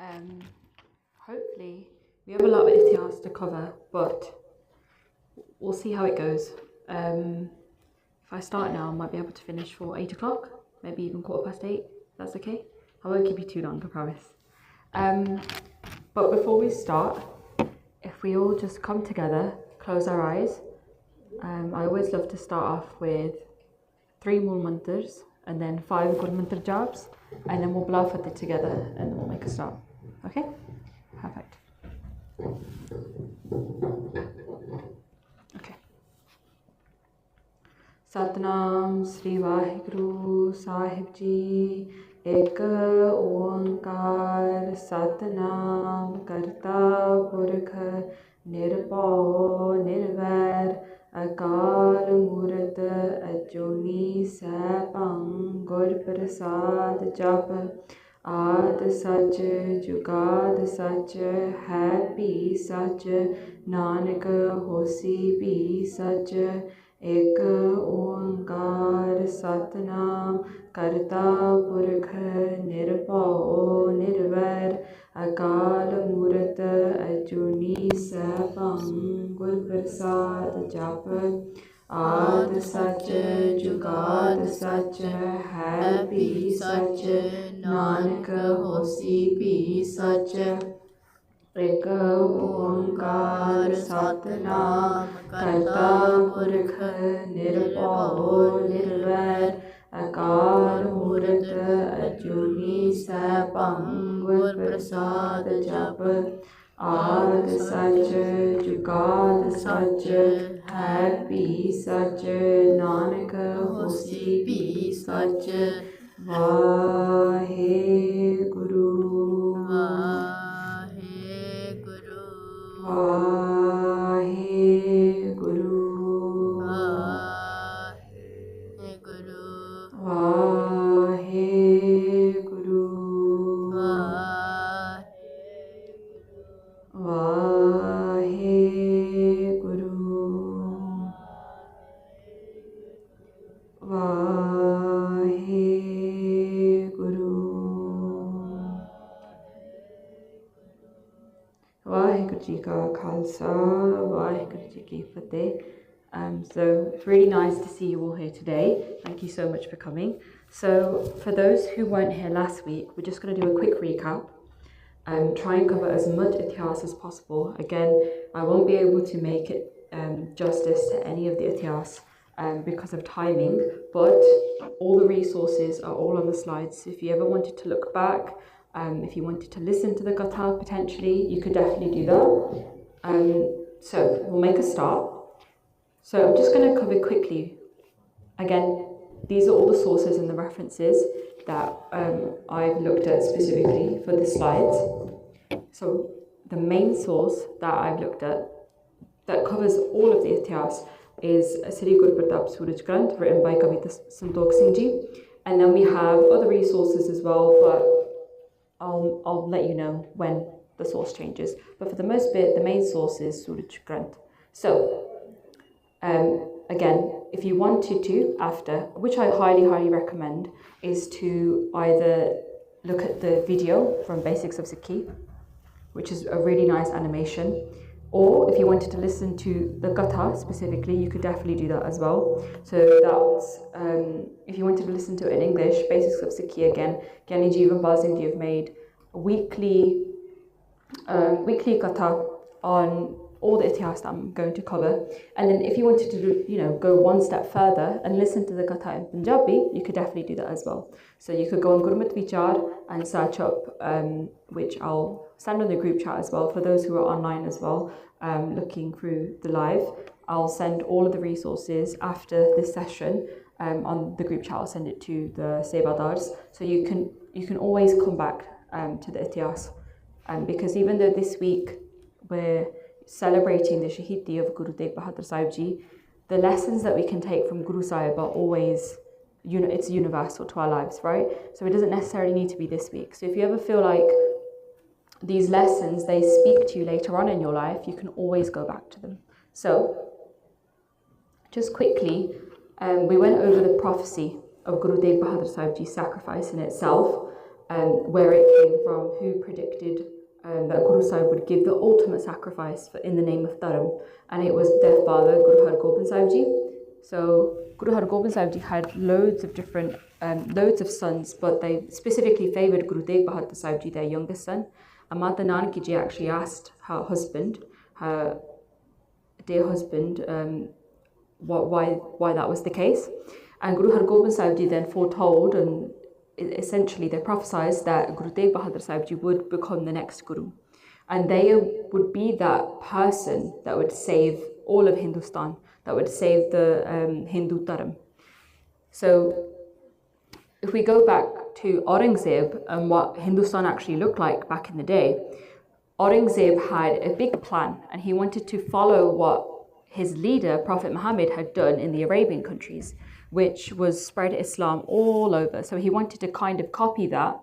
Um, Hopefully, we have a lot of ihtiyas to cover, but we'll see how it goes. If I start now, I might be able to finish for 8 o'clock, maybe even 8:15. That's okay. I won't keep you too long, I promise. But before we start, if we all just come together, close our eyes. I always love to start off with 3 mul mantras and then 5 good mantra jobs, and then we'll bluff at it together and then we'll make a start. Okay? Perfect. Okay. Satnam Sri Vaheguru Sahib Ji Ek Oankar Satnam Karta Purkh Nirbhau Nirvair Akal Murਤ Ajuni Saibang Gur Prasad Jap ਆਦ ਸੱਚ ਜੁਗਾਦ ਸੱਚ ਹੈ ਵੀ ਸੱਚ ਨਾਨਕ ਹੋਸੀ ਵੀ ਸੱਚ ਇੱਕ ਓੰਕਾਰ ਸਤਨਾਮ ਕਰਤਾ ਪੁਰਖ ਨਿਰਭਉ ਨਿਰਵੈਰ ਅਕਾਲ ਮੂਰਤ ਅਜੂਨੀ ਸੈਭੰ ਗੁਰ ਪ੍ਰਸਾਦ ਜਪ ਆਦ ਸੱਚ ਜੁਗਾਦ ਸੱਚ ਹੈ ਵੀ ਸੱਚ ਨਾਨਕ ਹੋਸੀ ਵੀ ਸੱਚ ਇੱਕ ਓੰਕਾਰ ਸਤਨਾਮ ਕਰਤਾ ਪੁਰਖ ਨਿਰਭਉ ਨਿਰਵੈਰ ਅਕਾਲ ਮੂਰਤ ਅਜੂਨੀ ਸੈਭੰ ਗੁਰ ਪ੍ਰਸਾਦ ਜਪ ਆਦ ਸੱਚ ਜੁਗਾਦ ਸੱਚ ਹੈ ਵੀ ਸੱਚ ਨਾਨਕ ਹੋਸੀ ਵੀ ਸੱਚ Waheguru Waheguru Waheguru Waheguru Waheguru Vaheguru Ji Ka Khalsa, Vaheguru Ji Ki Fateh. So it's really nice to see you all here today. Thank you so much for coming. So for those who weren't here last week, we're just going to do a quick recap. Try and cover as much ihtiyas as possible. Again, I won't be able to make it justice to any of the ihtiyas because of timing, but all the resources are all on the slides. If you ever wanted to look back, if you wanted to listen to the gatha potentially, you could definitely do that. So we'll make a start. So I'm just going to cover quickly. Again, these are all the sources and the references that I've looked at specifically for the slides. So the main source that I've looked at that covers all of the ihtiyas is Sri Guru Pratap Suraj Granth, written by Kavita Santokh Singh Ji. And then we have other resources as well, but I'll let you know when the source changes. But for the most bit, the main source is Suraj Granth. So, again, if you wanted to, after, which I highly recommend, is to either look at the video from Basics of Sikhi, which is a really nice animation, or if you wanted to listen to the gatha specifically, you could definitely do that as well. So that's, if you wanted to listen to it in English, Basics of Sikhi again, Gyani Ji and Bazindi have made a weekly gatha on all the ihtiyas that I'm going to cover. And then if you wanted to, go one step further and listen to the gatha in Punjabi, you could definitely do that as well. So you could go on Gurmat Vichar and search up, which I'll send on the group chat as well for those who are online as well, looking through the live. I'll send all of the resources after this session on the group chat. I'll send it to the Sebadars. So you can always come back to the ihtiyas. Because even though this week we're celebrating the Shaheedi of Guru Tegh Bahadur Sahib Ji, the lessons that we can take from Guru Sahib are always, it's universal to our lives, right? So it doesn't necessarily need to be this week. So if you ever feel like these lessons, they speak to you later on in your life, you can always go back to them. So just quickly, we went over the prophecy of Guru Tegh Bahadur Sahib Ji's sacrifice in itself. where it came from, who predicted that Guru Sahib would give the ultimate sacrifice in the name of Dharam, and it was their father, Guru Har Gobind Sahib Ji. So Guru Har Gobind Sahib Ji had loads of sons, but they specifically favoured Guru Tegh Bahadur Sahib Ji, their youngest son. And Mata Nanaki Ji actually asked her dear husband, why that was the case. And Guru Har Gobind Sahib Ji then foretold, and essentially they prophesied that Guru Tegh Bahadur Sahib Ji would become the next Guru. And they would be that person that would save all of Hindustan, that would save the Hindu Dharam. So if we go back to Aurangzeb and what Hindustan actually looked like back in the day, Aurangzeb had a big plan, and he wanted to follow what his leader, Prophet Muhammad, had done in the Arabian countries, which was spread Islam all over. So he wanted to kind of copy that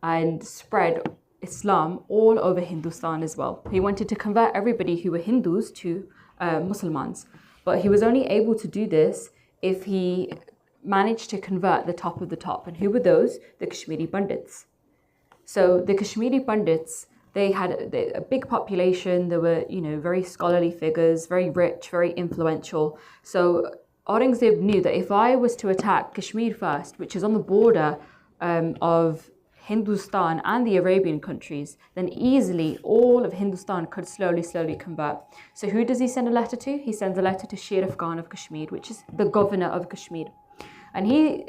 and spread Islam all over Hindustan as well. He wanted to convert everybody who were Hindus to Muslims. But he was only able to do this if he managed to convert the top of the top. And who were those? The Kashmiri Pandits. So the Kashmiri Pandits, they had a big population. They were, very scholarly figures, very rich, very influential. So Aurangzeb knew that if I was to attack Kashmir first, which is on the border of Hindustan and the Arabian countries, then easily all of Hindustan could slowly convert. So who does he send a letter to? He sends a letter to Sharif Khan of Kashmir, which is the governor of Kashmir. And he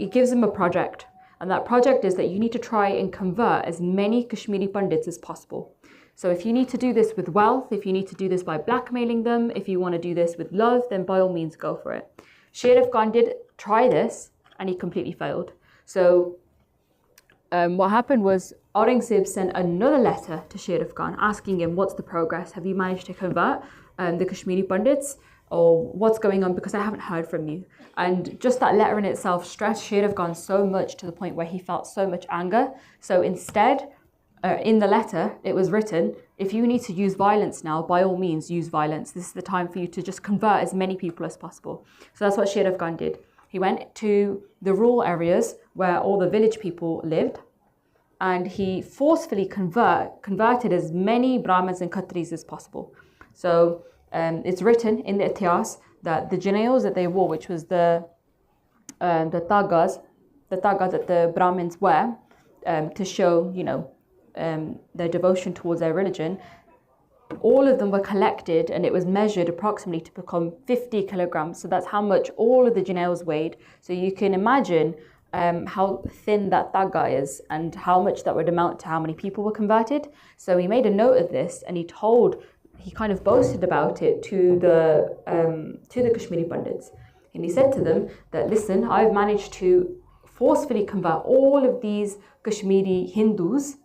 gives him a project. And that project is that you need to try and convert as many Kashmiri Pandits as possible. So if you need to do this with wealth, if you need to do this by blackmailing them, if you want to do this with love, then by all means go for it. Sharif Khan did try this and he completely failed. So what happened was Aurangzeb sent another letter to Sharif Khan asking him, what's the progress? Have you managed to convert the Kashmiri Pandits? Or what's going on, because I haven't heard from you. And just that letter in itself stressed Sharif Khan so much to the point where he felt so much anger. So instead, in the letter, it was written, if you need to use violence now, by all means use violence. This is the time for you to just convert as many people as possible. So that's what Sharif Khan did. He went to the rural areas where all the village people lived, and he forcefully converted as many Brahmins and Khatris as possible. So it's written in the Itihas that the janeos that they wore, which was the tagas that the Brahmins wear to show, their devotion towards their religion, all of them were collected and it was measured approximately to become 50 kilograms. So that's how much all of the janeos weighed. So you can imagine how thin that taga is and how much that would amount to how many people were converted. So he made a note of this and he kind of boasted about it to the Kashmiri Pandits. And he said to them that, listen, I've managed to forcefully convert all of these Kashmiri Hindus.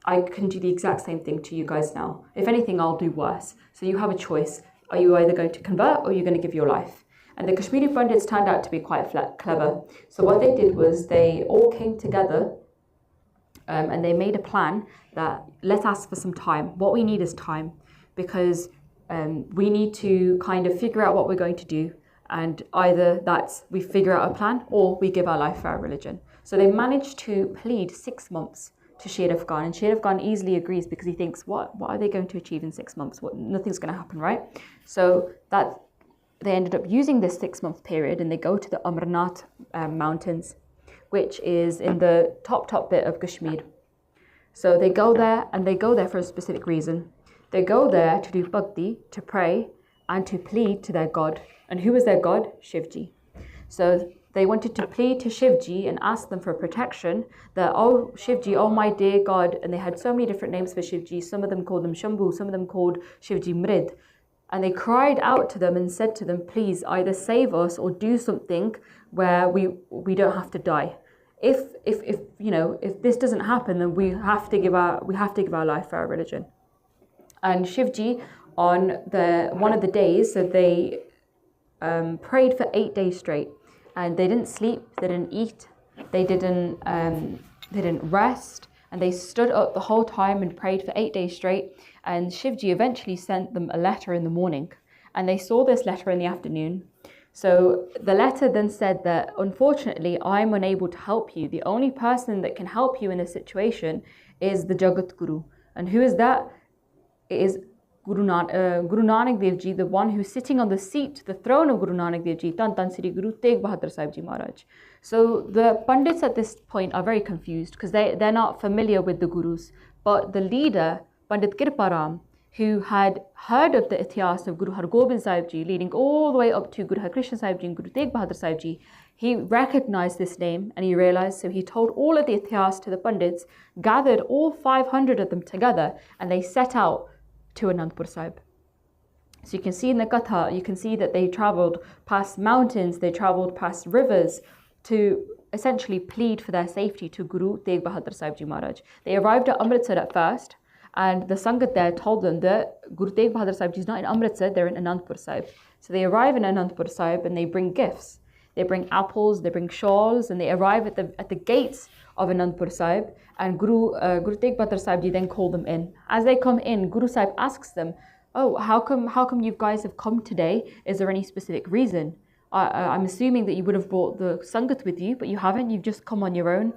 I can do the exact same thing to you guys now. If anything, I'll do worse. So you have a choice. Are you either going to convert or you're going to give your life? And the Kashmiri Pandits turned out to be quite clever. So what they did was they all came together and they made a plan that let's ask for some time. What we need is time, because we need to kind of figure out what we're going to do, and either that's we figure out a plan or we give our life for our religion. So they managed to plead 6 months to Sharif Khan, and Sharif Khan easily agrees because he thinks, what are they going to achieve in 6 months? Nothing's going to happen, right? So that they ended up using this 6-month period, and they go to the Amarnath mountains, which is in the top bit of Kashmir. So they go there, and they go there for a specific reason. They go there to do bhakti, to pray, and to plead to their God. And who was their God? Shivji. So they wanted to plead to Shivji and ask them for protection, that, oh Shivji, oh my dear God. And they had so many different names for Shivji. Some of them called them Shambhu, some of them called Shivji Mrid. And they cried out to them and said to them, please either save us or do something where we don't have to die. If this doesn't happen, then we have to give our life for our religion. And Shivji, on one of the days, so they prayed for 8 days straight, and they didn't sleep, they didn't eat, they didn't rest, and they stood up the whole time and prayed for 8 days straight. And Shivji eventually sent them a letter in the morning, and they saw this letter in the afternoon. So the letter then said that, unfortunately, I'm unable to help you. The only person that can help you in this situation is the Jagat Guru. And who is that? It is Guru Nanak Dev Ji, the one who's sitting on the seat, the throne of Guru Nanak Dev Ji, Tan Tan Sri Guru Tegh Bahadur Sahib Ji Maharaj. So the Pandits at this point are very confused because they're not familiar with the Gurus. But the leader, Pandit Kirparam, who had heard of the Itihas of Guru Har Gobind Sahib Ji, leading all the way up to Guru Har Krishna Sahib Ji and Guru Tegh Bahadur Sahib Ji, he recognized this name and he realized, so he told all of the Itihas to the Pandits, gathered all 500 of them together, and they set out to Anandpur Sahib. So you can see in the Katha, you can see that they travelled past mountains, they travelled past rivers to essentially plead for their safety to Guru Tegh Bahadur Sahib Ji Maharaj. They arrived at Amritsar at first, and the Sangat there told them that Guru Tegh Bahadur Sahib Ji is not in Amritsar, they're in Anandpur Sahib. So they arrive in Anandpur Sahib and they bring gifts. They bring apples, they bring shawls, and they arrive at the gates of Anandpur Sahib, and Guru Tegh Bahadur Sahib Ji then called them in. As they come in, Guru Sahib asks them, "Oh, how come you guys have come today? Is there any specific reason? I'm assuming that you would have brought the Sangat with you, but you haven't, you've just come on your own."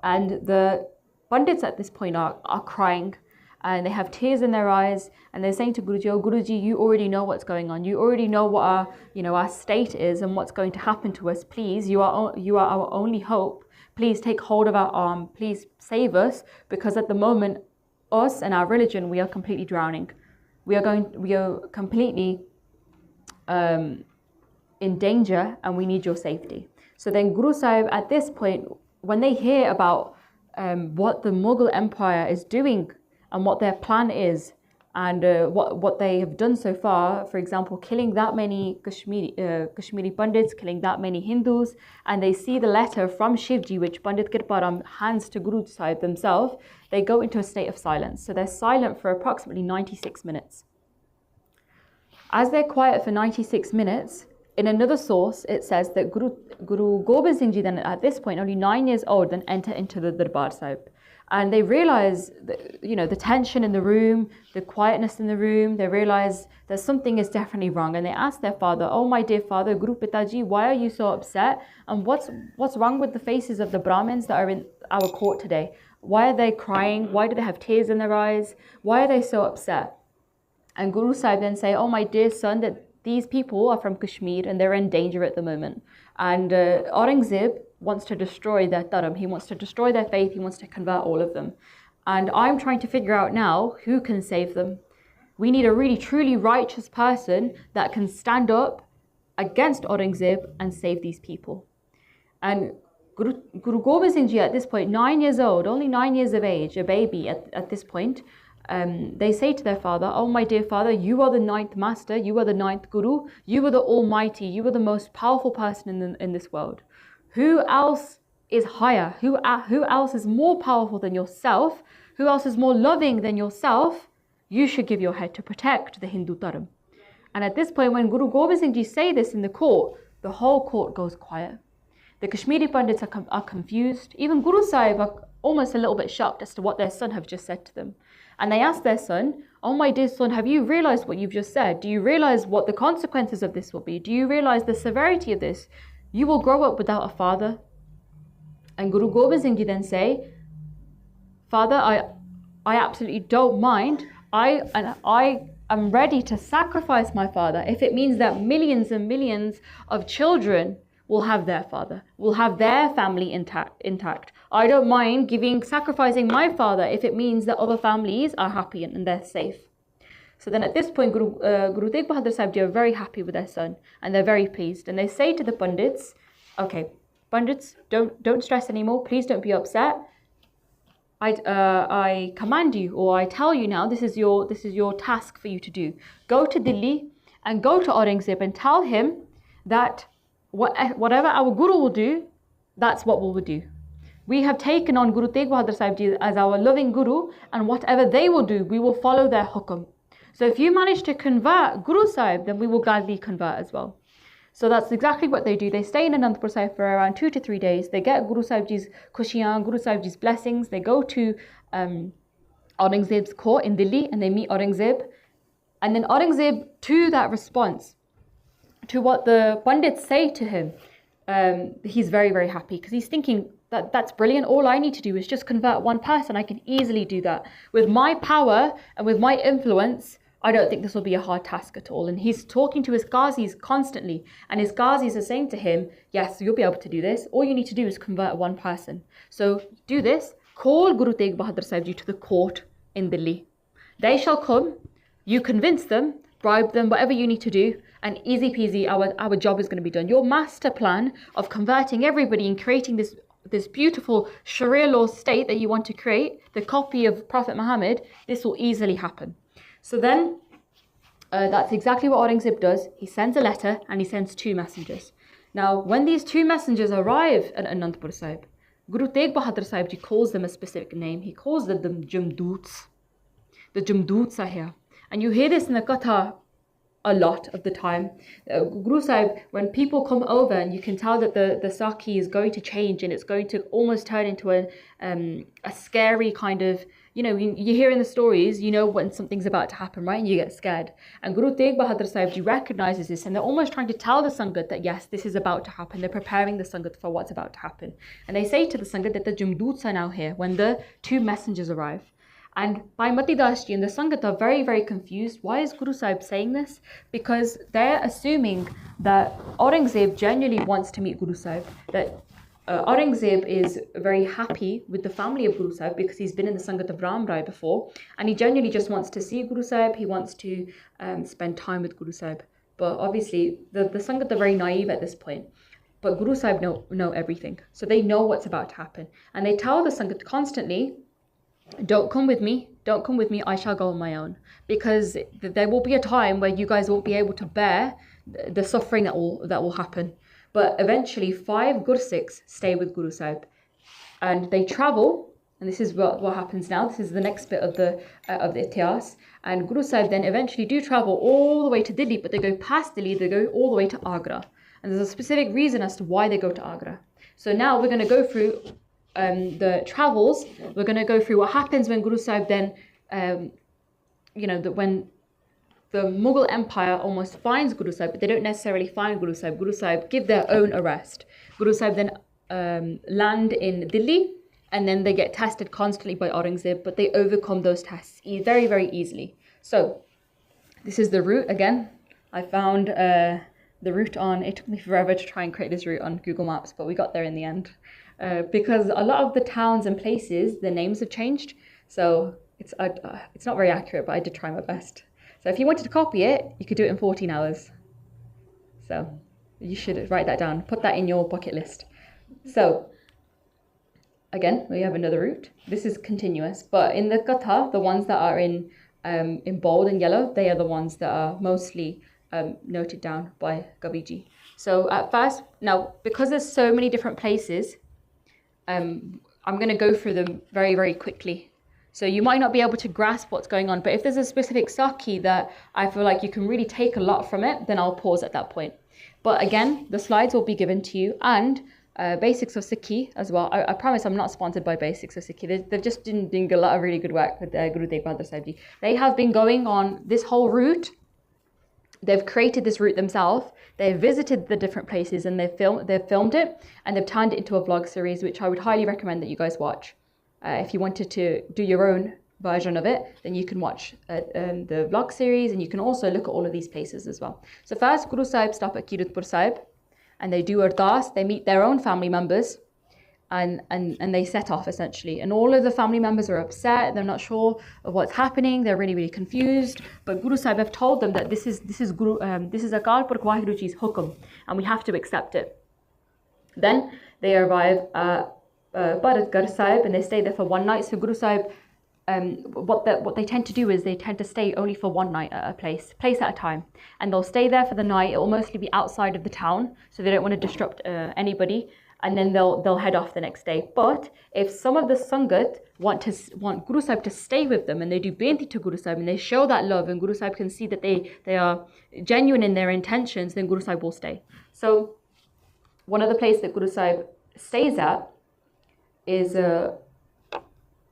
And the Pandits at this point are crying, and they have tears in their eyes, and they're saying to Guruji, "Oh Guruji, you already know what's going on. You already know what our state is and what's going to happen to us. Please, you are our only hope. Please take hold of our arm. Please save us, because at the moment, us and our religion, we are completely drowning. We are completely in danger, and we need your safety." So then Guru Sahib at this point, when they hear about what the Mughal Empire is doing and what their plan is, and what they have done so far, for example, killing that many Kashmiri Pandits, killing that many Hindus, and they see the letter from Shivji, which Pandit Kirparam hands to Guru Sahib themselves, they go into a state of silence. So they're silent for approximately 96 minutes. As they're quiet for 96 minutes, in another source, it says that Guru Gobind Singh Ji then, at this point, only 9 years old, then enter into the Darbar Sahib. And they realize that, the tension in the room, the quietness in the room, they realize that something is definitely wrong. And they ask their father, "Oh, my dear father, Guru Pitaji, why are you so upset? And what's wrong with the faces of the Brahmins that are in our court today? Why are they crying? Why do they have tears in their eyes? Why are they so upset?" And Guru Sahib then say, "Oh, my dear son, that these people are from Kashmir and they're in danger at the moment. And Aurangzeb wants to destroy their dharam. He wants to destroy their faith. He wants to convert all of them. And I'm trying to figure out now who can save them. We need a really truly righteous person that can stand up against Aurangzeb and save these people." And Guru Gobind Singh Ji at this point, 9 years old, only 9 years of age, a baby at this point, they say to their father, "Oh, my dear father, you are the 9th master, you are the 9th Guru, you are the Almighty, you are the most powerful person in this world. Who else is higher? Who else is more powerful than yourself? Who else is more loving than yourself? You should give your head to protect the Hindu dharam." And at this point, when Guru Gobind Singh Ji say this in the court, the whole court goes quiet. The Kashmiri Pandits are confused. Even Guru Sahib are almost a little bit shocked as to what their son have just said to them. And they ask their son, "Oh, my dear son, have you realized what you've just said? Do you realize what the consequences of this will be? Do you realize the severity of this? You will grow up without a father." And Guru Gobind Singh Ji then say, "Father, I absolutely don't mind. I am ready to sacrifice my father if it means that millions and millions of children will have their father, will have their family intact. I don't mind sacrificing my father if it means that other families are happy and they're safe." So then at this point, Guru Tegh Bahadur Sahib Ji are very happy with their son, and they're very pleased. And they say to the Pandits, "Okay, Pandits, don't stress anymore. Please don't be upset. I command you, or I tell you now, this is your task for you to do. Go to Delhi and go to Aurangzeb and tell him that whatever our Guru will do, that's what we will do. We have taken on Guru Tegh Bahadur Sahib Ji as our loving Guru, and whatever they will do, we will follow their hukum. So if you manage to convert Guru Sahib, then we will gladly convert as well." So that's exactly what they do. They stay in Anandpur Sahib for around 2 to 3 days. They get Guru Sahib Ji's khushiyan, Guru Sahib Ji's blessings. They go to Aurangzeb's court in Delhi and they meet Aurangzeb. And then Aurangzeb, to that response, to what the Pandits say to him, he's very, very happy because he's thinking that's brilliant. All I need to do is just convert one person. I can easily do that. With my power and with my influence, I don't think this will be a hard task at all. And he's talking to his Ghazis constantly. And his Ghazis are saying to him, yes, you'll be able to do this. All you need to do is convert one person. So do this. Call Guru Tegh Bahadur Sahib Ji to the court in Delhi. They shall come. You convince them, bribe them, whatever you need to do. And easy peasy, our job is going to be done. Your master plan of converting everybody and creating this beautiful Sharia law state that you want to create, the copy of Prophet Muhammad, this will easily happen. So then, that's exactly what Aurangzeb does. He sends a letter and he sends 2 messengers. Now, when these 2 messengers arrive at Anandpur Sahib, Guru Tegh Bahadur Sahib Ji calls them a specific name. He calls them the Jamdoots. The Jamdoots are here. And you hear this in the Katha a lot of the time. Guru Sahib, when people come over and you can tell that the Saki is going to change and it's going to almost turn into a scary kind of, you hear in the stories, when something's about to happen, right? And you get scared. And Guru Tegh Bahadur Sahib Ji recognizes this and they're almost trying to tell the Sangat that yes, this is about to happen. They're preparing the Sangat for what's about to happen. And they say to the Sangat that the Jamdoots are now here when the 2 messengers arrive. And Bhai Mati Das Ji and the Sangat are very, very confused. Why is Guru Sahib saying this? Because they're assuming that Aurangzeb genuinely wants to meet Guru Sahib, that Aurangzeb is very happy with the family of Guru Sahib because he's been in the Sangat of Ram Rai before, and he genuinely just wants to see Guru Sahib. He wants to spend time with Guru Sahib. But obviously, the Sangat are very naive at this point. But Guru Sahib know everything. So they know what's about to happen. And they tell the Sangat constantly, don't come with me, I shall go on my own. Because there will be a time where you guys won't be able to bear the suffering that will happen. But eventually 5 Gursikhs stay with Guru Sahib. And they travel, and this is what happens now. This is the next bit of the Ityas. And Guru Sahib then eventually do travel all the way to Delhi, but they go past Delhi, they go all the way to Agra. And there's a specific reason as to why they go to Agra. So now we're going to go through the travels. We're going to go through what happens when Guru Sahib then, when the Mughal Empire almost finds Guru Sahib, but they don't necessarily find Guru Sahib. Guru Sahib give their own arrest. Guru Sahib then land in Delhi, and then they get tested constantly by Aurangzeb, but they overcome those tests very, very easily. So this is the route again. I found the route it took me forever to try and create this route on Google Maps, but we got there in the end. Because a lot of the towns and places, the names have changed. So it's not very accurate, but I did try my best. So if you wanted to copy it, you could do it in 14 hours. So you should write that down. Put that in your bucket list. So again, we have another route. This is continuous, but in the Katha, the ones that are in bold and yellow, they are the ones that are mostly noted down by Gaviji. So at first, now because there's so many different places, I'm going to go through them very, very quickly. So you might not be able to grasp what's going on, but if there's a specific Saki that I feel like you can really take a lot from it, then I'll pause at that point. But again, the slides will be given to you, and Basics of Sikhi as well. I promise I'm not sponsored by Basics of Sikhi. They've just been doing a lot of really good work with Guru Tegh Bahadur Sahib Ji. They have been going on this whole route. They've created this route themselves. They've visited the different places and they've filmed it, and they've turned it into a vlog series, which I would highly recommend that you guys watch. If you wanted to do your own version of it, then you can watch the vlog series, and you can also look at all of these places as well. So first, Guru Sahib stop at Kiratpur Sahib, and they do ardas. They meet their own family members, and they set off essentially. And all of the family members are upset. They're not sure of what's happening. They're really, really confused. But Guru Sahib have told them that this is Akal Purkh Waheguru Ji's hukum, and we have to accept it. Then they arrive at Bharatgarh Sahib, and they stay there for one night. So Guru Sahib, what they tend to do is they tend to stay only for one night at a place at a time, and they'll stay there for the night. It will mostly be outside of the town, so they don't want to disrupt anybody. And then they'll head off the next day. But if some of the Sangat want Guru Sahib to stay with them, and they do Benti to Guru Sahib, and they show that love, and Guru Sahib can see that they are genuine in their intentions, then Guru Sahib will stay. So one of the places that Guru Sahib stays at is a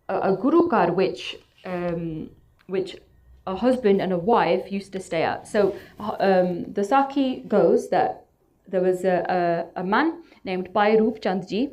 Guru Kar, which a husband and a wife used to stay at. So the Saki goes that there was a man named Bhai Roop Chand Ji,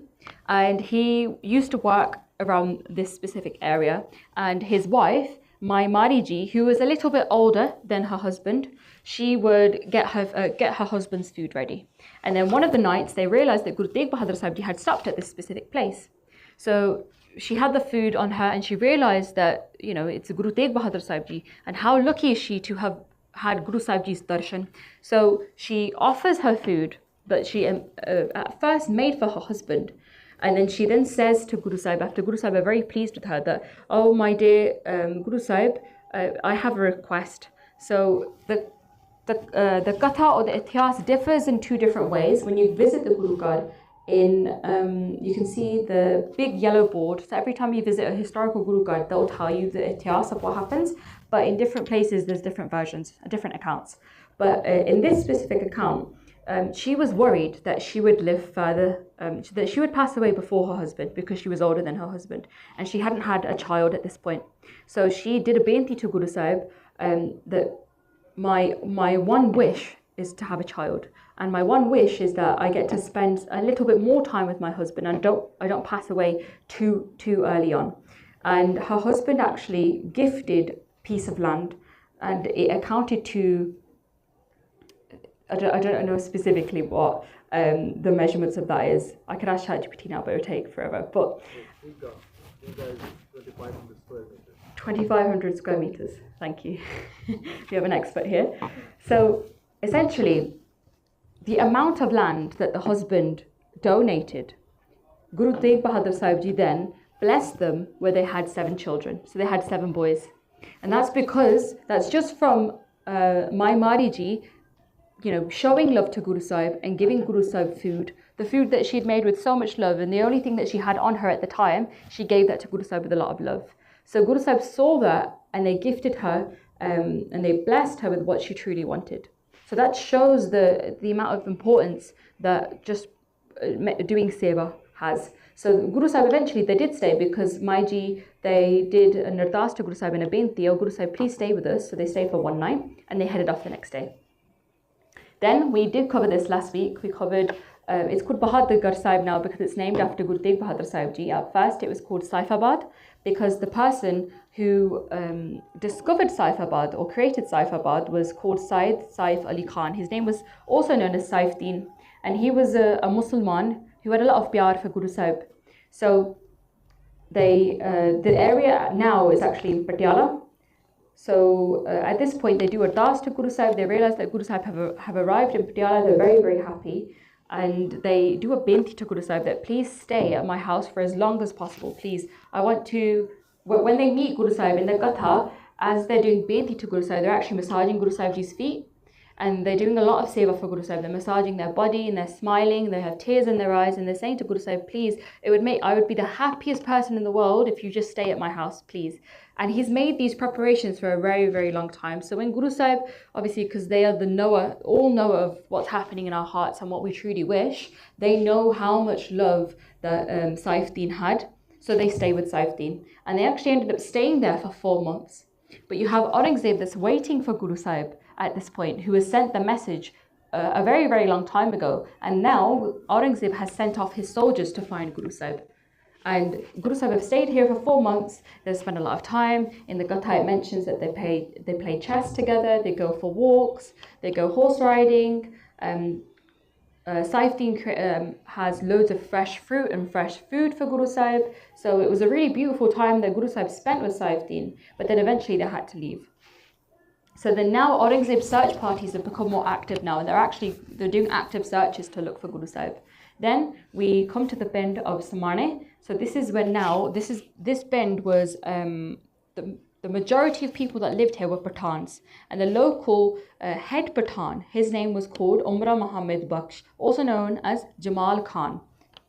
and he used to work around this specific area, and his wife, Mai Mari Ji, who was a little bit older than her husband, she would get her husband's food ready. And then one of the nights they realized that Guru Tegh Bahadur Sahib Ji had stopped at this specific place. So she had the food on her and she realized that, you know, it's Guru Tegh Bahadur Sahib Ji, and how lucky is she to have had Guru Sahib Ji's darshan. So she offers her food, but she at first made for her husband. And then she then says to Guru Sahib, after Guru Sahib are very pleased with her, that, oh my dear Guru Sahib, I have a request. So the katha or the ityas differs in two different ways. When you visit the Guru Garh, you can see the big yellow board. So every time you visit a historical Guru Garh, they'll tell you the ityas of what happens. But in different places, there's different versions, different accounts. But in this specific account, she was worried that she would live further, that she would pass away before her husband because she was older than her husband and she hadn't had a child at this point. So she did a beinti to Guru Sahib that my one wish is to have a child, and my one wish is that I get to spend a little bit more time with my husband and I don't pass away too early on. And her husband actually gifted a piece of land, and it accounted to, I don't know specifically what the measurements of that is. I could ask ChatGPT now, but it would take forever. But 2,500 square meters. Thank you. We have an expert here. So essentially, the amount of land that the husband donated, Guru Tegh Bahadur Sahib Ji then blessed them where they had 7 children. So they had 7 boys. And that's because, that's just from Mai Mari Ji, you know, showing love to Guru Sahib and giving Guru Sahib food, the food that she'd made with so much love, and the only thing that she had on her at the time, she gave that to Guru Sahib with a lot of love. So Guru Sahib saw that and they gifted her and they blessed her with what she truly wanted. So that shows the amount of importance that just doing seva has. So Guru Sahib eventually, they did stay because Maiji, they did a nirdas to Guru Sahib in a beinti, oh Guru Sahib, please stay with us. So they stayed for one night and they headed off the next day. Then we did cover this last week. We covered, it's called Bahadur Sahib now because it's named after Guru Tegh Bahadur Sahib Ji. At first it was called Saifabad because the person who discovered Saifabad or created Saifabad was called Syed Saif Ali Khan. His name was also known as Saif Deen, and he was a Muslim who had a lot of pyar for Guru Sahib. So the area now is actually in Patiala. So at this point, they do a das to Guru Sahib. They realize that Guru Sahib have arrived in Patiala. They're very, very happy. And they do a beinti to Guru Sahib that please stay at my house for as long as possible. Please, I want to, when they meet Guru Sahib in the Gatha, as they're doing beinti to Guru Sahib, they're actually massaging Guru Sahib Ji's feet. And they're doing a lot of seva for Guru Sahib. They're massaging their body and they're smiling. They have tears in their eyes and they're saying to Guru Sahib, please, I would be the happiest person in the world if you just stay at my house, please. And he's made these preparations for a very, very long time. So when Guru Sahib, obviously because they are the knower, all know of what's happening in our hearts and what we truly wish, they know how much love that Saif Deen had. So they stay with Saif Deen. And they actually ended up staying there for 4 months. But you have Aurangzeb that's waiting for Guru Sahib at this point, who has sent the message a very, very long time ago. And now Aurangzeb has sent off his soldiers to find Guru Sahib. And Guru Sahib have stayed here for 4 months. They've spent a lot of time. In the Gatha, it mentions that they play chess together, they go for walks, they go horse riding. Saif Deen has loads of fresh fruit and fresh food for Guru Sahib. So it was a really beautiful time that Guru Sahib spent with Saif Deen, but then eventually they had to leave. So then now Aurangzeb's search parties have become more active now, and they're doing active searches to look for Guru Sahib. Then we come to the bend of Samane. So this is when now, this bend was, the majority of people that lived here were Pathans. And the local head Pathan, his name was called Umra Muhammad Baksh, also known as Jamal Khan.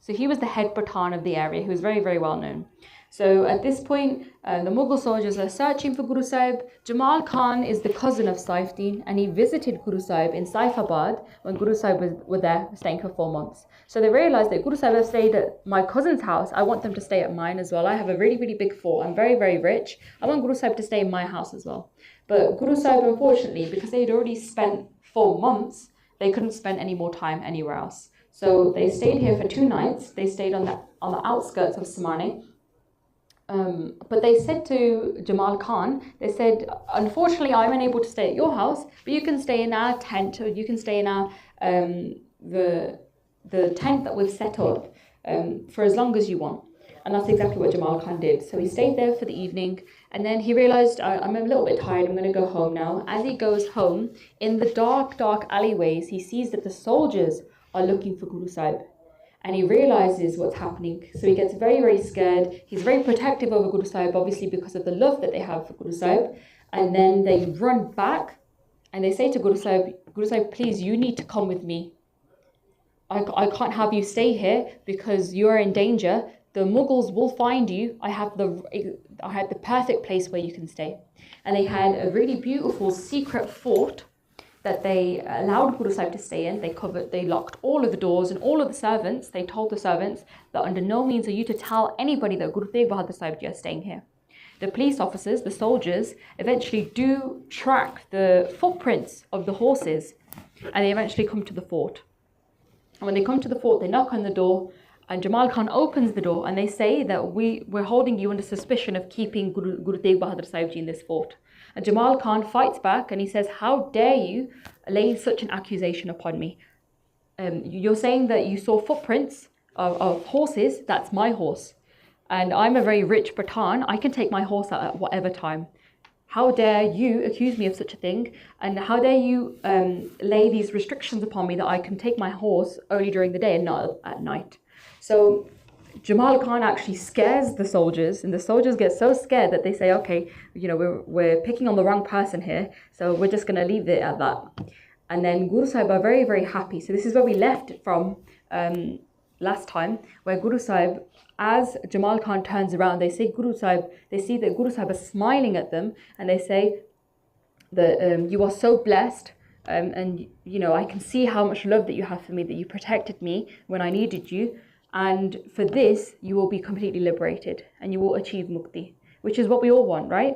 So he was the head Pathan of the area. He was very, very well known. So at this point, the Mughal soldiers are searching for Guru Sahib. Jamal Khan is the cousin of Saifuddin, and he visited Guru Sahib in Saifabad when Guru Sahib was there, staying for 4 months. So they realized that Guru Sahib has stayed at my cousin's house. I want them to stay at mine as well. I have a really, really big fort. I'm very, very rich. I want Guru Sahib to stay in my house as well. But Guru Sahib, unfortunately, because they'd already spent 4 months, they couldn't spend any more time anywhere else. So they stayed here for 2 nights. They stayed on the outskirts of Samane. But they said to Jamal Khan, they said, unfortunately, I'm unable to stay at your house, but you can stay in our tent, or you can stay in our the tent that we've set up for as long as you want. And that's exactly what Jamal Khan did. So he stayed there for the evening, and then he realized, I'm a little bit tired, I'm going to go home now. As he goes home, in the dark, dark alleyways, he sees that the soldiers are looking for Guru Sahib. And he realizes what's happening. So he gets very, very scared. He's very protective over Guru Sahib, obviously because of the love that they have for Guru Sahib. And then they run back and they say to Guru Sahib, please, you need to come with me. I can't have you stay here because you are in danger. The Mughals will find you. I have the perfect place where you can stay. And they had a really beautiful secret fort that they allowed Guru Sahib to stay in. They locked all of the doors and all of the servants. They told the servants that under no means are you to tell anybody that Guru Tegh Bahadur Sahib are staying here. The police officers, the soldiers, eventually do track the footprints of the horses, and they eventually come to the fort. And when they come to the fort, they knock on the door, and Jamal Khan opens the door, and they say that we're holding you under suspicion of keeping Guru Tegh Bahadur Sahib in this fort. And Jamal Khan fights back and he says, how dare you lay such an accusation upon me? You're saying that you saw footprints of horses. That's my horse. And I'm a very rich Pathan. I can take my horse out at whatever time. How dare you accuse me of such a thing? And how dare you lay these restrictions upon me that I can take my horse only during the day and not at night? So Jamal Khan actually scares the soldiers, and the soldiers get so scared that they say, okay, we're picking on the wrong person here, so we're just going to leave it at that. And then Guru Sahib are very, very happy. So this is where we left from last time, where Guru Sahib, as Jamal Khan turns around, they see that Guru Sahib is smiling at them, and they say that you are so blessed, and I can see how much love that you have for me, that you protected me when I needed you. And for this, you will be completely liberated and you will achieve mukti, which is what we all want, right?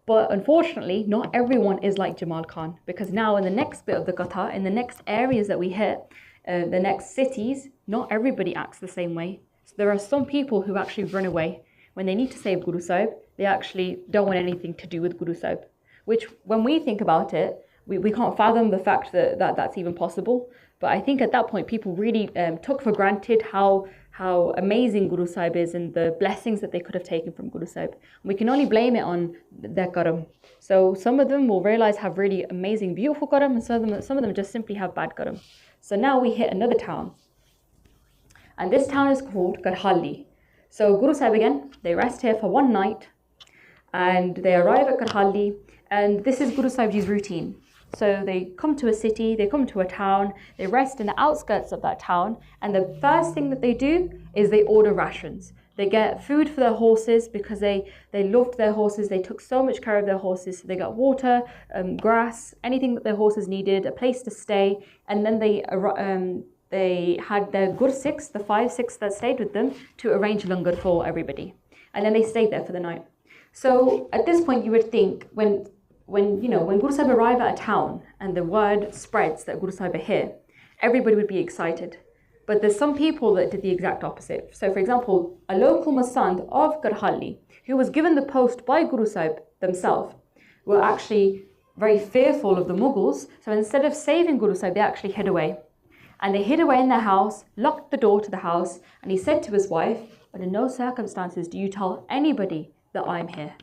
But unfortunately, not everyone is like Jamal Khan, because now in the next bit of the katha, in the next areas that we hit, the next cities, not everybody acts the same way. So there are some people who actually run away. When they need to save Guru Sahib, they actually don't want anything to do with Guru Sahib, which when we think about it, we can't fathom the fact that that's even possible. But I think at that point, people really took for granted how amazing Guru Sahib is and the blessings that they could have taken from Guru Sahib. And we can only blame it on their karam. So some of them will realize have really amazing, beautiful karam, and some of them just simply have bad karam. So now we hit another town. And this town is called Karhali. So Guru Sahib again, they rest here for 1 night. And they arrive at Karhali. And this is Guru Sahib's routine. So they come to a city, they come to a town, they rest in the outskirts of that town, and the first thing that they do is they order rations. They get food for their horses because they loved their horses, they took so much care of their horses, so they got water, grass, anything that their horses needed, a place to stay, and then they had their gursikhs, the 5 Sikhs that stayed with them, to arrange langar for everybody. And then they stayed there for the night. So at this point you would think, when Guru Sahib arrive at a town and the word spreads that Guru Sahib are here, everybody would be excited. But there's some people that did the exact opposite. So for example, a local Masand of Karhali, who was given the post by Guru Sahib themselves, were actually very fearful of the Mughals. So instead of saving Guru Sahib, they actually hid away. And they hid away in their house, locked the door to the house, and he said to his wife, but in no circumstances do you tell anybody that I'm here,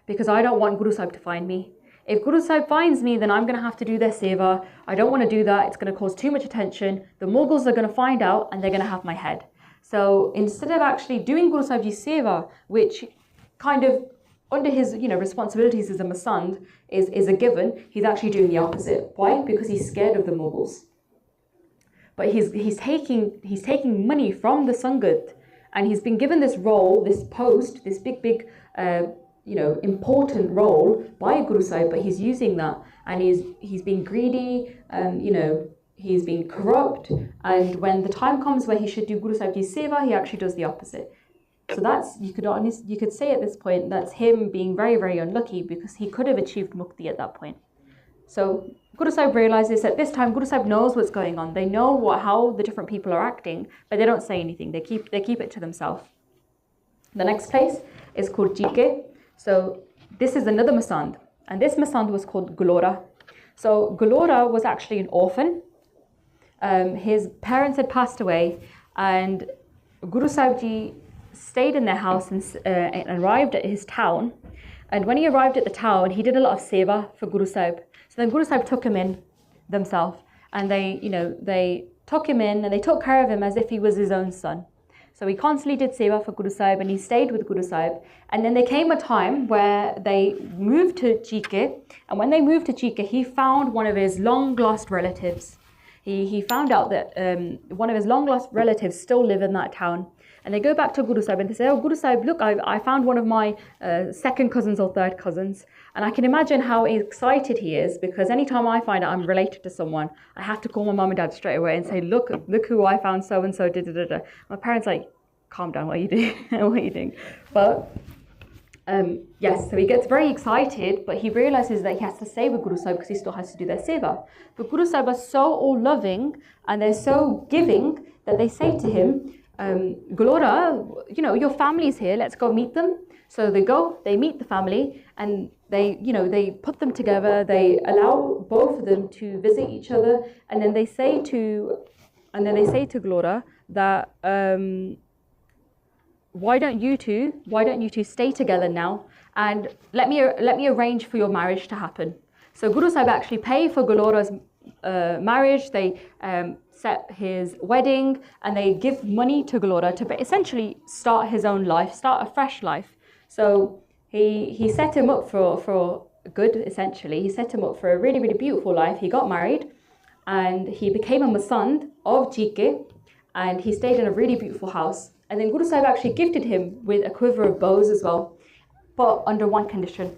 because I don't want Guru Sahib to find me. If Guru Sahib finds me, then I'm going to have to do their seva. I don't want to do that. It's going to cause too much attention. The Mughals are going to find out and they're going to have my head. So instead of actually doing Guru Sahib's seva, which kind of under his responsibilities as a Masand is a given, he's actually doing the opposite. Why? Because he's scared of the Mughals. But he's taking money from the Sangat And he's been given this role, this post, this big, important role by Guru Sahib, but he's using that, and he's been greedy, he's been corrupt, and when the time comes where he should do Guru Sahib's seva, he actually does the opposite. So that's, you could say at this point, that's him being very, very unlucky, because he could have achieved mukti at that point. So Guru Sahib realizes at this time, Guru Sahib knows what's going on. They know how the different people are acting, but they don't say anything. They keep it to themselves. The next place is called Jike. So this is another Masand, and this Masand was called Glora. So Glora was actually an orphan. His parents had passed away, and Guru Sahib Ji stayed in their house and arrived at his town. And when he arrived at the town, he did a lot of seva for Guru Sahib. So then Guru Sahib took him in themselves, and they took him in and they took care of him as if he was his own son. So he constantly did seva for Guru Sahib, and he stayed with Guru Sahib. And then there came a time where they moved to Jike, and when they moved to Jike, he found one of his long lost relatives. He found out that one of his long lost relatives still live in that town. And they go back to Guru Sahib and they say, oh, Guru Sahib, look, I found one of my second cousins or third cousins. And I can imagine how excited he is, because anytime I find out I'm related to someone, I have to call my mum and dad straight away and say, look who I found, so-and-so, da-da-da-da. My parents are like, calm down, what are you doing? What are you doing? But yes, so he gets very excited, but he realizes that he has to stay with Guru Sahib because he still has to do their seva. But Guru Sahib are so all-loving and they're so giving that they say to him, Glora, your family's here, let's go meet them. So they go, they meet the family, and they put them together, they allow both of them to visit each other, and then they say to Glora that why don't you two stay together now, and let me arrange for your marriage to happen. So Guru Sahib actually pay for Glora's marriage. They set his wedding, and they give money to Glora to essentially start his own life, start a fresh life. So he set him up for good, essentially. He set him up for a really, really beautiful life. He got married, and he became a Masand of Jike, and he stayed in a really beautiful house. And then Guru Sahib actually gifted him with a quiver of bows as well, but under one condition.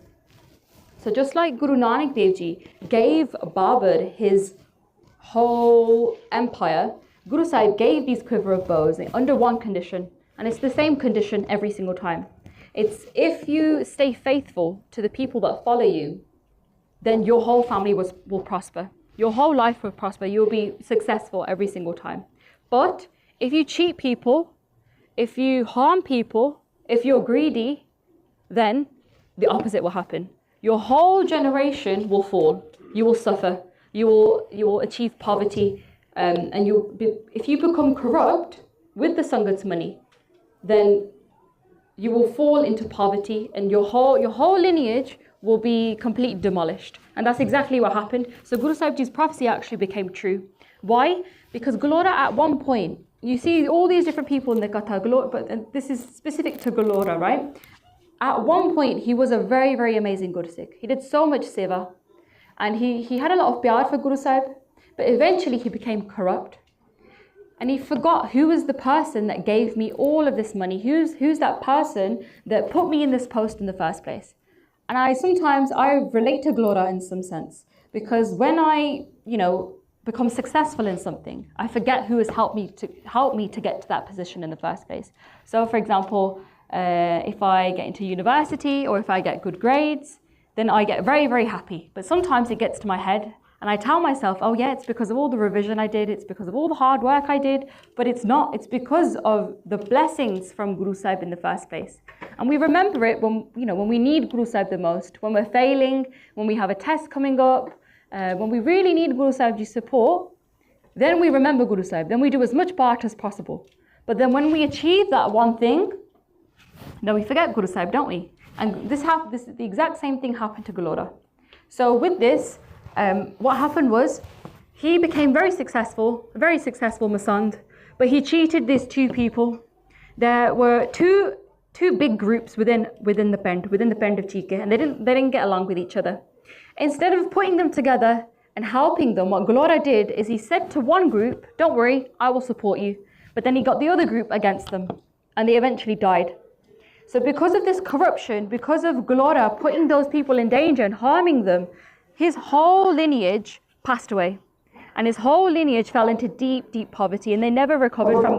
So just like Guru Nanak Dev Ji gave Bahadur his whole empire, Guru Sahib gave these quiver of bows under one condition, and it's the same condition every single time. It's if you stay faithful to the people that follow you, then your whole family will prosper. Your whole life will prosper. You'll be successful every single time. But if you cheat people, if you harm people, if you're greedy, then the opposite will happen. Your whole generation will fall. You will suffer. You will achieve poverty, and if you become corrupt with the Sangat's money, then you will fall into poverty, and your whole lineage will be completely demolished. And that's exactly what happened. So Guru Sahib Ji's prophecy actually became true. Why? Because Glora at one point, you see all these different people in the Katha, but this is specific to Glora, right? At one point, he was a very, very amazing Gursikh. He did so much seva, and he had a lot of pyar for Guru Sahib, but eventually he became corrupt. And he forgot who was the person that gave me all of this money. Who's that person that put me in this post in the first place? And sometimes I relate to Glora in some sense, because when I, become successful in something, I forget who has helped me to get to that position in the first place. So for example, if I get into university or if I get good grades, then I get very, very happy. But sometimes it gets to my head and I tell myself, oh yeah, it's because of all the revision I did, it's because of all the hard work I did, but it's not. It's because of the blessings from Guru Sahib in the first place. And we remember it when we need Guru Sahib the most, when we're failing, when we have a test coming up, when we really need Guru Sahib's support, then we remember Guru Sahib. Then we do as much part as possible. But then when we achieve that one thing, then we forget Guru Sahib, don't we? And the exact same thing happened to Glora. So with this, what happened was he became very successful Masand, but he cheated these two people. There were two big groups within the Pend of Jike, and they didn't get along with each other. Instead of putting them together and helping them, what Glora did is he said to one group, don't worry, I will support you. But then he got the other group against them. and they eventually died. So because of this corruption, because of Glora putting those people in danger and harming them, his whole lineage passed away. And his whole lineage fell into deep, deep poverty, and they never recovered from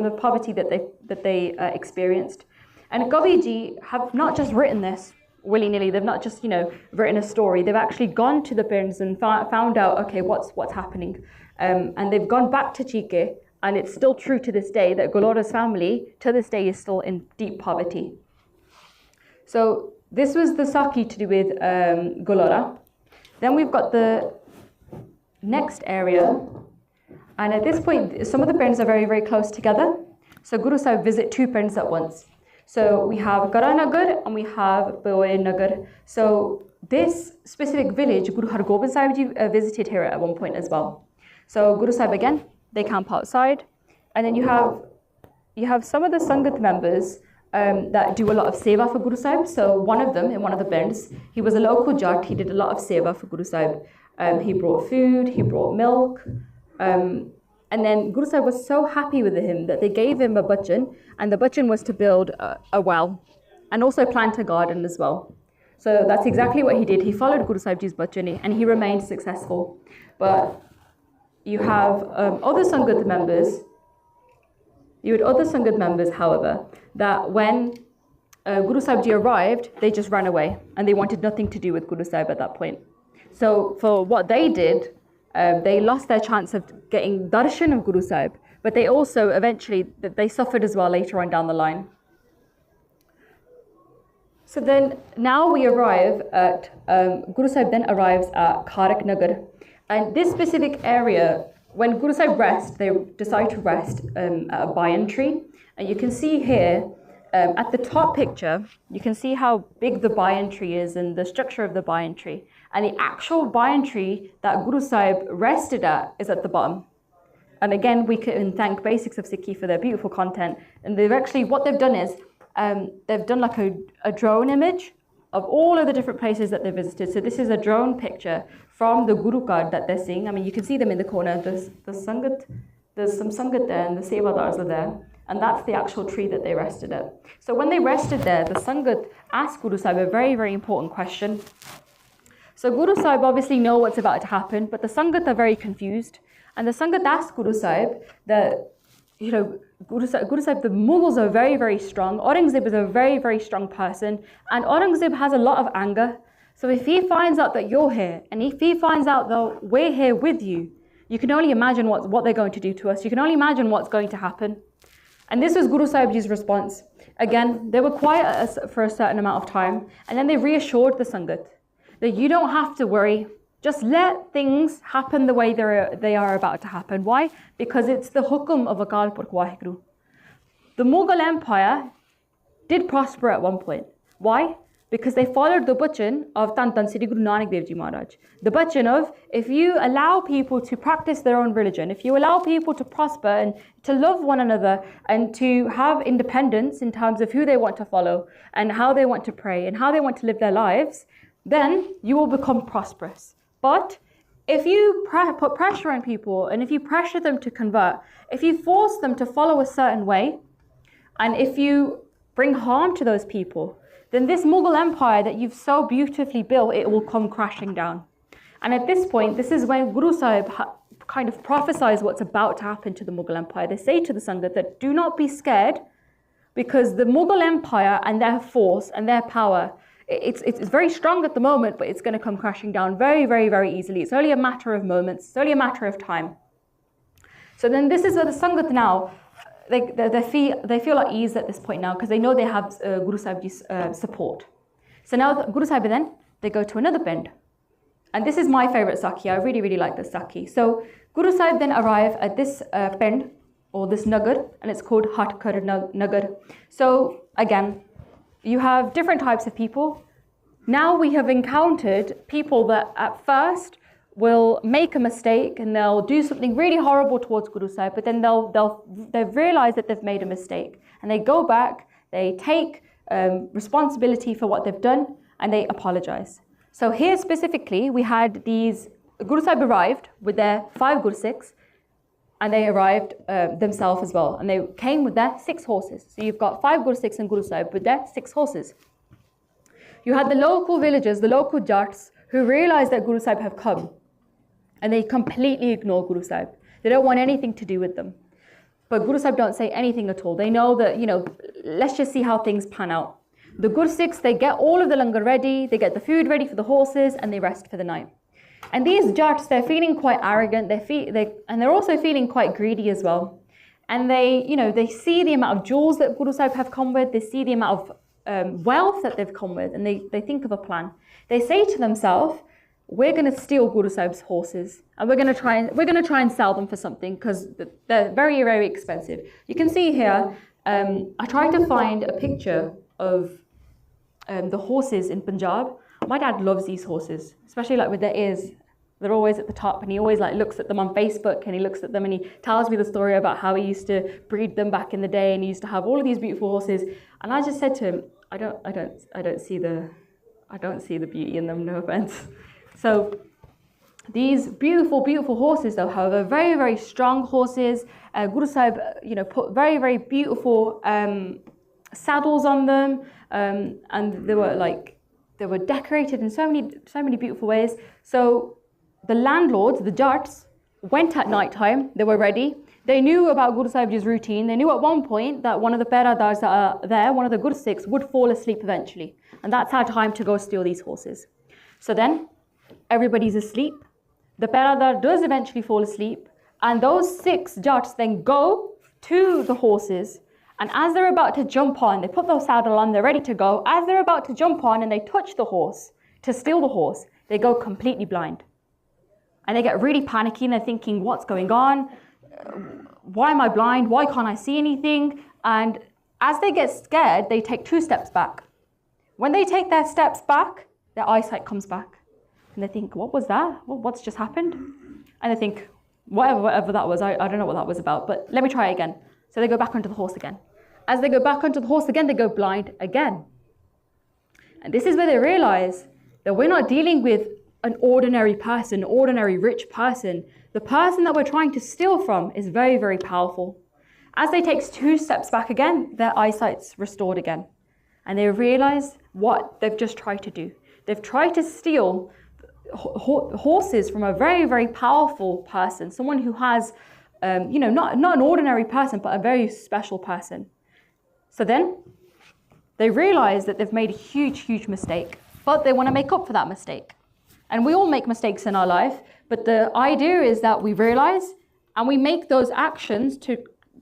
the poverty that they experienced. And Gobiji have not just written this willy-nilly. They've not just written a story. They've actually gone to the Pins and found out, okay, what's happening, and they've gone back to Chike, and it's still true to this day that Golora's family to this day is still in deep poverty. So this was the Saki to do with Golora. Then we've got the next area, and at this point some of the Pins are very, very close together. So Guru Sahib visit two Pins at once. So we have Garanagar and we have Boe Nagar. So this specific village, Guru Har Gobind Sahib Ji visited here at one point as well. So Guru Sahib again, they camp outside, and then you have some of the Sangat members that do a lot of seva for Guru Sahib. So one of them, in one of the Pinds, he was a local Jat. He did a lot of seva for Guru Sahib. He brought food, he brought milk, and then Guru Sahib was so happy with him that they gave him a bachan, and the bachan was to build a well and also plant a garden as well. So that's exactly what he did. He followed Guru Sahib Ji's bachan and he remained successful. But you have other Sangat members. You had other Sangat members, however, that when Guru Sahib Ji arrived, they just ran away and they wanted nothing to do with Guru Sahib at that point. So for what they did, they lost their chance of getting darshan of Guru Sahib, but they also eventually, they suffered as well later on down the line. So then now we arrive at, Guru Sahib then arrives at Kharak Nagar. And this specific area, when Guru Sahib rests, they decide to rest at a bayan tree. And you can see here, at the top picture, you can see how big the bayan tree is and the structure of the bayan tree. And the actual bayan tree that Guru Sahib rested at is at the bottom. And again, we can thank Basics of Sikhi for their beautiful content. And they've actually, what they've done is, they've done like a drone image of all of the different places that they visited. So this is a drone picture from the Guru card that they're seeing. I mean, you can see them in the corner. There's some Sangat there and the Sevadars are there. And that's the actual tree that they rested at. So when they rested there, the Sangat asked Guru Sahib a very, very important question. So Guru Sahib obviously know what's about to happen, but the Sangat are very confused. And the Sangat asked Guru Sahib that, Guru Sahib, the Mughals are very, very strong. Aurangzeb is a very, very strong person. And Aurangzeb has a lot of anger. So if he finds out that you're here, and if he finds out that we're here with you, you can only imagine what they're going to do to us. You can only imagine what's going to happen. And this was Guru Sahib Ji's response. Again, they were quiet for a certain amount of time, and then they reassured the Sangat that you don't have to worry. Just let things happen the way they are about to happen. Why? Because it's the hukum of Akal Purkh Waheguru. The Mughal Empire did prosper at one point. Why? Because they followed the bachan of Tan Tan Sri Guru Nanak Dev Ji Maharaj. The bachan of, if you allow people to practice their own religion, if you allow people to prosper and to love one another and to have independence in terms of who they want to follow and how they want to pray and how they want to live their lives, then you will become prosperous. But if you put pressure on people and if you pressure them to convert, if you force them to follow a certain way, and if you bring harm to those people, then this Mughal empire that you've so beautifully built, it will come crashing down. And at this point, this is when Guru Sahib kind of prophesies what's about to happen to the Mughal empire. They say to the Sangat that do not be scared, because the Mughal empire and their force and their power, it's very strong at the moment, but it's going to come crashing down very, very, very easily. It's only a matter of moments. It's only a matter of time. So then this is where the Sangat now, they feel at ease at this point now because they know they have Guru Sahib's support. So now Guru Sahib then, they go to another Pind. And this is my favorite Saki. I really, really like this Saki. So Guru Sahib then arrive at this Pind, or this Nagar, and it's called Hatkar Nagar. So again, you have different types of people. Now we have encountered people that at first will make a mistake and they'll do something really horrible towards Guru Sahib, but then they've realized that they've made a mistake and they go back, they take responsibility for what they've done and they apologize. So here specifically, we had these, Guru Sahib arrived with their 5 Gursikhs. and they arrived themselves as well. And they came with their 6 horses. So you've got 5 Guru Sikhs and Guru Sahib with their 6 horses. You had the local villagers, the local Jats, who realized that Guru Sahib have come. And they completely ignore Guru Sahib. They don't want anything to do with them. But Guru Sahib don't say anything at all. They know that, let's just see how things pan out. The Guru Sikhs, they get all of the langar ready, they get the food ready for the horses, and they rest for the night. And these Jats, they're feeling quite arrogant, and they're also feeling quite greedy as well. And they see the amount of jewels that Guru Sahib have come with, they see the amount of wealth that they've come with, and they think of a plan. They say to themselves, we're going to steal Guru Sahib's horses, and we're going to try and sell them for something, because they're very, very expensive. You can see here, I tried to find a picture of the horses in Punjab. My dad loves these horses, especially like with their ears. They're always at the top, and he always like looks at them on Facebook, and he looks at them and he tells me the story about how he used to breed them back in the day, and he used to have all of these beautiful horses. And I just said to him, I don't see the beauty in them, no offense. So these beautiful, beautiful horses, though, however, very, very strong horses. Guru Sahib, put very, very beautiful saddles on them, and they were decorated in so many beautiful ways. So the landlords, the Jats, went at night time. They were ready. They knew about Guru Sahib's routine. They knew at one point that one of the Peradars that are there, one of the Guru Sikhs, would fall asleep eventually, and that's our time to go steal these horses. So then everybody's asleep. The Peradar does eventually fall asleep, and those 6 Jats then go to the horses. And as they're about to jump on, they put their saddle on, they're ready to go. As they're about to jump on and they touch the horse to steal the horse, they go completely blind. And they get really panicky, and they're thinking, what's going on? Why am I blind? Why can't I see anything? And as they get scared, they take 2 steps back. When they take their steps back, their eyesight comes back. And they think, what was that? What's just happened? And they think, whatever that was, I don't know what that was about, but let me try again. So they go back onto the horse again. As they go back onto the horse again, they go blind again. And this is where they realize that we're not dealing with an ordinary person, an ordinary rich person. The person that we're trying to steal from is very, very powerful. As they take 2 steps back again, their eyesight's restored again. And they realize what they've just tried to do. They've tried to steal horses from a very, very powerful person, someone who has, not an ordinary person, but a very special person. So then they realize that they've made a huge, huge mistake, but they want to make up for that mistake. And we all make mistakes in our life, but the idea is that we realize and we make those actions to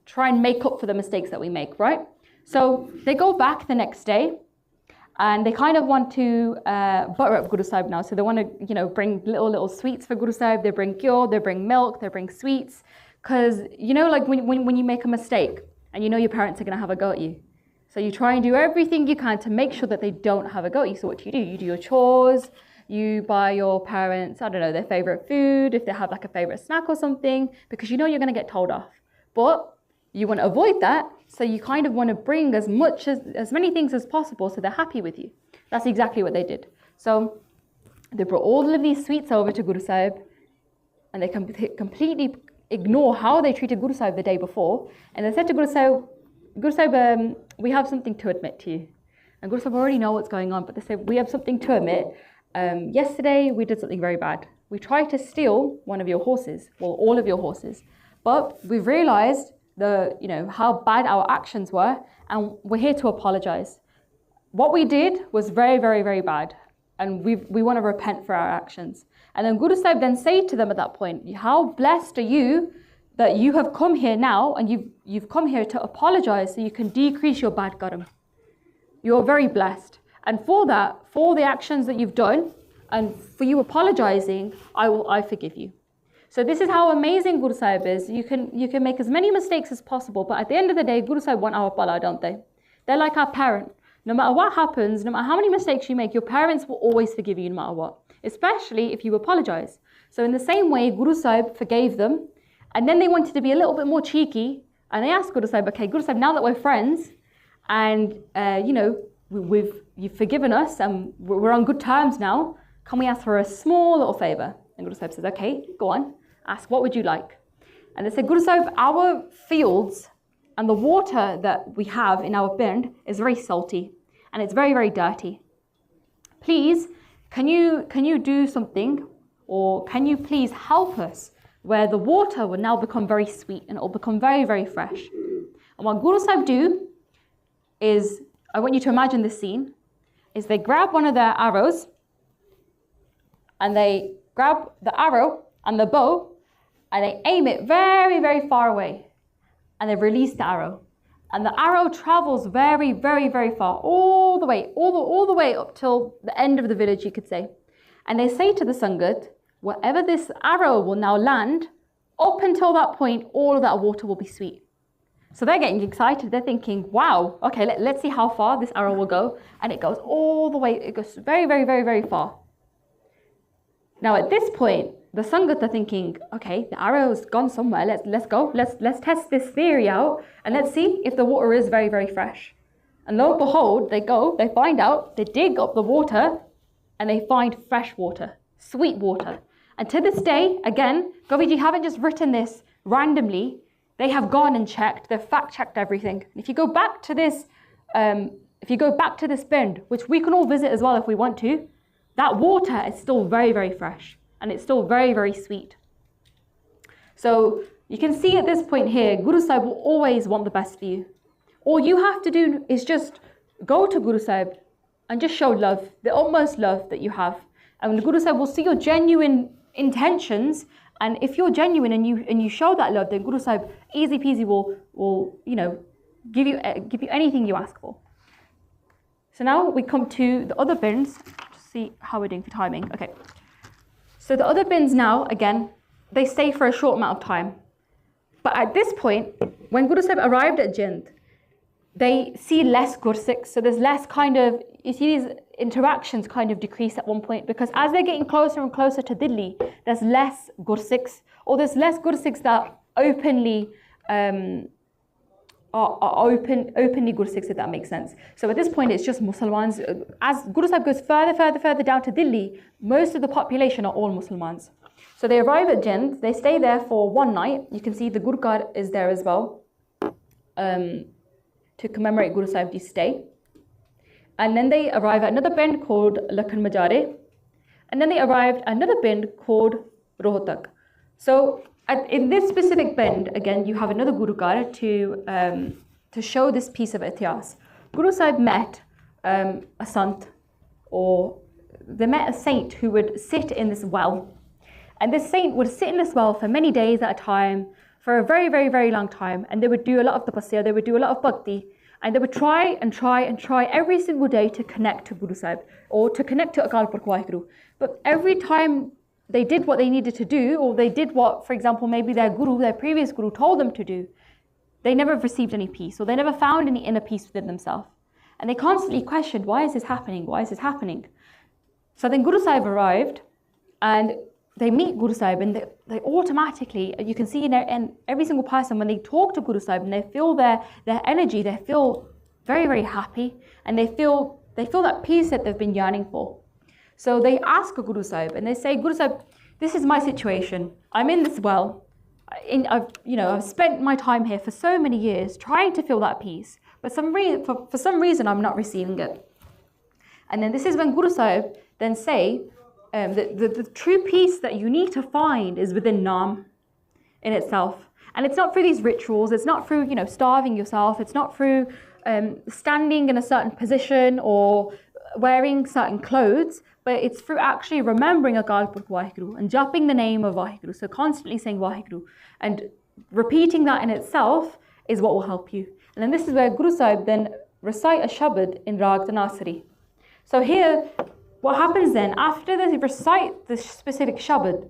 try and make up for the mistakes that we make, right? So they go back the next day, and they kind of want to butter up Guru Sahib now. So they want to, bring little sweets for Guru Sahib. They bring gyur, they bring milk, they bring sweets. Because, like when you make a mistake and your parents are going to have a go at you. So you try and do everything you can to make sure that they don't have a go at you. So what do? You do your chores. You buy your parents, their favorite food, if they have like a favorite snack or something, because you're going to get told off. But you want to avoid that, so you kind of want to bring as many things as possible so they're happy with you. That's exactly what they did. So they brought all of these sweets over to Guru Sahib, and they completely ignore how they treated Guru Sahib the day before. And they said to Guru Sahib, we have something to admit to you. And Guru Sahib already know what's going on, but they said, we have something to admit. Yesterday we did something very bad. We tried to steal one of your horses, well, all of your horses, but we've realized how bad our actions were, and we're here to apologize. What we did was very, very, very bad, and we want to repent for our actions. And then Guru Sahib then said to them at that point, how blessed are you that you have come here now, and you've come here to apologize so you can decrease your bad karma. You're very blessed. And for that, for the actions that you've done, and for you apologizing, I forgive you. So this is how amazing Guru Sahib is. You can make as many mistakes as possible, but at the end of the day, Guru Sahib want our pala, don't they? They're like our parent. No matter what happens, no matter how many mistakes you make, your parents will always forgive you no matter what, especially if you apologize. So in the same way, Guru Sahib forgave them, and then they wanted to be a little bit more cheeky, and they asked Guru Sahib, okay, Guru Sahib, now that we're friends, and you've forgiven us, and we're on good terms now, can we ask for a small little favor? And Guru Sahib says, okay, go on, ask, what would you like? And they say, Guru Sahib, our fields and the water that we have in our pind is very salty and it's very, very dirty. Please, can you do something, or can you please help us where the water will now become very sweet and it will become very, very fresh. And what Guru Sahib do is, I want you to imagine this scene, is they grab one of their arrows and they grab the arrow and the bow and they aim it very, very far away and they release the arrow. And the arrow travels very, very, very far, all the way up till the end of the village, you could say. And they say to the Sangat, wherever this arrow will now land, up until that point, all of that water will be sweet. So they're getting excited. They're thinking, wow, okay, let's see how far this arrow will go. And it goes all the way, it goes very, very, very, very far. Now at this point, the Sangat are thinking, okay, the arrow's gone somewhere. Let's go. Let's test this theory out and let's see if the water is very, very fresh. And lo and behold, they go, they find out, they dig up the water and they find fresh water, sweet water. And to this day, again, Goviji haven't just written this randomly. They have gone and checked, they've fact-checked everything. And if you go back to this, pind, which we can all visit as well if we want to, that water is still very, very fresh. And it's still very, very sweet. So you can see at this point here, Guru Sahib will always want the best for you. All you have to do is just go to Guru Sahib and just show love, the utmost love that you have. And the Guru Sahib will see your genuine intentions. And if you're genuine and you show that love, then Guru Sahib easy peasy will give you anything you ask for. So now we come to the other bins. Just see how we're doing for timing. Okay. So the other bins now, again, they stay for a short amount of time. But at this point, when Guru Sahib arrived at Jind, they see less Gursikhs. So there's less you see these interactions kind of decrease at one point, because as they're getting closer and closer to Delhi, there's less Gursikhs, or there's less Gursikhs that openly openly Gursikhs, if that makes sense. So at this point, it's just Muslimans. As Guru Sahib goes further down to Delhi, most of the population are all Muslimans. So they arrive at Jind, they stay there for one night. You can see the Gurukar is there as well, to commemorate Guru Sahib's stay. And then they arrive at another pind called Lakhan Majare. And then they arrived at another pind called Rohtak. So in this specific pind, again, you have another Gurukar to show this piece of ityas. Guru Sahib met a sant, or they met a saint who would sit in this well. And this saint would sit in this well for many days at a time, for a very, very, very long time. And they would do a lot of tapasya, they would do a lot of bhakti. And they would try every single day to connect to Guru Sahib, or to connect to Akal Purkh Waheguru. But every time they did what they needed to do, or they did what, for example, maybe their previous guru told them to do, they never received any peace, or they never found any inner peace within themselves. And they constantly questioned, why is this happening? Why is this happening? So then Guru Sahib arrived, and they meet Guru Sahib, and they automatically, you can see in every single person, when they talk to Guru Sahib and they feel their energy, they feel very, very happy, and they feel that peace that they've been yearning for. So they ask Guru Sahib and they say, Guru Sahib, this is my situation. I'm in this well. I've spent my time here for so many years trying to feel that peace, but for some reason I'm not receiving it. And then this is when Guru Sahib then say, the true peace that you need to find is within Naam in itself. And it's not through these rituals, it's not through, starving yourself, it's not through standing in a certain position or wearing certain clothes, but it's through actually remembering Akal Purkh Waheguru and japping the name of Waheguru. So constantly saying Waheguru and repeating that in itself is what will help you. And then this is where Guru Sahib then recite a shabad in Rag Tanasari. So here, what happens then, after they recite the specific shabad,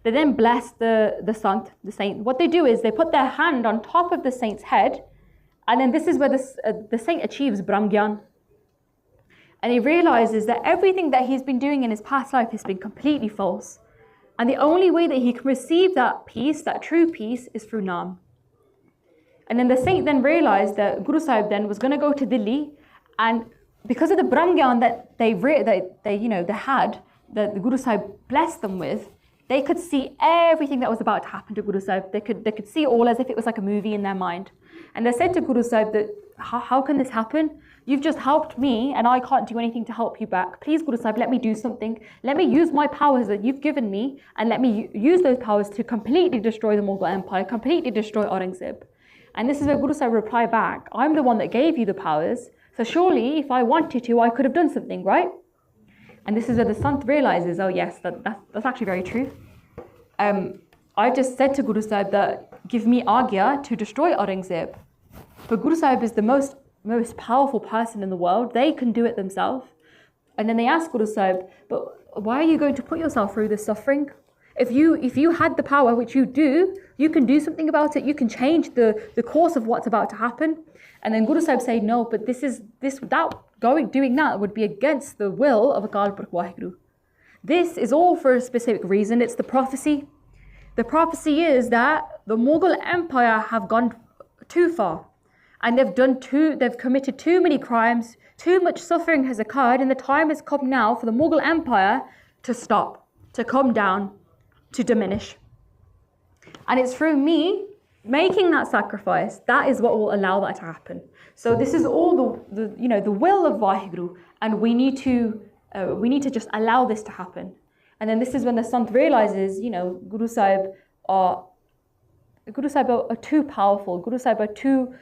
they then bless the sant, the saint. What they do is they put their hand on top of the saint's head, and then this is where the saint achieves Brahmgyan. And he realizes that everything that he's been doing in his past life has been completely false. And the only way that he can receive that peace, that true peace, is through Naam. And then the saint then realized that Guru Sahib then was going to go to Delhi, and because of the Brahmgyan that they had, that the Guru Sahib blessed them with, They could see everything that was about to happen to Guru Sahib. They could see it all as if it was like a movie in their mind. And they said to Guru Sahib that, how can this happen? You've just helped me and I can't do anything to help you back. Please, Guru Sahib, let me do something. Let me use my powers that you've given me and let me use those powers to completely destroy the Mughal Empire, completely destroy Aurangzeb. And this is where Guru Sahib replied back, I'm the one that gave you the powers. So surely if I wanted to, I could have done something, right? And this is where the Sant realizes, oh yes, that's actually very true. I just said to Guru Sahib that give me agya to destroy Aurangzeb. But Guru Sahib is the most powerful person in the world. They can do it themselves. And then they ask Guru Sahib, but why are you going to put yourself through this suffering? If you had the power, which you do, you can do something about it. You can change the course of what's about to happen. And then Guru Sahib said, no, but doing that would be against the will of Akal Purkh Waheguru. This is all for a specific reason. It's the prophecy. The prophecy is that the Mughal Empire have gone too far. And they've committed too many crimes, too much suffering has occurred, and the time has come now for the Mughal Empire to stop, to come down, to diminish. And it's through me making that sacrifice, that is what will allow that to happen. So this is all the will of Waheguru, and we need to just allow this to happen. And then this is when the Sant realizes, Guru Sahib are too powerful. Guru Sahib are too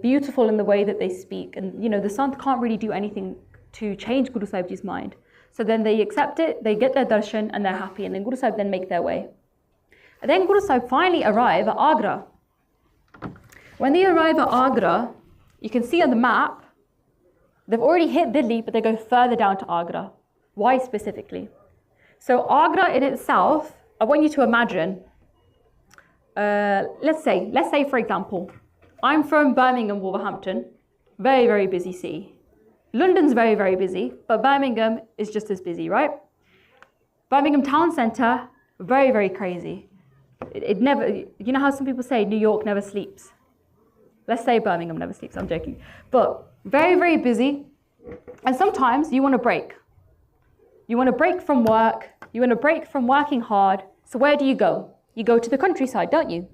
beautiful in the way that they speak. And, the Sant can't really do anything to change Guru Sahib's mind. So then they accept it, they get their darshan, and they're happy. And then Guru Sahib then make their way. And then Guru Sahib finally arrive at Agra. When they arrive at Agra, you can see on the map, they've already hit Delhi, but they go further down to Agra. Why specifically? So Agra in itself, I want you to imagine, let's say for example, I'm from Birmingham, Wolverhampton, very, very busy city. London's very, very busy, but Birmingham is just as busy, right? Birmingham town centre, very, very crazy. It never, you know how some people say New York never sleeps? Let's say Birmingham never sleeps, I'm joking. But very, very busy. And sometimes you want to break. You want to break from work. You want to break from working hard. So where do you go? You go to the countryside, don't you?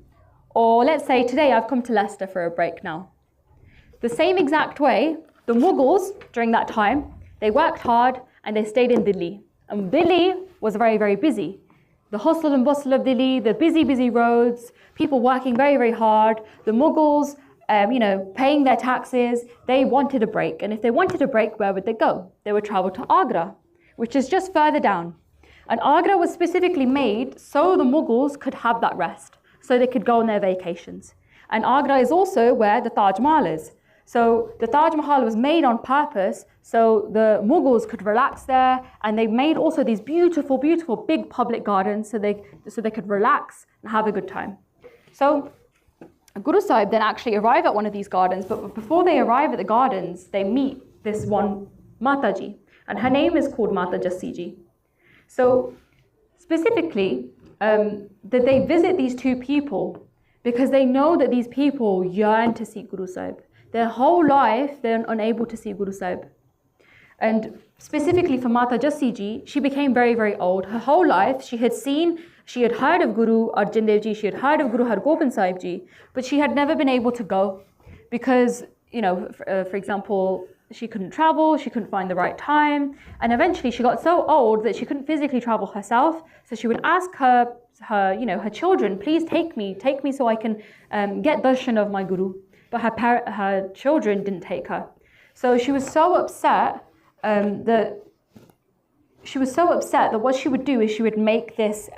Or let's say today I've come to Leicester for a break now. The same exact way, the Mughals during that time, they worked hard and they stayed in Delhi. And Delhi was very, very busy. The hustle and bustle of Delhi, the busy, busy roads, people working very, very hard. The Mughals, paying their taxes, they wanted a break. And if they wanted a break, where would they go? They would travel to Agra, which is just further down. And Agra was specifically made so the Mughals could have that rest, so they could go on their vacations. And Agra is also where the Taj Mahal is. So the Taj Mahal was made on purpose so the Mughals could relax there, and they made also these beautiful, beautiful big public gardens so they could relax and have a good time. So Guru Sahib then actually arrive at one of these gardens, but before they arrive at the gardens, they meet this one Mataji, and her name is called Mata Jasneet. So specifically, that they visit these two people because they know that these people yearn to see Guru Sahib. Their whole life, they're unable to see Guru Sahib. And specifically for Mata Jasneet, she became very, very old. Her whole life, she had heard of Guru Arjan Dev Ji, she had heard of Guru Har Gobind Sahib Ji, but she had never been able to go because, for example, she couldn't travel, she couldn't find the right time, and eventually she got so old that she couldn't physically travel herself. So she would ask her children, please take me so I can get darshan of my Guru. But her children didn't take her. So she was so upset that what she would do is she would make this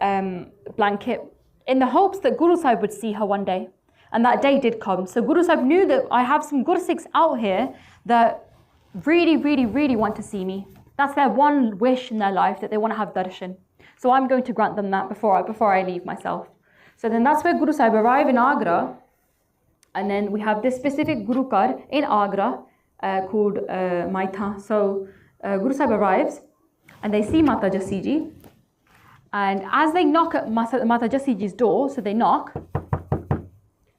blanket in the hopes that Guru Sahib would see her one day. And that day did come. So Guru Sahib knew that I have some Gursikhs out here that really, really, really want to see me. That's their one wish in their life, that they want to have darshan. So I'm going to grant them that before I leave myself. So then that's where Guru Sahib arrived in Agra. And then we have this specific Guru Kar in Agra called Maitha. So Guru Sahib arrives and they see Mata Jasneet Ji. And as they knock at Mata Jasneet Ji's door, so they knock,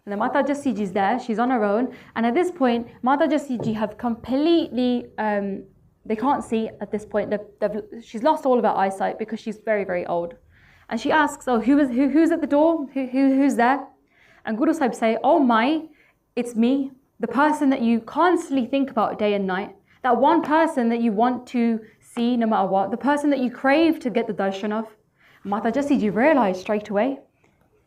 and the Mata Jasneet Ji is there, she's on her own. And at this point, Mata Jasneet Ji have completely, they can't see at this point. She's lost all of her eyesight because she's very, very old. And she asks, oh, who's at the door? Who's there? And Guru Sahib say, oh my, it's me, the person that you constantly think about day and night. That one person that you want to see no matter what. The person that you crave to get the darshan of. Mata Jasneet realized straight away.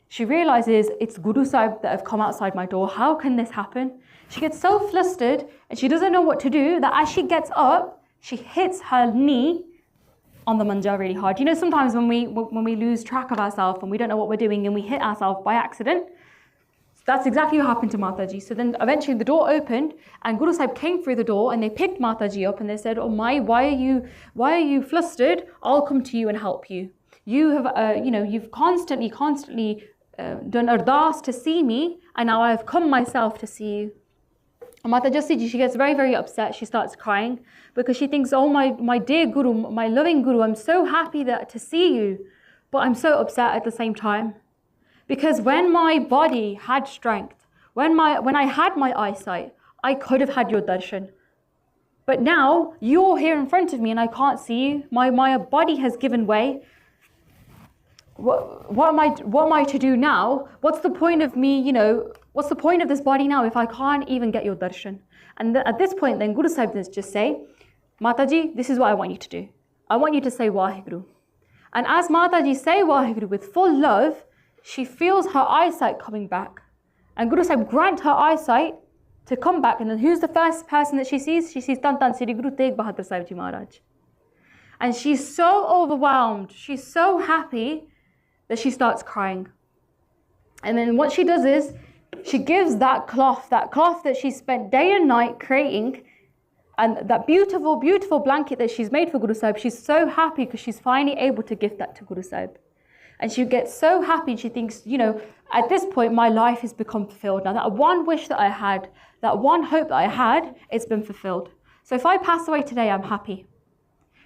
She realizes it's Guru Sahib that have come outside my door. How can this happen? She gets so flustered and she doesn't know what to do that as she gets up, she hits her knee on the manja really hard. You know, sometimes when we lose track of ourselves and we don't know what we're doing and we hit ourselves by accident, that's exactly what happened to Mataji. So then eventually the door opened and Guru Sahib came through the door and they picked Mataji up and they said, oh my, why are you flustered? I'll come to you and help you. You have, you've constantly done ardas to see me, and now I've come myself to see you. And Mata Jasneet, she gets very, very upset. She starts crying because she thinks, oh my dear Guru, my loving Guru, I'm so happy to see you, but I'm so upset at the same time. Because when my body had strength, when I had my eyesight, I could have had your darshan. But now you're here in front of me and I can't see you. My body has given way. What am I to do now? What's the point of me, what's the point of this body now if I can't even get your darshan? And at this point, then Guru Sahib just say, Mataji, this is what I want you to do. I want you to say Waheguru. And as Mataji say Waheguru with full love, she feels her eyesight coming back. And Guru Sahib grant her eyesight to come back. And then who's the first person that she sees? She sees Tan Sri Guru Tegh Bahadur Sahib Ji Maharaj. And she's so overwhelmed, she's so happy, that she starts crying. And then what she does is, she gives that cloth that she spent day and night creating, and that beautiful, beautiful blanket that she's made for Guru Sahib, she's so happy because she's finally able to gift that to Guru Sahib. And she gets so happy, and she thinks, at this point, my life has become fulfilled. Now that one wish that I had, that one hope that I had, it's been fulfilled. So if I pass away today, I'm happy.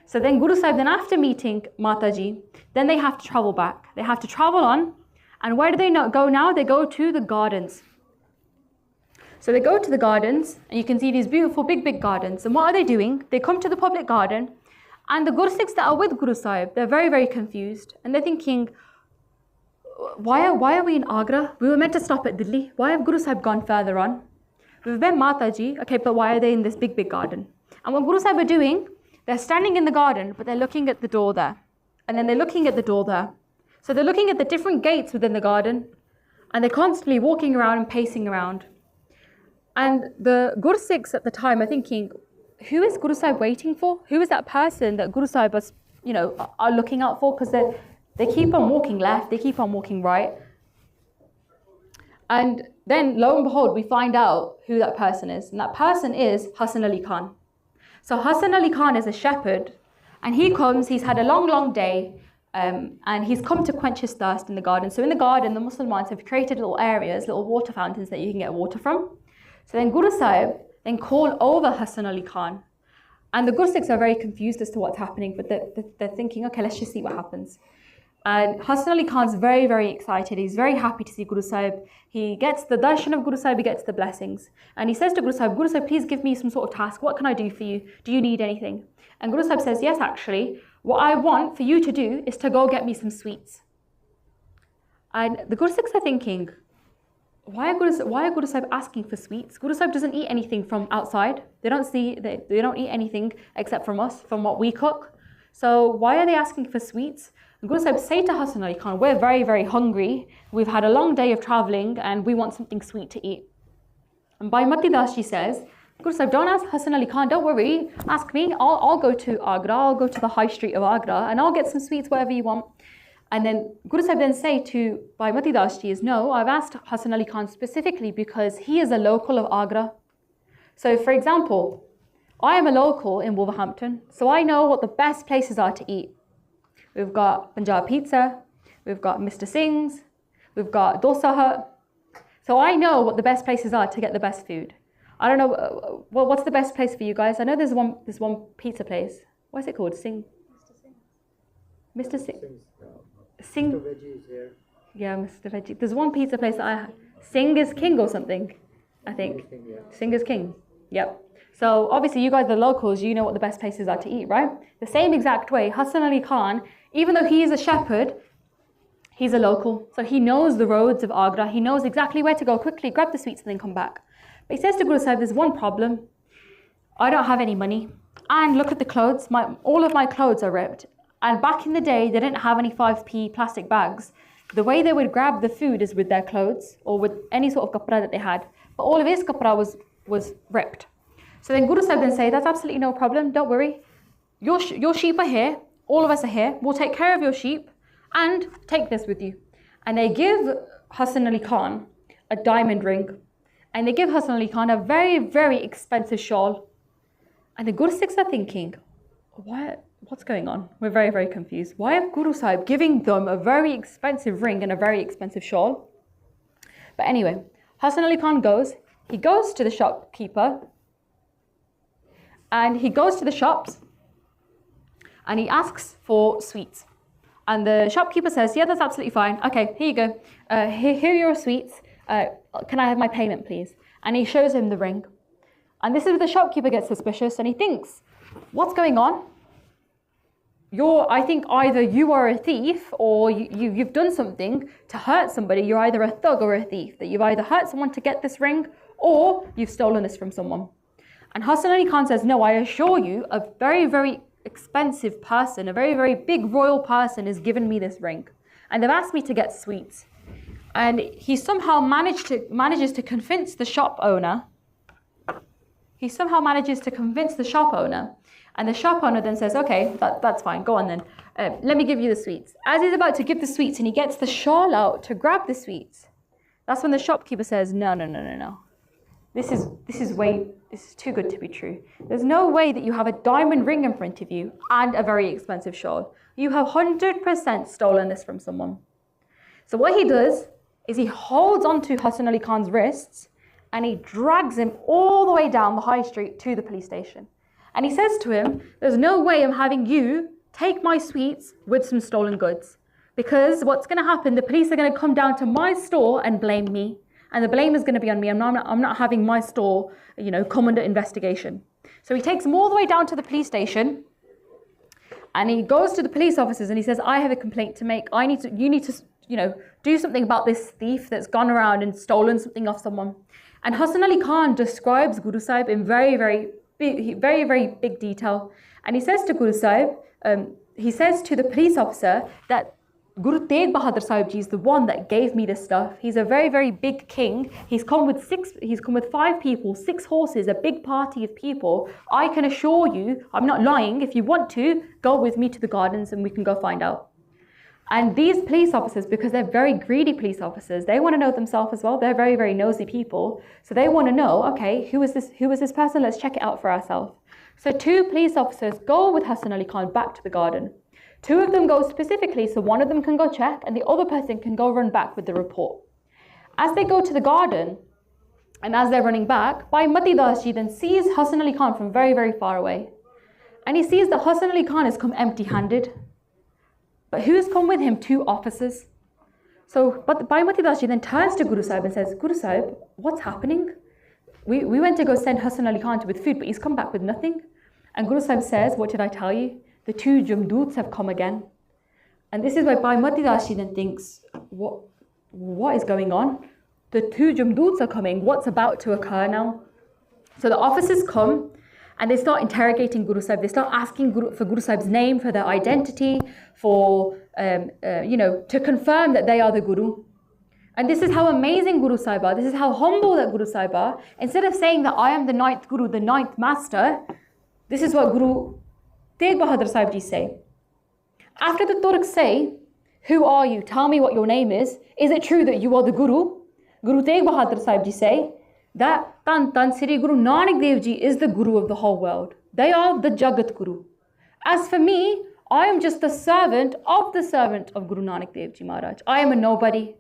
So then Guru Sahib, then after meeting Mataji, then they have to travel back. They have to travel on. And where do they go now? They go to the gardens. So they go to the gardens, and you can see these beautiful, big, big gardens. And what are they doing? They come to the public garden, and the Gursikhs that are with Guru Sahib, they're very, very confused. And they're thinking, why are we in Agra? We were meant to stop at Delhi. Why have Guru Sahib gone further on? We've met Mataji, okay, but why are they in this big, big garden? And what Guru Sahib are doing, they're standing in the garden, but they're looking at the door there. And then they're looking at the door there. So they're looking at the different gates within the garden, and they're constantly walking around and pacing around. And the Gursikhs at the time are thinking, who is Guru Sahib waiting for? Who is that person that Guru Sahib was, are looking out for? Because they keep on walking left, they keep on walking right. And then lo and behold, we find out who that person is. And that person is Hasan Ali Khan. So Hasan Ali Khan is a shepherd, and he comes, he's had a long, long day, and he's come to quench his thirst in the garden. So in the garden, the Muslims have created little areas, little water fountains that you can get water from. So then Guru Sahib then call over Hasan Ali Khan. And the Gursikhs are very confused as to what's happening, but they're thinking, okay, let's just see what happens. And Hasan Ali Khan's very, very excited. He's very happy to see Guru Sahib. He gets the darshan of Guru Sahib, he gets the blessings. And he says to Guru Sahib, please give me some sort of task. What can I do for you? Do you need anything? And Guru Sahib says, yes, actually, what I want for you to do is to go get me some sweets. And the Gursikhs are thinking, why are Guru Sahib asking for sweets? Guru Sahib doesn't eat anything from outside. They don't eat anything except from us, from what we cook. So why are they asking for sweets? Guru Sahib say to Hasan Ali Khan, we're very, very hungry. We've had a long day of traveling and we want something sweet to eat. And by Mati Das, she says, Guru Sahib, don't ask Hasan Ali Khan, don't worry, ask me. I'll go to Agra, I'll go to the high street of Agra and I'll get some sweets, whatever you want. And then Guru Sahib then say to Bhai Mati Das ji is, no, I've asked Hasan Ali Khan specifically because he is a local of Agra. So for example, I am a local in Wolverhampton, so I know what the best places are to eat. We've got Punjab Pizza, we've got Mr. Singh's, we've got Dosa Hut. So I know what the best places are to get the best food. I don't know, what's the best place for you guys? I know there's one pizza place. What's it called? Singh? Mr. Singh. Singh. Mr. Veggie is here. Yeah, Mr. Veggie. There's one pizza place that Singh is King or something, I think. Singh is King. Yep. So obviously you guys are locals, you know what the best places are to eat, right? The same exact way, Hasan Ali Khan, even though he is a shepherd, He's a local, so he knows the roads of Agra. He knows exactly where to go quickly, grab the sweets and then come back. But he says to Guru Sahib, there's one problem. I don't have any money. And look at the clothes. All of my clothes are ripped. And back in the day, they didn't have any 5p plastic bags. The way they would grab the food is with their clothes or with any sort of kapra that they had. But all of his kapra was ripped. So then Guru Sahib then say, that's absolutely no problem. Don't worry. Your sheep are here. All of us are here. We'll take care of your sheep and take this with you. And they give Hassan Ali Khan a diamond ring. And they give Hassan Ali Khan a very, very expensive shawl. And the Guru Sikhs are thinking, what's going on? We're very, very confused. Why is Guru Sahib giving them a very expensive ring and a very expensive shawl? But anyway, Hassan Ali Khan goes. He goes to the shopkeeper. And he goes to the shops. And he asks for sweets. And the shopkeeper says, yeah, that's absolutely fine. Okay, here you go. Here are your sweets. Can I have my payment, please? And he shows him the ring. And this is where the shopkeeper gets suspicious and he thinks, what's going on? I think either you are a thief or you've done something to hurt somebody. You're either a thug or a thief. That you've either hurt someone to get this ring or you've stolen this from someone. And Hassan Ali Khan says, no, I assure you, a very, very expensive person, a very, very big royal person has given me this ring. And they've asked me to get sweets. And he somehow manages to convince the shop owner. And the shop owner then says, okay, that's fine, go on then. Let me give you the sweets. As he's about to give the sweets and he gets the shawl out to grab the sweets, that's when the shopkeeper says, no. This is too good to be true. There's no way that you have a diamond ring in front of you and a very expensive shawl. You have 100% stolen this from someone. So what he does is he holds onto Hassan Ali Khan's wrists and he drags him all the way down the high street to the police station. And he says to him, there's no way I'm having you take my sweets with some stolen goods. Because what's going to happen, the police are going to come down to my store and blame me. And the blame is going to be on me. I'm not having my store, come under investigation. So he takes him all the way down to the police station. And he goes to the police officers and he says, I have a complaint to make. You need to, do something about this thief that's gone around and stolen something off someone. And Hassan Ali Khan describes Guru Sahib in very, very big detail. And he says to Guru Sahib, he says to the police officer that Guru Tegh Bahadur Sahib Ji is the one that gave me this stuff. He's a very, very big king. He's come with 5 people, 6 horses, a big party of people. I can assure you, I'm not lying. If you want to, go with me to the gardens and we can go find out. And these police officers, because they're very greedy police officers, they want to know themselves as well. They're very, very nosy people. So they want to know, okay, who is this person? Let's check it out for ourselves. So 2 police officers go with Hassan Ali Khan back to the garden. 2 of them go specifically, so one of them can go check and the other person can go run back with the report. As they go to the garden and as they're running back, Bhai Mati Das Ji then sees Hassan Ali Khan from very, very far away. And he sees that Hassan Ali Khan has come empty-handed. But who's come with him? 2 officers. So Bhai Mati Das Ji then turns to Guru Sahib and says, Guru Sahib, what's happening? We went to go send Hassan Ali Khan with food, but he's come back with nothing. And Guru Sahib says, what did I tell you? The 2 Jamdoots have come again. And this is why Bhai Mati Das Ji then thinks, what is going on? The 2 Jamdoots are coming. What's about to occur now? So the officers come and they start interrogating Guru Sahib. They start asking for Guru Sahib's name, for their identity, for, to confirm that they are the Guru. And this is how amazing Guru Sahib are. This is how humble that Guru Sahib are. Instead of saying that I am the 9th Guru, the 9th master, this is what Guru Tegh Bahadur Sahib Ji say. After the Turks say, who are you? Tell me what your name is. Is it true that you are the Guru? Guru Tegh Bahadur Sahib Ji say that Tan Sri Guru Nanak Dev Ji is the Guru of the whole world. They are the Jagat Guru. As for me, I am just the servant of Guru Nanak Dev Ji Maharaj. I am a nobody.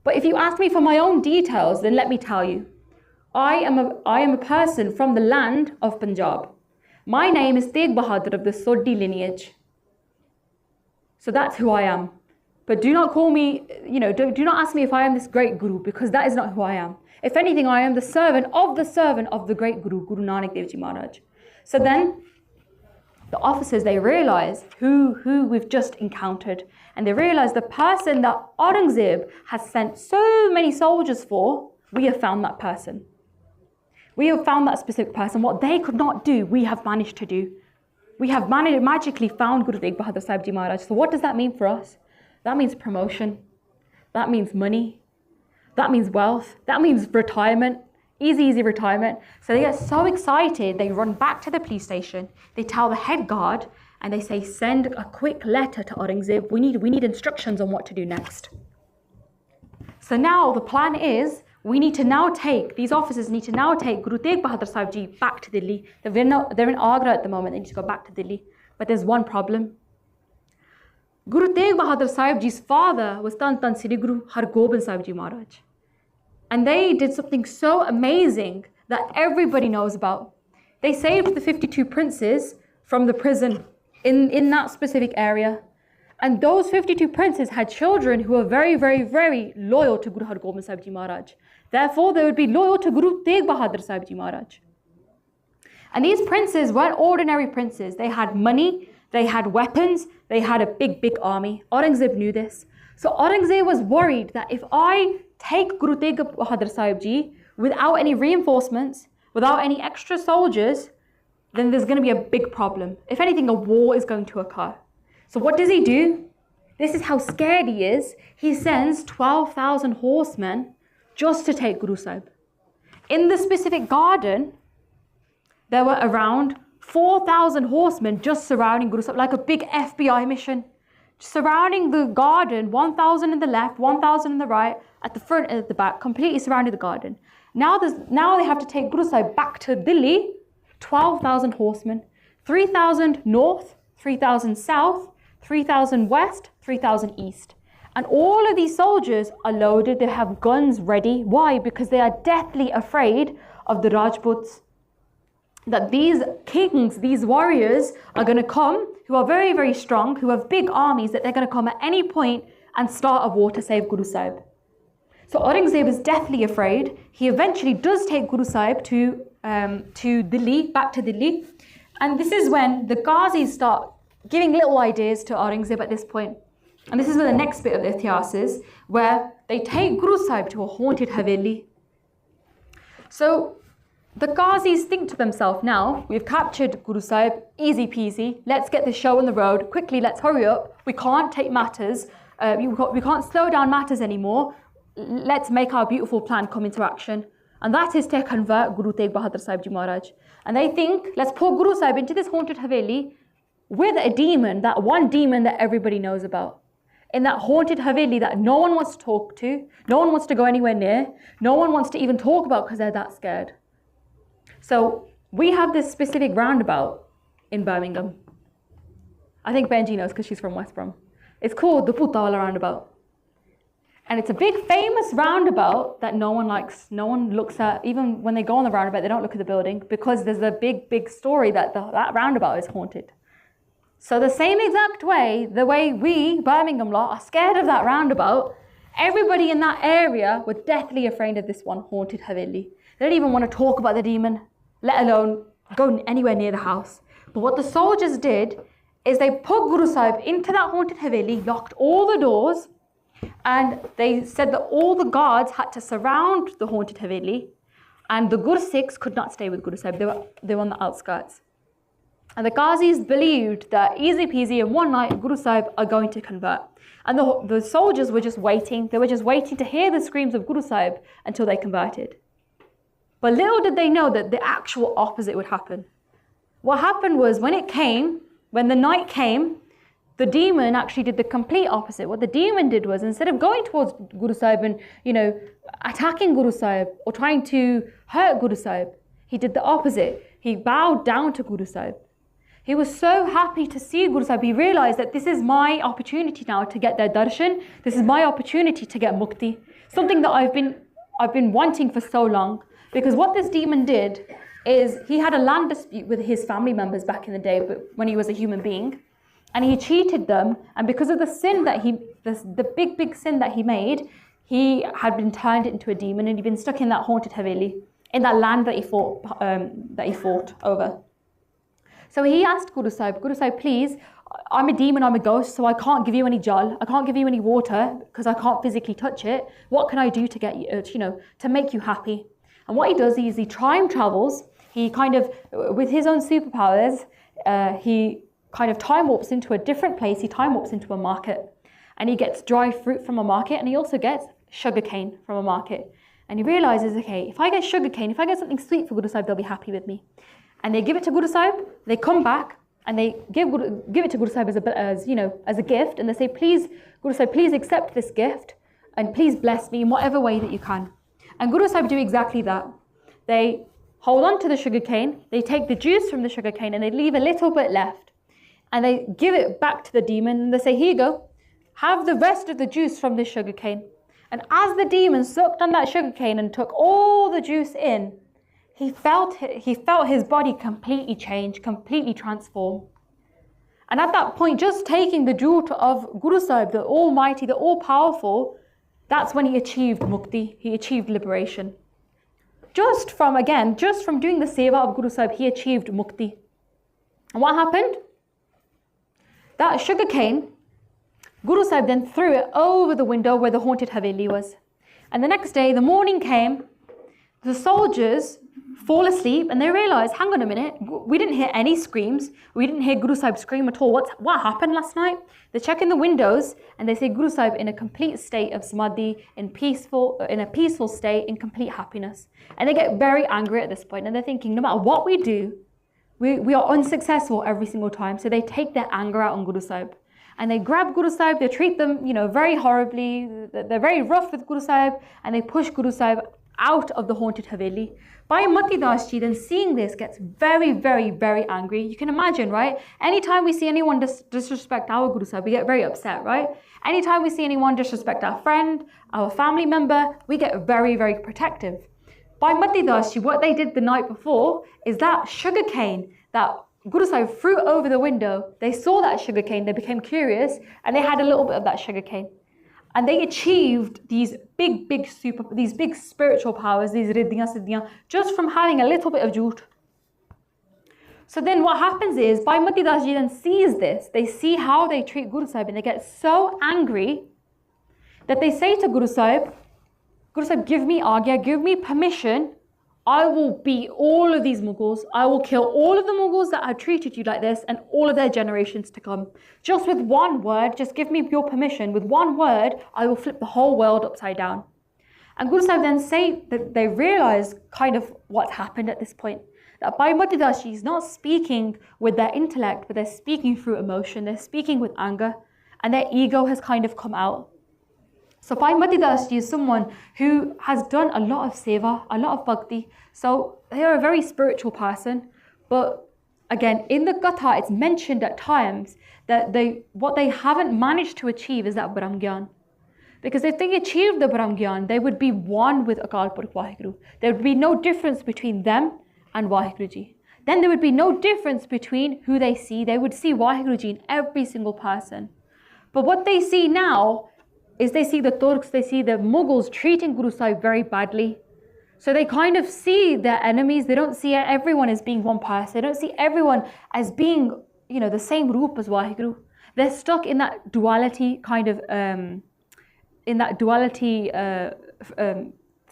But if you ask me for my own details, then let me tell you. I am a person from the land of Punjab. My name is Tegh Bahadur of the Sodhi lineage. So that's who I am. But do not call me, do not ask me if I am this great Guru, because that is not who I am. If anything, I am the servant of the great Guru, Guru Nanak Dev Ji Maharaj. So then, the officers, they realize who we've just encountered. And they realize the person that Aurangzeb has sent so many soldiers for, we have found that person. We have found that specific person. What they could not do, we have managed to do. We have magically found Guru Tegh Bahadur Sahib Ji Maharaj. So what does that mean for us? That means promotion. That means money. That means wealth. That means retirement. Easy retirement. So they get so excited, they run back to the police station. They tell the head guard and they say, send a quick letter to Aurangzeb. We need instructions on what to do next. So now the plan is, these officers need to now take Guru Tegh Bahadur Sahib Ji back to Delhi. They're in Agra at the moment, they need to go back to Delhi. But there's one problem. Guru Tegh Bahadur Sahib Ji's father was Tan Sri Guru Har Gobind Sahib Ji Maharaj. And they did something so amazing that everybody knows about. They saved the 52 princes from the prison in that specific area. And those 52 princes had children who were very loyal to Guru Har Gobind Sahib Ji Maharaj. Therefore, they would be loyal to Guru Tegh Bahadur Sahib Ji Maharaj. And these princes weren't ordinary princes. They had money, they had weapons, they had a big army. Aurangzeb knew this. So Aurangzeb was worried that if I take Guru Tegh Bahadur Sahib Ji without any reinforcements, without any extra soldiers, then there's going to be a big problem. If anything, a war is going to occur. So what does he do? This is how scared he is. He sends 12,000 horsemen just to take Guru Sahib. In the specific garden, there were around 4,000 horsemen just surrounding Guru Sahib, like a big FBI mission. Surrounding the garden, 1,000 in the left, 1,000 in the right, at the front and at the back, completely surrounded the garden. Now they have to take Guru Sahib back to Delhi, 12,000 horsemen, 3,000 north, 3,000 south, 3,000 west, 3,000 east. And all of these soldiers are loaded, they have guns ready. Why? Because they are deathly afraid of the Rajputs. That these kings, these warriors are going to come, who are very strong, who have big armies, that they're going to come at any point and start a war to save Guru Sahib. So Aurangzeb is deathly afraid. He eventually does take Guru Sahib to Delhi, back to Delhi. And this is when the Ghazis start giving little ideas to Aurangzeb at this point. And this is where the next bit of the Ityas is, where they take Guru Sahib to a haunted Haveli. So the Ghazis think to themselves, now we've captured Guru Sahib, easy peasy, let's get this show on the road, quickly, let's hurry up, we can't take matters, we can't slow down matters anymore, let's make our beautiful plan come into action. And that is to convert Guru Tegh Bahadur Sahib Ji Maharaj. And they think, let's put Guru Sahib into this haunted Haveli with a demon, that one demon that everybody knows about. In that haunted Haveli that no one wants to talk to, no one wants to go anywhere near, no one wants to even talk about because they're that scared. So we have this specific roundabout in Birmingham. I think Benji knows because she's from West Brom. It's called the Putawala roundabout. And it's a big famous roundabout that no one likes. No one looks at, even when they go on the roundabout, they don't look at the building because there's a big story that that roundabout is haunted. So the same exact way, the way we, Birmingham lot, are scared of that roundabout, everybody in that area were deathly afraid of this one haunted Haveli. They don't even want to talk about the demon, let alone go anywhere near the house. But what the soldiers did is they put Guru Sahib into that haunted Haveli, locked all the doors, and they said that all the guards had to surround the haunted Haveli, and the Gursikhs could not stay with Guru Sahib. They were on the outskirts. And the Ghazis believed that easy peasy in one night Guru Sahib are going to convert. And the soldiers were just waiting. They were just waiting to hear the screams of Guru Sahib until they converted. But little did they know that the actual opposite would happen. What happened was when the night came, the demon actually did the complete opposite. What the demon did was, instead of going towards Guru Sahib and, attacking Guru Sahib or trying to hurt Guru Sahib, he did the opposite. He bowed down to Guru Sahib. He was so happy to see Guru Sahib. He realized that this is my opportunity now to get their darshan. This is my opportunity to get mukti. Something that I've been wanting for so long. Because what this demon did is he had a land dispute with his family members back in the day, but when he was a human being, and he cheated them. And because of the sin that the big sin that he made, he had been turned into a demon, and he'd been stuck in that haunted Haveli, in that land that he fought over. So he asked Guru Sahib, please, I'm a demon, I'm a ghost, so I can't give you any jal, I can't give you any water because I can't physically touch it. What can I do to get you, to make you happy? And what he does is he time travels. He kind of, with his own superpowers, he kind of time warps into a different place. He time warps into a market, and he gets dry fruit from a market, and he also gets sugarcane from a market. And he realizes, okay, if I get sugarcane, if I get something sweet for Guru Sahib, they'll be happy with me. And they give it to Guru Sahib. They come back and they give it to Guru Sahib as a gift, and they say, please, Guru Sahib, please accept this gift, and please bless me in whatever way that you can. And Guru Sahib do exactly that. They hold on to the sugarcane, they take the juice from the sugarcane, and they leave a little bit left. And they give it back to the demon, and they say, here you go, have the rest of the juice from this sugarcane. And as the demon sucked on that sugarcane and took all the juice in, he felt his body completely change, completely transform. And at that point, just taking the jute of Guru Sahib, the Almighty, the All-Powerful, that's when he achieved mukti, he achieved liberation. Just from doing the seva of Guru Sahib, he achieved mukti. And what happened? That sugarcane, Guru Sahib then threw it over the window where the haunted Haveli was. And the next day, the morning came, the soldiers fall asleep and they realize, hang on a minute, we didn't hear any screams. We didn't hear Guru Sahib scream at all. What happened last night? They check in the windows and they see Guru Sahib in a complete state of samadhi, in a peaceful state, in complete happiness. And they get very angry at this point, and they're thinking, no matter what we do, we are unsuccessful every single time. So they take their anger out on Guru Sahib. And they grab Guru Sahib, they treat them, very horribly. They're very rough with Guru Sahib, and they push Guru Sahib out of the haunted Haveli. Bhai Mati Das Ji, then seeing this, gets very, very, very angry. You can imagine, right? Anytime we see anyone disrespect our Guru Sahib, we get very upset, right? Anytime we see anyone disrespect our friend, our family member, we get very, very protective. Bhai Mati Das Ji, what they did the night before is that sugarcane that Guru Sahib threw over the window. They saw that sugarcane, they became curious, and they had a little bit of that sugarcane. And they achieved these big spiritual powers, these riddhiyan siddhiyan, just from having a little bit of jute. So then what happens is, Bhai Mati Das Ji then sees this. They see how they treat Guru Sahib, and they get so angry that they say to Guru Sahib, give me agya, give me permission. I will beat all of these Mughals. I will kill all of the Mughals that have treated you like this and all of their generations to come. Just with one word, just give me your permission. With one word, I will flip the whole world upside down. And Guru Sahib then say that they realize kind of what's happened at this point. That Bhai Mati Das Ji is not speaking with their intellect, but they're speaking through emotion. They're speaking with anger, and their ego has kind of come out. So Bhai Mati Das Ji is someone who has done a lot of seva, a lot of bhakti. So they are a very spiritual person. But again, in the Gatha, it's mentioned at times that what they haven't managed to achieve is that Brahm Gyan. Because if they achieved the Brahm Gyan, they would be one with Akal Purkh Vaheguru. There would be no difference between them and Vaheguru Ji. Then there would be no difference between who they see. They would see Vaheguru Ji in every single person. But what they see now is they see the Turks, they see the Mughals treating Guru Sahib very badly. So they kind of see their enemies. They don't see everyone as being one person. They don't see everyone as being, the same roop as Vaheguru. They're stuck in that duality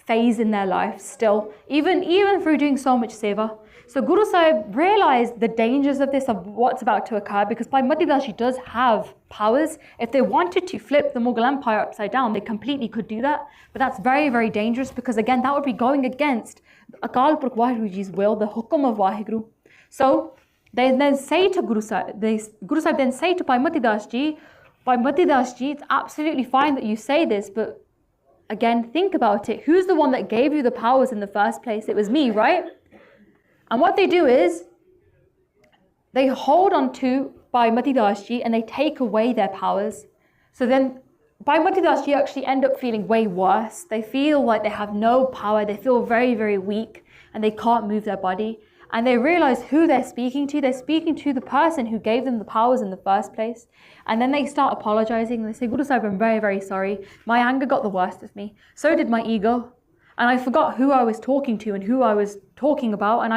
phase in their life still, even through doing so much seva. So Guru Sahib realized the dangers of this, of what's about to occur, because Bhai Mati Das Ji does have powers. If they wanted to flip the Mughal Empire upside down, they completely could do that. But that's very, very dangerous, because again, that would be going against Akal Purkh Vaheguru Ji's will, the hukum of Vaheguru. So they then say to Guru Sahib then say to Bhai Mati Das Ji, it's absolutely fine that you say this, but again, think about it. Who's the one that gave you the powers in the first place? It was me, right? And what they do is, they hold on to Bhai Mati Das Ji and they take away their powers. So then Bhai Mati Das Ji actually end up feeling way worse. They feel like they have no power. They feel very, very weak and they can't move their body. And they realize who they're speaking to. They're speaking to the person who gave them the powers in the first place. And then they start apologizing. They say, Guru Sahib, I'm very, very sorry. My anger got the worst of me. So did my ego. And I forgot who I was talking to and who I was talking about. And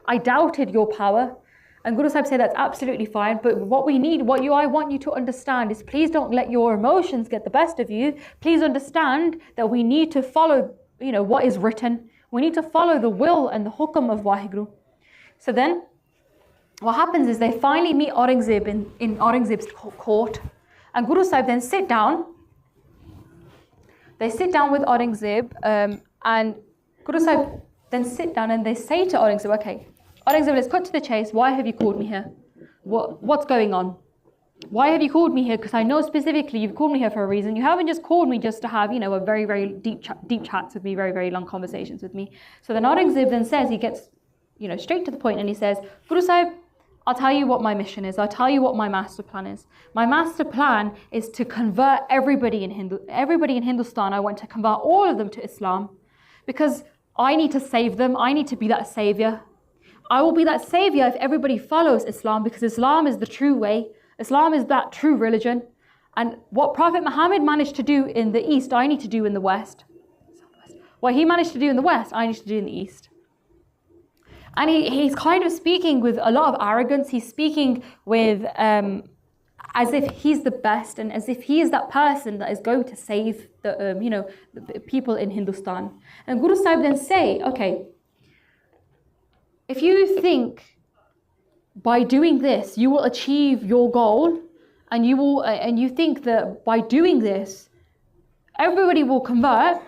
I doubted your power. And Guru Sahib said that's absolutely fine, but I want you to understand is please don't let your emotions get the best of you. Please understand that we need to follow, what is written. We need to follow the will and the hukam of Waheguru. So then, what happens is they finally meet Aurangzeb in Aurangzeb's court. And Guru Sahib then sit down. They sit down with Aurangzeb, and Guru Sahib then sit down and they say to Aurangzeb, okay, Aurangzeb, let's cut to the chase. Why have you called me here? What's going on? Why have you called me here? Because I know specifically you've called me here for a reason. You haven't just called me just to have, a very, very deep chats with me, very, very long conversations with me. So then Aurangzeb then says, he gets, straight to the point, and he says, Guru Sahib, I'll tell you what my mission is. I'll tell you what my master plan is. My master plan is to convert everybody in Hindustan. I want to convert all of them to Islam because I need to save them. I need to be that savior. I will be that savior if everybody follows Islam, because Islam is the true way. Islam is that true religion. And what Prophet Muhammad managed to do in the East, I need to do in the West. What he managed to do in the West, I need to do in the East. And he's kind of speaking with a lot of arrogance. He's speaking with as if he's the best and as if he is that person that is going to save the people in Hindustan. And Guru Sahib then say, okay, if you think by doing this you will achieve your goal, and you think that by doing this everybody will convert,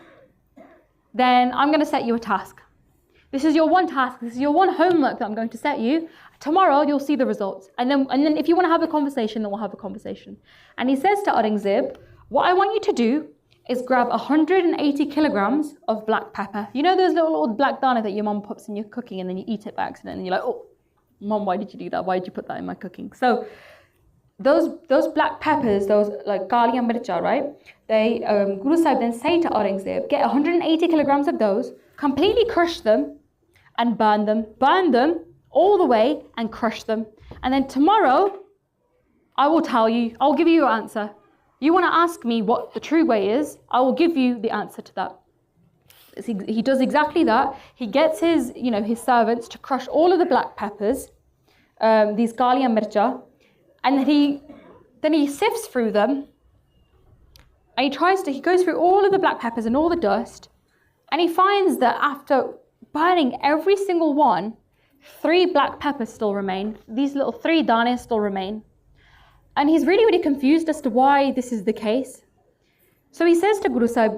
then I'm going to set you a task. This is your one task. This is your one homework that I'm going to set you. Tomorrow you'll see the results. And then if you want to have a conversation, then we'll have a conversation. And he says to Aurangzeb, what I want you to do is grab 180 kilograms of black pepper. You know those little black dana that your mom puts in your cooking and then you eat it by accident and you're like, oh, mom, why did you do that? Why did you put that in my cooking? So those black peppers, those like kali and mircha, right? They Guru Sahib then say to Aurangzeb, get 180 kilograms of those, completely crush them and burn them all the way and crush them. And then tomorrow, I'll give you your answer. You want to ask me what the true way is, I will give you the answer to that. He does exactly that. He gets his servants to crush all of the black peppers, these kali and mircha, and then he sifts through them, and he goes through all of the black peppers and all the dust, and he finds that after burning every single one, 3 black peppers still remain. These little 3 danas still remain. And he's really, really confused as to why this is the case. So he says to Guru Sahib,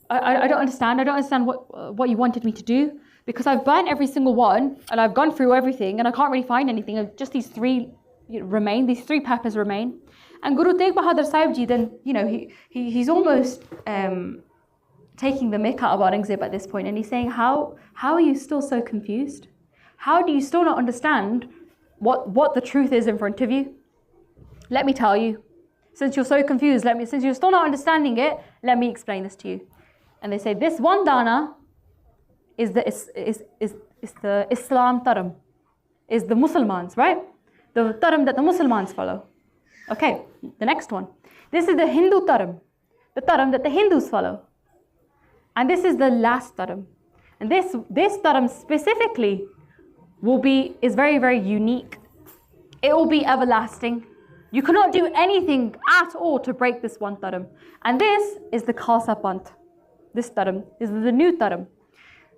I don't understand. I don't understand what you wanted me to do, because I've burnt every single one and I've gone through everything and I can't really find anything. Just these 3 remain. These 3 peppers remain. And Guru Tegh Bahadur Sahib Ji then, he's almost taking the mick out of Aurangzeb at this point, and he's saying, how are you still so confused? How do you still not understand what the truth is in front of you? Let me tell you. Since you're so confused, since you're still not understanding it, let me explain this to you. And they say, this one dana is the Islam taram, is the Muslims, right? The taram that the Muslims follow. Okay, the next one. This is the Hindu taram, the taram that the Hindus follow. And this is the last taram. And this taram specifically is very, very unique. It will be everlasting. You cannot do anything at all to break this one taram. And this is the Khalsa Panth. This taram is the new taram.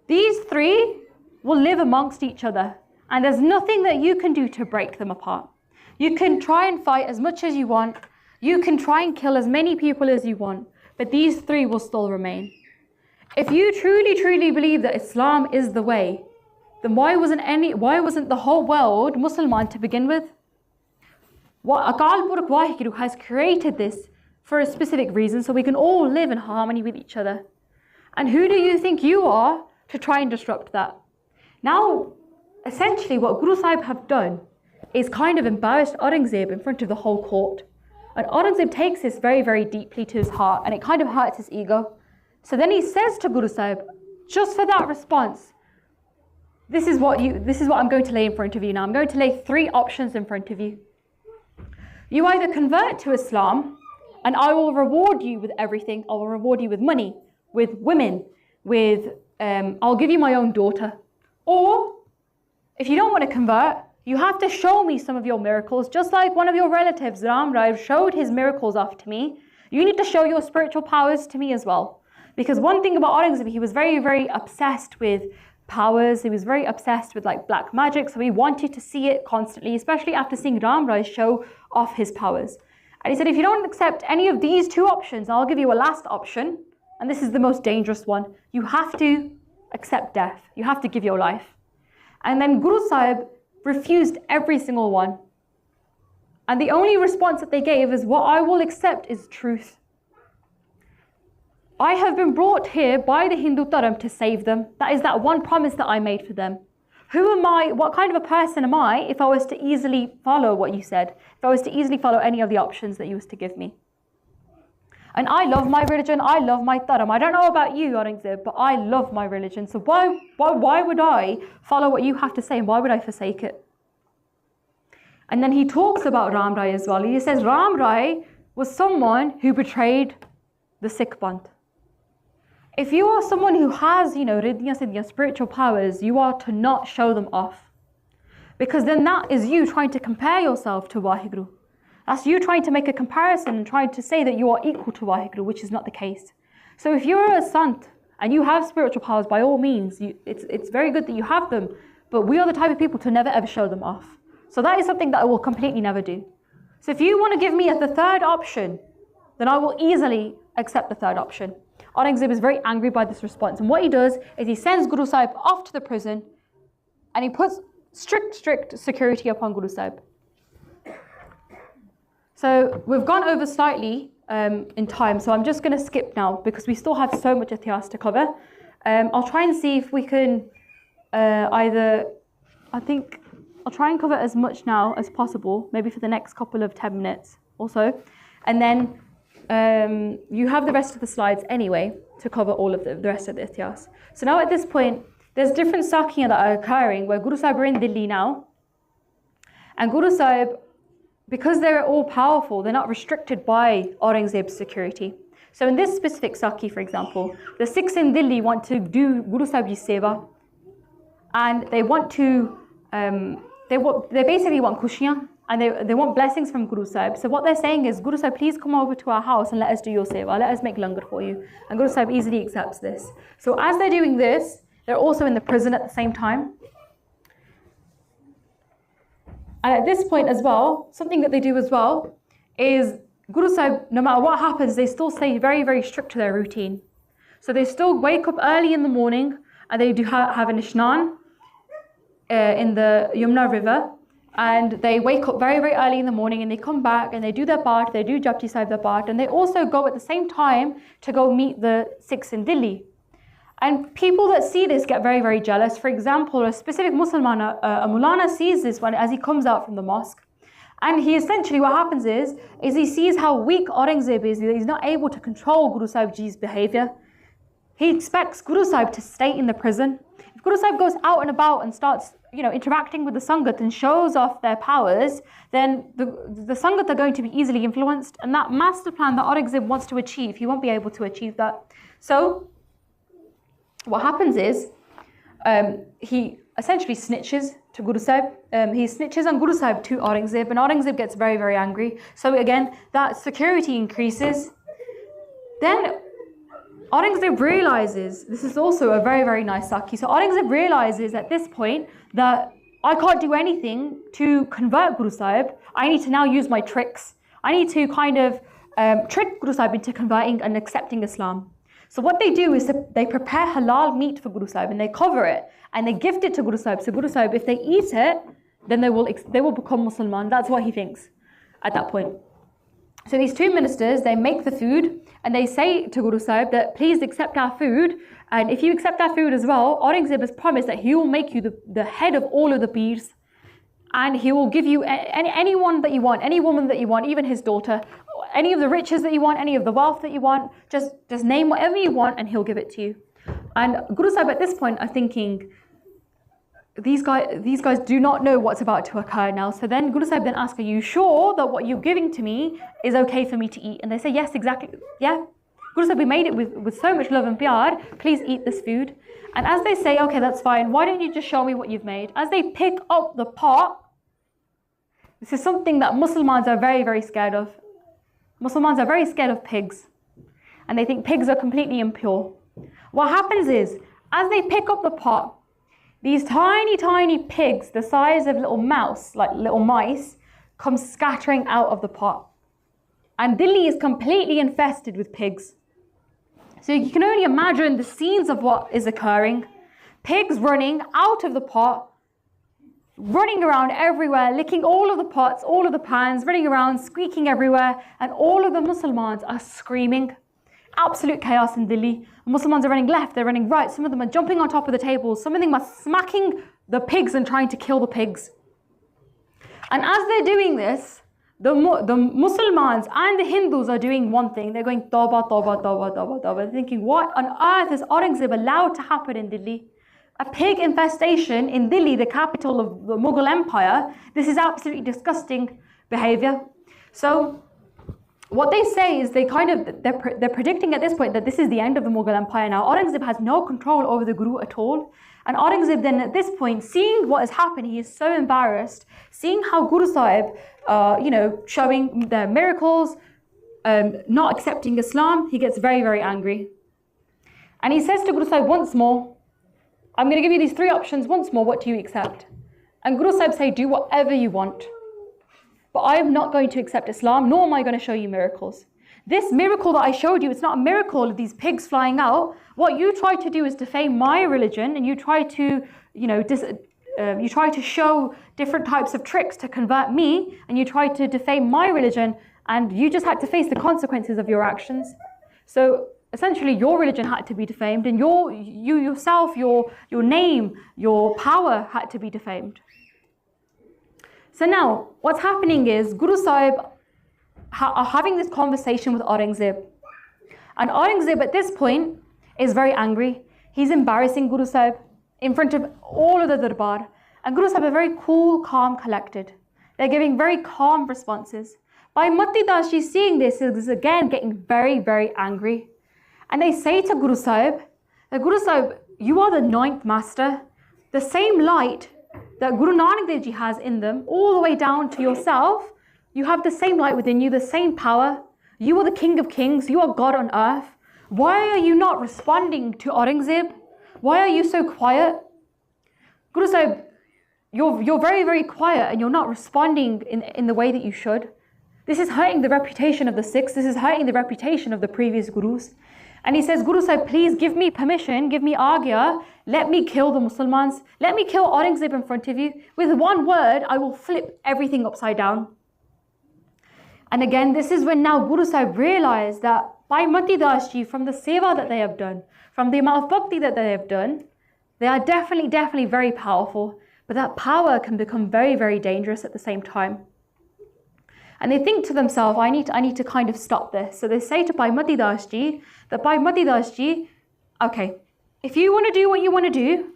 These 3 will live amongst each other. And there's nothing that you can do to break them apart. You can try and fight as much as you want. You can try and kill as many people as you want. But these 3 will still remain. If you truly, truly believe that Islam is the way, then why wasn't the whole world Muslim to begin with? Akal Purakh Waheguru has created this for a specific reason, so we can all live in harmony with each other. And who do you think you are to try and disrupt that? Now, essentially what Guru Sahib have done is kind of embarrassed Aurangzeb in front of the whole court. And Aurangzeb takes this very, very deeply to his heart, and it kind of hurts his ego. So then he says to Guru Sahib, just for that response, this is what I'm going to lay in front of you now. I'm going to lay 3 options in front of you. You either convert to Islam, and I will reward you with everything. I will reward you with money, with women, I'll give you my own daughter. Or if you don't want to convert, you have to show me some of your miracles, just like one of your relatives, Ram Rai, showed his miracles off to me. You need to show your spiritual powers to me as well. Because one thing about Aurangzeb, he was very, very obsessed with powers. He was very obsessed with like black magic. So he wanted to see it constantly, especially after seeing Ram Rai show off his powers. And he said, if you don't accept any of these two options, I'll give you a last option. And this is the most dangerous one. You have to accept death. You have to give your life. And then Guru Sahib refused every single one. And the only response that they gave is, what I will accept is truth. I have been brought here by the Hindu Dharam to save them. That is that one promise that I made for them. Who am I? What kind of a person am I if I was to easily follow what you said? If I was to easily follow any of the options that you was to give me? And I love my religion. I love my Dharam. I don't know about you, Aurangzeb, but I love my religion. So why would I follow what you have to say? And why would I forsake it? And then he talks about Ram Rai as well. He says Ram Rai was someone who betrayed the Sikh Panth. If you are someone who has, Riddhiya Siddhiya, spiritual powers, you are to not show them off. Because then that is you trying to compare yourself to Waheguru. That's you trying to make a comparison and trying to say that you are equal to Waheguru, which is not the case. So if you're a Sant and you have spiritual powers, by all means, it's very good that you have them, but we are the type of people to never ever show them off. So that is something that I will completely never do. So if you want to give me the third option, then I will easily accept the third option. Aurangzeb is very angry by this response. And what he does is he sends Guru Sahib off to the prison and he puts strict security upon Guru Sahib. So we've gone over slightly in time. So I'm just going to skip now because we still have so much Ityas to cover. I'll try and see if we can I'll try and cover as much now as possible, maybe for the next couple of 10 minutes or so. And then you have the rest of the slides anyway to cover all of the rest of the Ityas. So now at this point, there's different Sakhiyan that are occurring where Guru Sahib are in Delhi now. And Guru Sahib, because they're all powerful, they're not restricted by Aurangzeb's security. So in this specific Sakhi, for example, the Sikhs in Delhi want to do Guru Sahib's seva. And they want to they basically want khushiyan and they want blessings from Guru Sahib. So what they're saying is, Guru Sahib, please come over to our house and let us do your seva. Let us make langar for you. And Guru Sahib easily accepts this. So as they're doing this, they're also in the prison at the same time. And at this point as well, something that they do as well is Guru Sahib, no matter what happens, they still stay very, very strict to their routine. So they still wake up early in the morning and they do have an ishnan in the Yamuna River, and they wake up very, very early in the morning and they come back and they do their part, they do Japji Sahib their part, and they also go at the same time to go meet the Sikhs in Delhi. And people that see this get very, very jealous. For example, a specific Musliman, a Mulana, sees this one as he comes out from the mosque. And he essentially, what happens is he sees how weak Aurangzeb is, that he's not able to control Guru Sahib Ji's behavior. He expects Guru Sahib to stay in the prison. If Guru Sahib goes out and about and starts, interacting with the Sangat and shows off their powers, then the Sangat are going to be easily influenced. And that master plan that Aurangzeb wants to achieve, he won't be able to achieve that. So what happens is he essentially snitches to Guru Sahib. He snitches on Guru Sahib to Aurangzeb, and Aurangzeb gets very, very angry. So again, that security increases. Then Aurangzeb realizes, this is also a very, very nice Sakhi. So Aurangzeb realizes at this point that I can't do anything to convert Guru Sahib. I need to now use my tricks. I need to kind of trick Guru Sahib into converting and accepting Islam. So what they do is they prepare halal meat for Guru Sahib and they cover it and they gift it to Guru Sahib. So Guru Sahib, if they eat it, then they will become Musliman. That's what he thinks at that point. So these two ministers, they make the food and they say to Guru Sahib that please accept our food, and if you accept our food as well, Aurangzeb has promised that he will make you the head of all of the peers, and he will give you anyone that you want, any woman that you want, even his daughter, any of the riches that you want, any of the wealth that you want, just name whatever you want and he'll give it to you. And Guru Sahib at this point are thinking, these guys do not know what's about to occur now. So then Guru Sahib then asks, are you sure that what you're giving to me is okay for me to eat? And they say, yes, exactly. Yeah. Guru Sahib, we made it with so much love and pyar. Please eat this food. And as they say, okay, that's fine, why don't you just show me what you've made? As they pick up the pot, this is something that Muslims are very, very scared of. Muslims are very scared of pigs. And they think pigs are completely impure. What happens is, as they pick up the pot, these tiny, tiny pigs, the size of little mouse, like little mice, come scattering out of the pot. And Delhi is completely infested with pigs. So you can only imagine the scenes of what is occurring. Pigs running out of the pot, running around everywhere, licking all of the pots, all of the pans, running around, squeaking everywhere, and all of the Muslims are screaming. Absolute chaos in Delhi. Muslims are running left, they're running right, some of them are jumping on top of the tables, some of them are smacking the pigs and trying to kill the pigs. And as they're doing this, the Muslims and the Hindus are doing one thing. They're going, Tawbah, Tawbah, Tawbah, Tawbah, Tawbah. They're thinking, what on earth is Aurangzeb allowed to happen in Delhi? A pig infestation in Delhi, the capital of the Mughal Empire. This is absolutely disgusting behavior. So what they say is they're predicting at this point that this is the end of the Mughal Empire now. Aurangzeb has no control over the Guru at all. And Aurangzeb then at this point, seeing what has happened, he is so embarrassed, seeing how Guru Sahib, showing their miracles, not accepting Islam, he gets very, very angry. And he says to Guru Sahib once more, I'm going to give you these three options once more, what do you accept? And Guru Sahib say, do whatever you want. But I am not going to accept Islam, nor am I going to show you miracles. This miracle that I showed you, it's not a miracle of these pigs flying out. What you try to do is defame my religion, and you try to, you try to show different types of tricks to convert me, and you try to defame my religion, and you just had to face the consequences of your actions. So essentially, your religion had to be defamed, and you yourself, your name, your power had to be defamed. So now, what's happening is Guru Sahib are having this conversation with Aurangzeb. And Aurangzeb at this point is very angry. He's embarrassing Guru Sahib in front of all of the Darbar. And Guru Sahib are very cool, calm, collected. They're giving very calm responses. Bhai Matti Das Ji seeing this is again getting very, very angry. And they say to Guru Sahib, Guru Sahib, you are the 9th master. The same light that Guru Nanak Dev Ji has in them, all the way down to yourself, you have the same light within you, the same power. You are the King of Kings. You are God on earth. Why are you not responding to Aurangzeb? Why are you so quiet? Guru Sahib, you're very, very quiet and you're not responding in the way that you should. This is hurting the reputation of the Sikhs. This is hurting the reputation of the previous Gurus. And he says, Guru Sahib, please give me permission, give me agya, let me kill the Muslims. Let me kill Aurangzeb in front of you. With one word, I will flip everything upside down. And again, this is when now Guru Sahib realized that by Mati Das Ji, from the seva that they have done, from the amount of bhakti that they have done, they are definitely very powerful. But that power can become very, very dangerous at the same time. And they think to themselves, I need to kind of stop this. So they say to Bhai Mati Das Ji, that Bhai Mati Das Ji, okay, if you want to do what you want to do,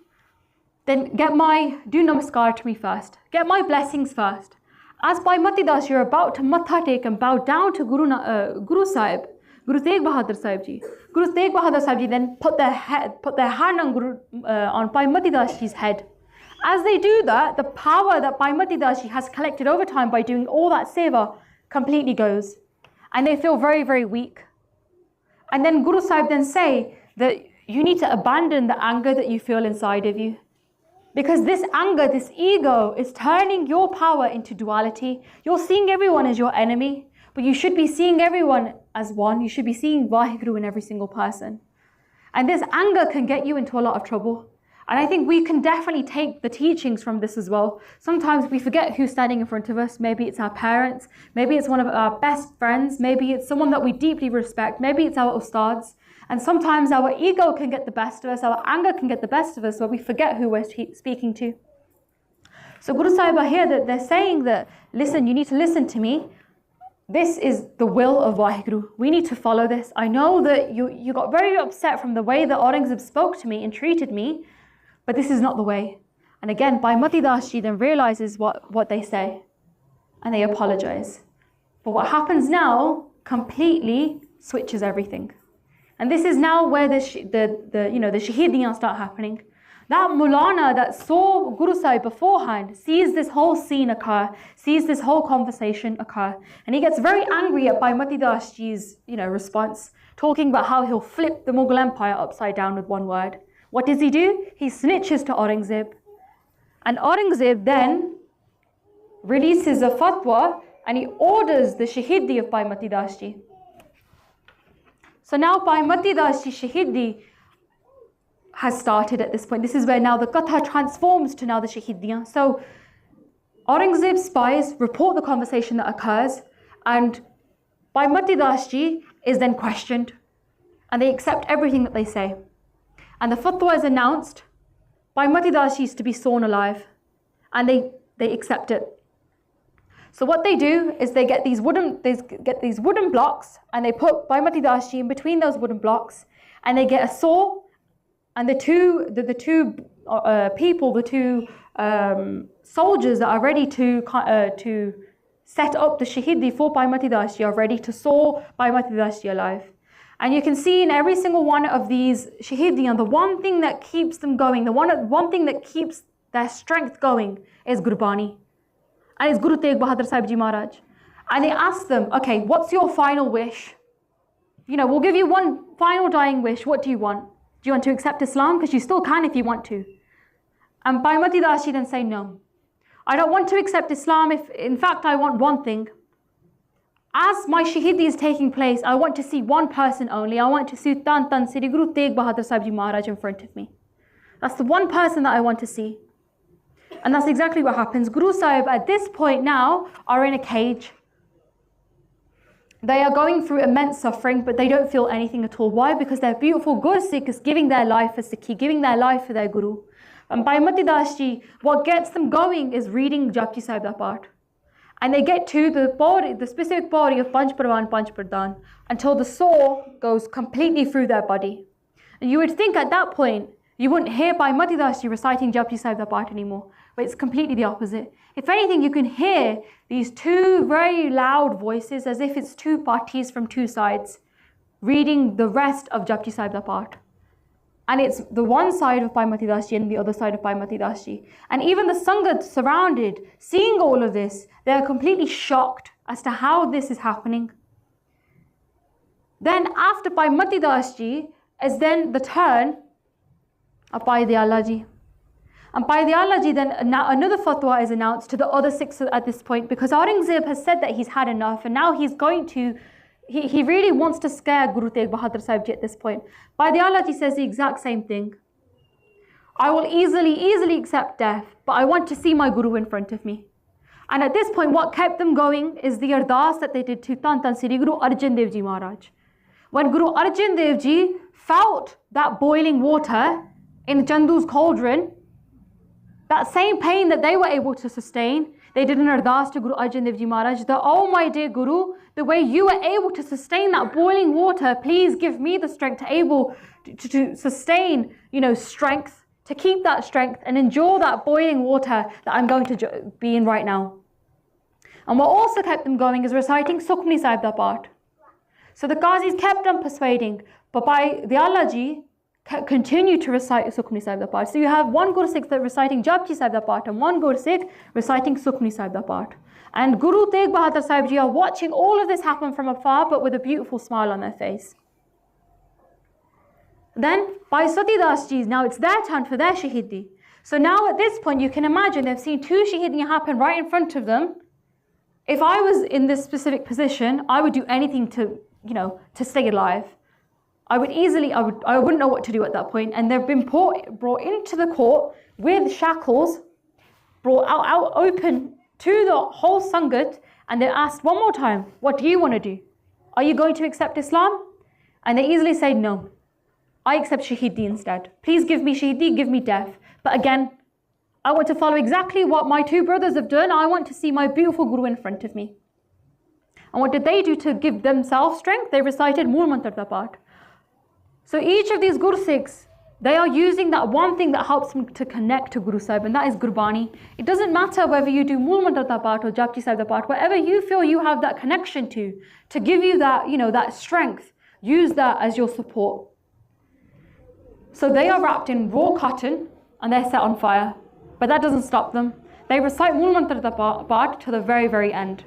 then do namaskar to me first. Get my blessings first. As Bhai Mati Das, you're about to matha take and bow down to Guru Sahib, Guru Tegh Bahadur Sahib Ji. Guru Tegh Bahadur Sahib Ji then put their hand on Bhai Mati Das Ji's head. As they do that, the power that Bhai Mati Das Ji has collected over time by doing all that seva completely goes. And they feel very, very weak. And then Guru Sahib then say that you need to abandon the anger that you feel inside of you. Because this anger, this ego is turning your power into duality. You're seeing everyone as your enemy, but you should be seeing everyone as one. You should be seeing Vaheguru in every single person. And this anger can get you into a lot of trouble. And I think we can definitely take the teachings from this as well. Sometimes we forget who's standing in front of us. Maybe it's our parents. Maybe it's one of our best friends. Maybe it's someone that we deeply respect. Maybe it's our ustads. And sometimes our ego can get the best of us. Our anger can get the best of us where we forget who we're speaking to. So Guru Sahib are here that they're saying that, listen, you need to listen to me. This is the will of Vaheguru. We need to follow this. I know that you got very upset from the way that Aurangzeb spoke to me and treated me, but this is not the way. And again, Bhai Mati Das Ji then realizes what they say, and they apologize. But what happens now completely switches everything. And this is now where the Shaheediyan start happening. That Mulana that saw Guru Sahib beforehand sees this whole scene occur, sees this whole conversation occur, and he gets very angry at Bhai Mati Das Ji's response, talking about how he'll flip the Mughal Empire upside down with one word. What does he do? He snitches to Aurangzeb, and Aurangzeb then releases a fatwa and he orders the Shaheedi of Bhai Mati Das Ji. So now Bhai Mati Das Ji Shaheedi has started at this point. This is where now the Katha transforms to now the Shaheediyan. So Aurangzeb's spies report the conversation that occurs, and Bhai Mati Das Ji is then questioned, and they accept everything that they say. And the fatwa is announced. Bhai Mati Das Ji is to be sawn alive, and they accept it. So what they do is they get these wooden blocks, and they put Bhai Mati Das Ji in between those wooden blocks, and they get a saw. And the two soldiers that are ready to set up the Shaheedi for Bhai Mati Das Ji are ready to saw Bhai Mati Das Ji alive. And you can see in every single one of these Shaheediyan, the one thing that keeps them going, the one thing that keeps their strength going is Gurbani. And it's Guru Tegh Bahadur Sahib Ji Maharaj. And they ask them, okay, what's your final wish? We'll give you one final dying wish. What do you want? Do you want to accept Islam? Because you still can if you want to. And Bhai Mati Das Ji then say, no. I don't want to accept Islam. In fact, I want one thing. As my Shaheedi is taking place, I want to see one person only. I want to see Tan Sri Guru Tegh Bahadur Sahib Ji Maharaj in front of me. That's the one person that I want to see. And that's exactly what happens. Guru Sahib at this point now are in a cage. They are going through immense suffering, but they don't feel anything at all. Why? Because their beautiful Gursikh is giving their life for Sikhi, giving their life for their Guru. And Bhai Mati Das Ji, what gets them going is reading Japji Sahib da part. And they get to the specific body of Panch Parvan, Panch Pradhan, until the saw goes completely through their body. And you would think at that point, you wouldn't hear Bhai Mati Das Ji reciting Japji Sahib da part anymore. But it's completely the opposite. If anything, you can hear these two very loud voices as if it's two parties from two sides reading the rest of Japji Sahib da part. And it's the one side of Bhai Mati Das Ji and the other side of Bhai Mati Das Ji. And even the Sangat surrounded, seeing all of this, they're completely shocked as to how this is happening. Then after Bhai Mati Das Ji is then the turn of Bhai Diyala Ji. And Bhai Diyala Ji then another fatwa is announced to the other six at this point, because Aurangzeb has said that he's had enough, and now he's going to, he really wants to scare Guru Tegh Bahadur Sahib Ji at this point. Bhai Diyala Ji says the exact same thing. I will easily accept death, but I want to see my Guru in front of me. And at this point, what kept them going is the ardas that they did to Tan Sri Guru Arjan Dev Ji Maharaj. When Guru Arjan Dev Ji felt that boiling water in Chandu's cauldron, that same pain that they were able to sustain, they did an ardas to Guru Arjan Dev Ji Maharaj, that, oh my dear Guru, the way you were able to sustain that boiling water, please give me the strength to sustain, strength, to keep that strength and endure that boiling water that I'm going to be in right now. And what also kept them going is reciting Sukhmani Sahib da part. So the Qazis kept on persuading, but Bhai Diyala Ji continue to recite Sukhmani Sahib da part. So you have one Gursikh reciting Japji Sahib da part and one Gursikh reciting Sukhmani Sahib da part. And Guru Tegh Bahadur Sahib Ji are watching all of this happen from afar, but with a beautiful smile on their face. Then Bhai Sati Das Ji, now it's their turn for their Shaheedi. So now at this point you can imagine they've seen two Shaheedi happen right in front of them. If I was in this specific position, I would do anything to stay alive. I wouldn't know what to do at that point. And they've been brought into the court with shackles, brought out open to the whole Sangat, and they're asked one more time, what do you want to do? Are you going to accept Islam? And they easily say, no, I accept Shaheedi instead. Please give me Shaheedi, give me death. But again, I want to follow exactly what my two brothers have done. I want to see my beautiful Guru in front of me. And what did they do to give themselves strength? They recited Mool Mantar da part. So each of these Gursikhs, they are using that one thing that helps them to connect to Guru Sahib, and that is Gurbani. It doesn't matter whether you do Mool Mantar da part or Japji Sahib da part, whatever you feel you have that connection to give you that, that strength, Use that as your support. So they are wrapped in raw cotton and they're set on fire. But that doesn't stop them. They recite Mool Mantra Path to the very, very end.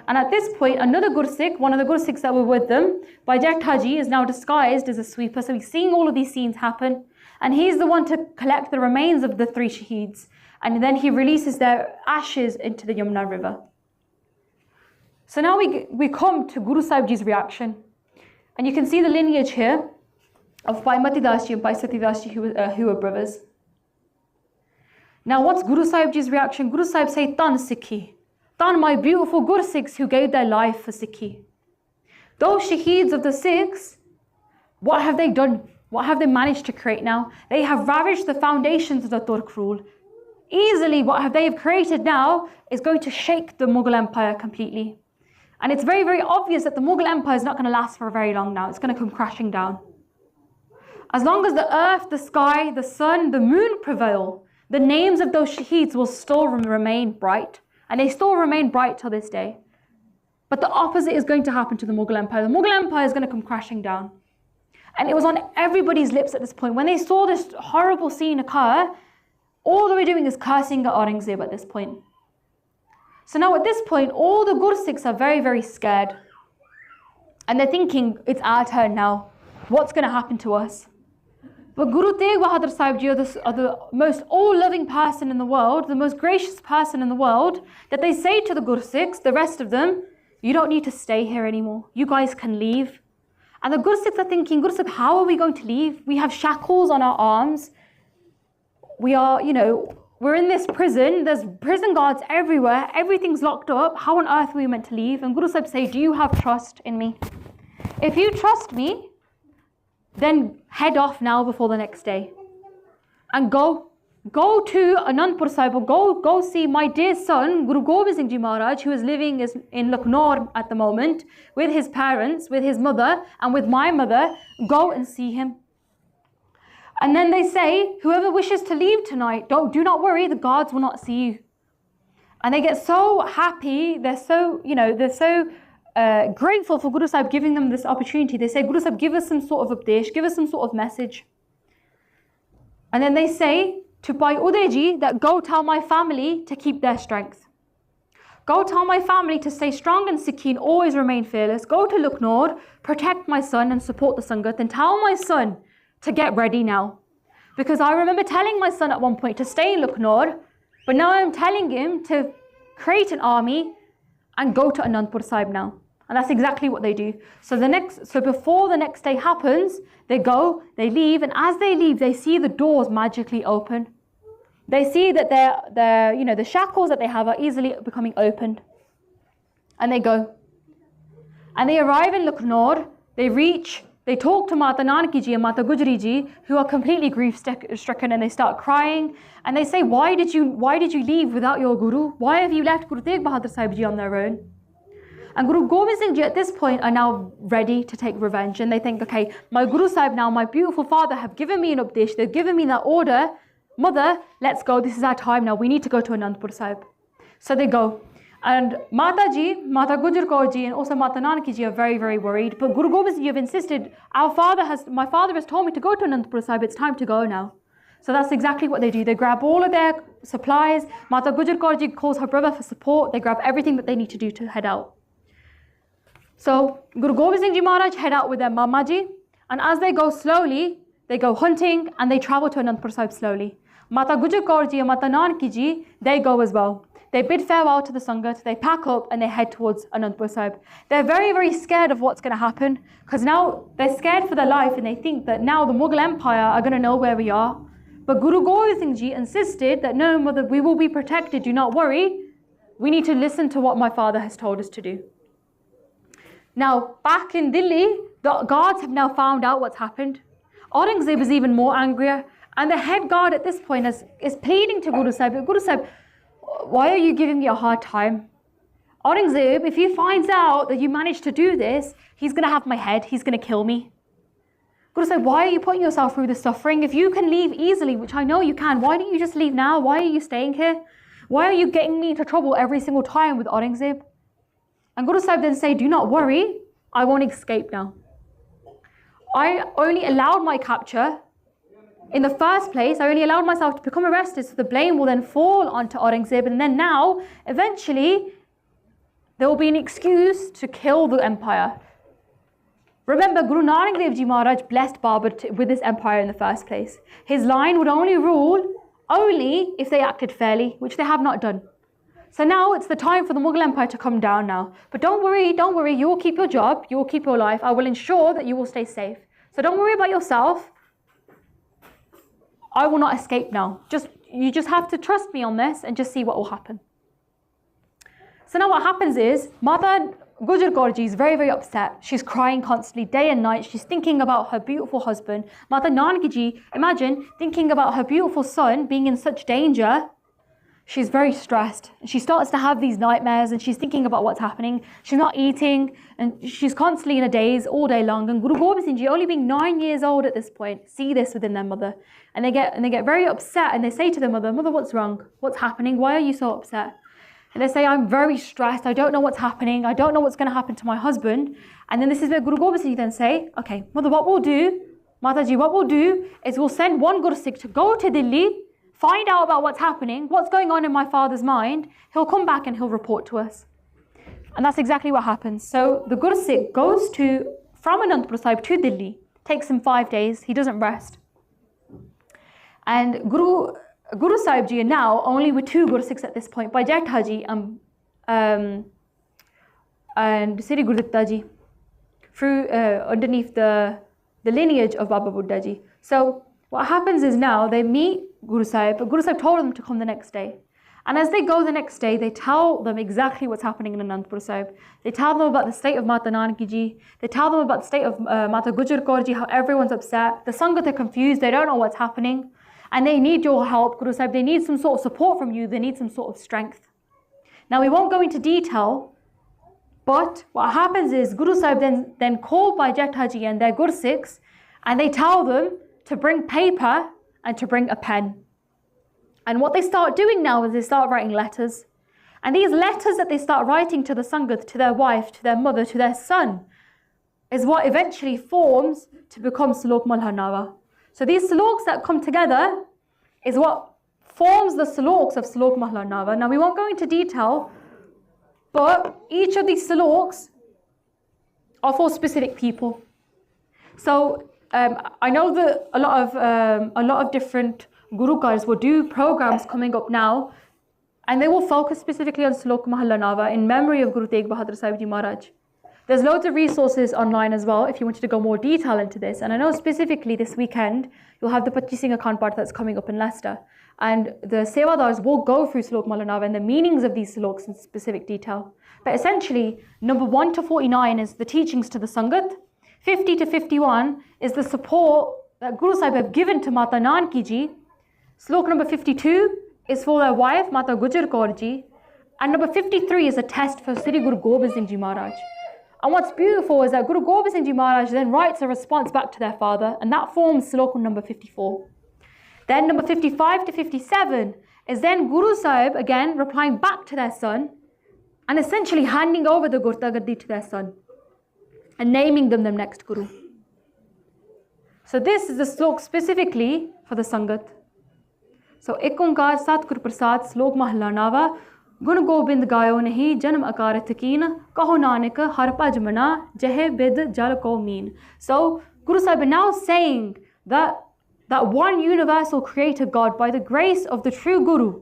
And at this point, another Gursikh, one of the Gursikhs that were with them, by Jethtaji, is now disguised as a sweeper. So he's seeing all of these scenes happen. And he's the one to collect the remains of the 3 Shaheeds. And then he releases their ashes into the Yamuna River. So now we come to Guru Sahib Ji's reaction. And you can see the lineage here of Bhai Mati Das Ji and Bhai Sati Das Ji who were brothers. Now what's Guru Sahib Ji's reaction? Guru Sahib say, Tan Sikhi. Tan my beautiful Gursikhs who gave their life for Sikhi. Those Shaheeds of the Sikhs, what have they done? What have they managed to create now? They have ravaged the foundations of the Turk rule. Easily what they have created now is going to shake the Mughal Empire completely. And it's very, very obvious that the Mughal Empire is not going to last for very long now. It's going to come crashing down. As long as the earth, the sky, the sun, the moon prevail, the names of those Shaheeds will still remain bright. And they still remain bright till this day. But the opposite is going to happen to the Mughal Empire. The Mughal Empire is going to come crashing down. And it was on everybody's lips at this point. When they saw this horrible scene occur, all they were doing is cursing at Aurangzeb at this point. So now at this point, all the Gursikhs are very, very scared. And they're thinking, it's our turn now. What's going to happen to us? But Guru Tegh Bahadur Sahib Ji are the most all-loving person in the world, the most gracious person in the world, that they say to the Gursikhs, the rest of them, you don't need to stay here anymore. You guys can leave. And the Gursikhs are thinking, Guru Sahib, how are we going to leave? We have shackles on our arms. We are, we're in this prison. There's prison guards everywhere. Everything's locked up. How on earth are we meant to leave? And Guru Sahib say, do you have trust in me? If you trust me, then head off now before the next day. And go to Anandpur Sahib, go see my dear son, Guru Gobind Singh Ji Maharaj, who is living in Lucknow at the moment, with his parents, with his mother, and with my mother. Go and see him. And then they say, whoever wishes to leave tonight, do not worry, the guards will not see you. And they get so happy, they're so grateful for Guru Sahib giving them this opportunity. They say, Guru Sahib, give us some sort of updesh, give us some sort of message. And then they say to Bhai Uday Ji that go tell my family to keep their strength. Go tell my family to stay strong and Sikhi and always remain fearless. Go to Lucknow, protect my son and support the Sangat, and tell my son to get ready now. Because I remember telling my son at one point to stay in Lucknow, but now I'm telling him to create an army and go to Anandpur Sahib now. And that's exactly what they do. So before the next day happens, they go, they leave, and as they leave, they see the doors magically open. They see that the shackles that they have are easily becoming opened. And they go. And they arrive in Lucknow, they talk to Mata Nanaki Ji and Mata Gujri Ji, who are completely grief-stricken, and they start crying. And they say, why did you leave without your Guru? Why have you left Guru Tegh Bahadur Sahib Ji on their own? And Guru Gobind Singh Ji at this point are now ready to take revenge. And they think, okay, my Guru Sahib now, my beautiful father have given me an updesh, they've given me that order. Mother, let's go, this is our time now, we need to go to Anandpur Sahib. So they go. And Mata Ji, Mata Gujar Kaur Ji and also Mata Nanaki Ji are very, very worried. But Guru Gobind Singh Ji have insisted, my father has told me to go to Anandpur Sahib, it's time to go now. So that's exactly what they do. They grab all of their supplies. Mata Gujar Kaur Ji calls her brother for support. They grab everything that they need to do to head out. So Guru Gobind Singh Ji Maharaj head out with their Mama Ji, and as they go slowly, they go hunting and they travel to Anandpur Sahib slowly. Mata Gujar Kaur Ji and Mata Nanaki Ji, they go as well. They bid farewell to the Sangat, they pack up and they head towards Anandpur Sahib. They're very, very scared of what's going to happen, because now they're scared for their life and they think that now the Mughal Empire are going to know where we are. But Guru Gobind Singh Ji insisted that no, mother, we will be protected, do not worry. We need to listen to what my father has told us to do. Now, back in Delhi, the guards have now found out what's happened. Aurangzeb is even more angrier, and the head guard at this point is pleading to Guru Sahib, Guru Sahib, why are you giving me a hard time? Aurangzeb, if he finds out that you managed to do this, he's going to have my head, he's going to kill me. Guru Sahib, why are you putting yourself through this suffering? If you can leave easily, which I know you can, why don't you just leave now? Why are you staying here? Why are you getting me into trouble every single time with Aurangzeb? And Guru Sahib then say, do not worry, I won't escape now. I only allowed my capture in the first place. I only allowed myself to become arrested, so the blame will then fall onto Aurangzeb, and then now, eventually, there will be an excuse to kill the empire. Remember, Guru Nanak Dev Ji Maharaj blessed Babur with this empire in the first place. His line would only rule if they acted fairly, which they have not done. So now it's the time for the Mughal Empire to come down now. But don't worry, you will keep your job, you will keep your life. I will ensure that you will stay safe. So don't worry about yourself. I will not escape now. You just have to trust me on this and just see what will happen. So now what happens is, Mata Gujar Kaur is very, very upset. She's crying constantly, day and night. She's thinking about her beautiful husband. Mata Nanaki Ji, imagine thinking about her beautiful son being in such danger. She's very stressed. She starts to have these nightmares and she's thinking about what's happening. She's not eating and she's constantly in a daze all day long. And Guru Gobind Singh Ji, only being 9 years old at this point, see this within their mother. And they get very upset and they say to their mother, "Mother, what's wrong? What's happening? Why are you so upset?" And they say, "I'm very stressed. I don't know what's happening. I don't know what's going to happen to my husband." And then this is where Guru Gobind Singh Ji then say, "Okay, Mother, what we'll do, Mataji, what we'll do is we'll send one Guru Sikh to go to Delhi, find out about what's happening, what's going on in my father's mind. He'll come back and he'll report to us." And that's exactly what happens. So the Guru Sikh goes from Anandpur Sahib to Delhi, takes him 5 days, he doesn't rest. And Guru Sahib Ji are now only with 2 Guru Sikhs at this point, by Jetha Ji and Sri Guru Ditta Ji, through underneath the lineage of Baba Buddha Ji. So what happens is now they meet Guru Sahib, but Guru Sahib told them to come the next day. And as they go the next day, they tell them exactly what's happening in Anandpur Sahib. They tell them about the state of Mata Nanaki Ji. They tell them about the state of Mata Gujar Kaur Ji, how everyone's upset. The Sangat are confused, they don't know what's happening. And they need your help, Guru Sahib. They need some sort of support from you. They need some sort of strength. Now, we won't go into detail, but what happens is Guru Sahib then called by Jetha Ji and their Guru Sikhs, and they tell them to bring paper and to bring a pen. And what they start doing now is they start writing letters. And these letters that they start writing to the Sangat, to their wife, to their mother, to their son, is what eventually forms to become Salok Malhanava. So these sloks that come together is what forms the sloks of Salok Mahla Nava. Now we won't go into detail, but each of these sloks are for specific people. So I know that a lot of different Gurukars will do programs coming up now, and they will focus specifically on Salok Mahla Nava in memory of Guru Tegh Bahadur Sahib Ji Maharaj. There's loads of resources online as well if you wanted to go more detail into this. And I know specifically this weekend, you'll have the Pachi Singh Khan part that's coming up in Leicester. And the Sevadars will go through Salok Malanava and the meanings of these sloks in specific detail. But essentially, number 1 to 49 is the teachings to the Sangat. 50 to 51 is the support that Guru Sahib have given to Mata Nanaki Ji. Slok number 52 is for their wife, Mata Gujar Kaur Ji. And number 53 is a test for Sri Guru Gobind Singh Ji Maharaj. And what's beautiful is that Guru Gobind Singh Ji Maharaj then writes a response back to their father, and that forms Sloka number 54. Then number 55 to 57 is then Guru Sahib again replying back to their son and essentially handing over the Gurta Gaddi to their son and naming them the next Guru. So this is the slok specifically for the Sangat. So Ek Onkar Satgur Prasad Slok Mahla Nava Gun Gobind Gayo Nahi Janam Akar Takin Kaho Nanak Har Paj Mana Jehe Bid Jal Ko Meen. So Guru Sahib is now saying that one universal creator God, by the grace of the true Guru,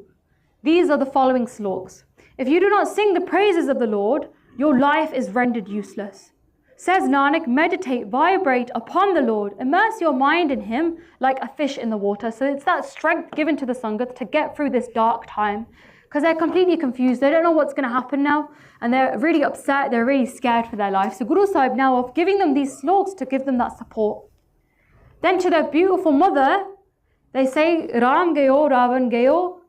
these are the following sloks. If you do not sing the praises of the Lord, your life is rendered useless. Says Nanak, meditate, vibrate upon the Lord, immerse your mind in Him like a fish in the water. So it's that strength given to the Sangat to get through this dark time, because they're completely confused. They don't know what's going to happen now, and they're really upset, they're really scared for their life. So Guru Sahib now of giving them these sloks to give them that support. Then to their beautiful mother, they say, Ram gayo, Ravan gayo,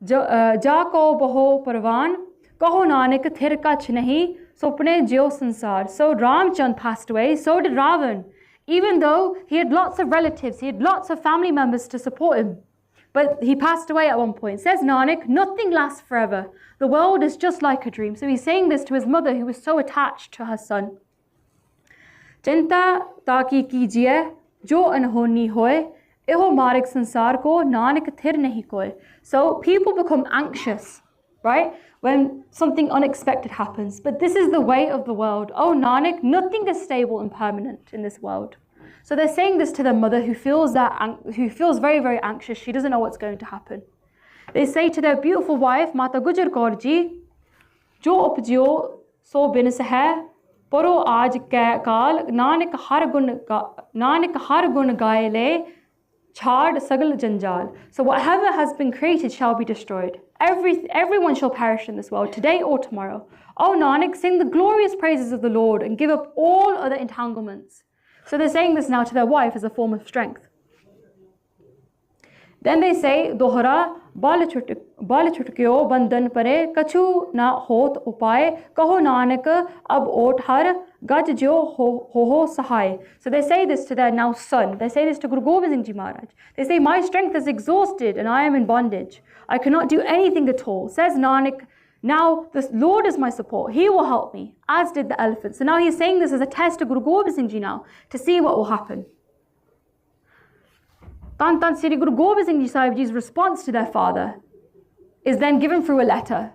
ja ko baho parvan, kaho nanak thir kach nahi, sopne jio sansar. So Ramchand passed away, so did Ravan. Even though he had lots of relatives, he had lots of family members to support him. But he passed away at one point. Says Nanak, nothing lasts forever. The world is just like a dream. So he's saying this to his mother, who was so attached to her son. चिंता ताकि कीजिए जो अनहोनी होए एहो मार्ग संसार को नानक थिर नहीं कोए. So people become anxious, right, when something unexpected happens. But this is the way of the world. Oh Nanak, nothing is stable and permanent in this world. So they're saying this to their mother who feels very, very anxious. She doesn't know what's going to happen. They say to their beautiful wife, Mata Gujar Kaur ji, jo upjio so bin hai, paro aaj kaal, nanak har gun gaye le, chhad sagal janjal. So whatever has been created shall be destroyed. Everyone shall perish in this world, today or tomorrow. Oh Nanak, sing the glorious praises of the Lord and give up all other entanglements. So they're saying this now to their wife as a form of strength. Then they say, Dohra bal chutkyo bandan pare kachu na hot upaye kaho nanak ab ot har gaj jo ho sahai. So they say this to their now son. They say this to Guru Gobind Singh Ji Maharaj. They say, my strength is exhausted and I am in bondage. I cannot do anything at all. Says Nanak, now the Lord is my support. He will help me, as did the elephant. So now he's saying this as a test to Guru Gobind Singh Ji now, to see what will happen. Tan Sri Guru Gobind Singh Ji Sahib Ji's response to their father is then given through a letter.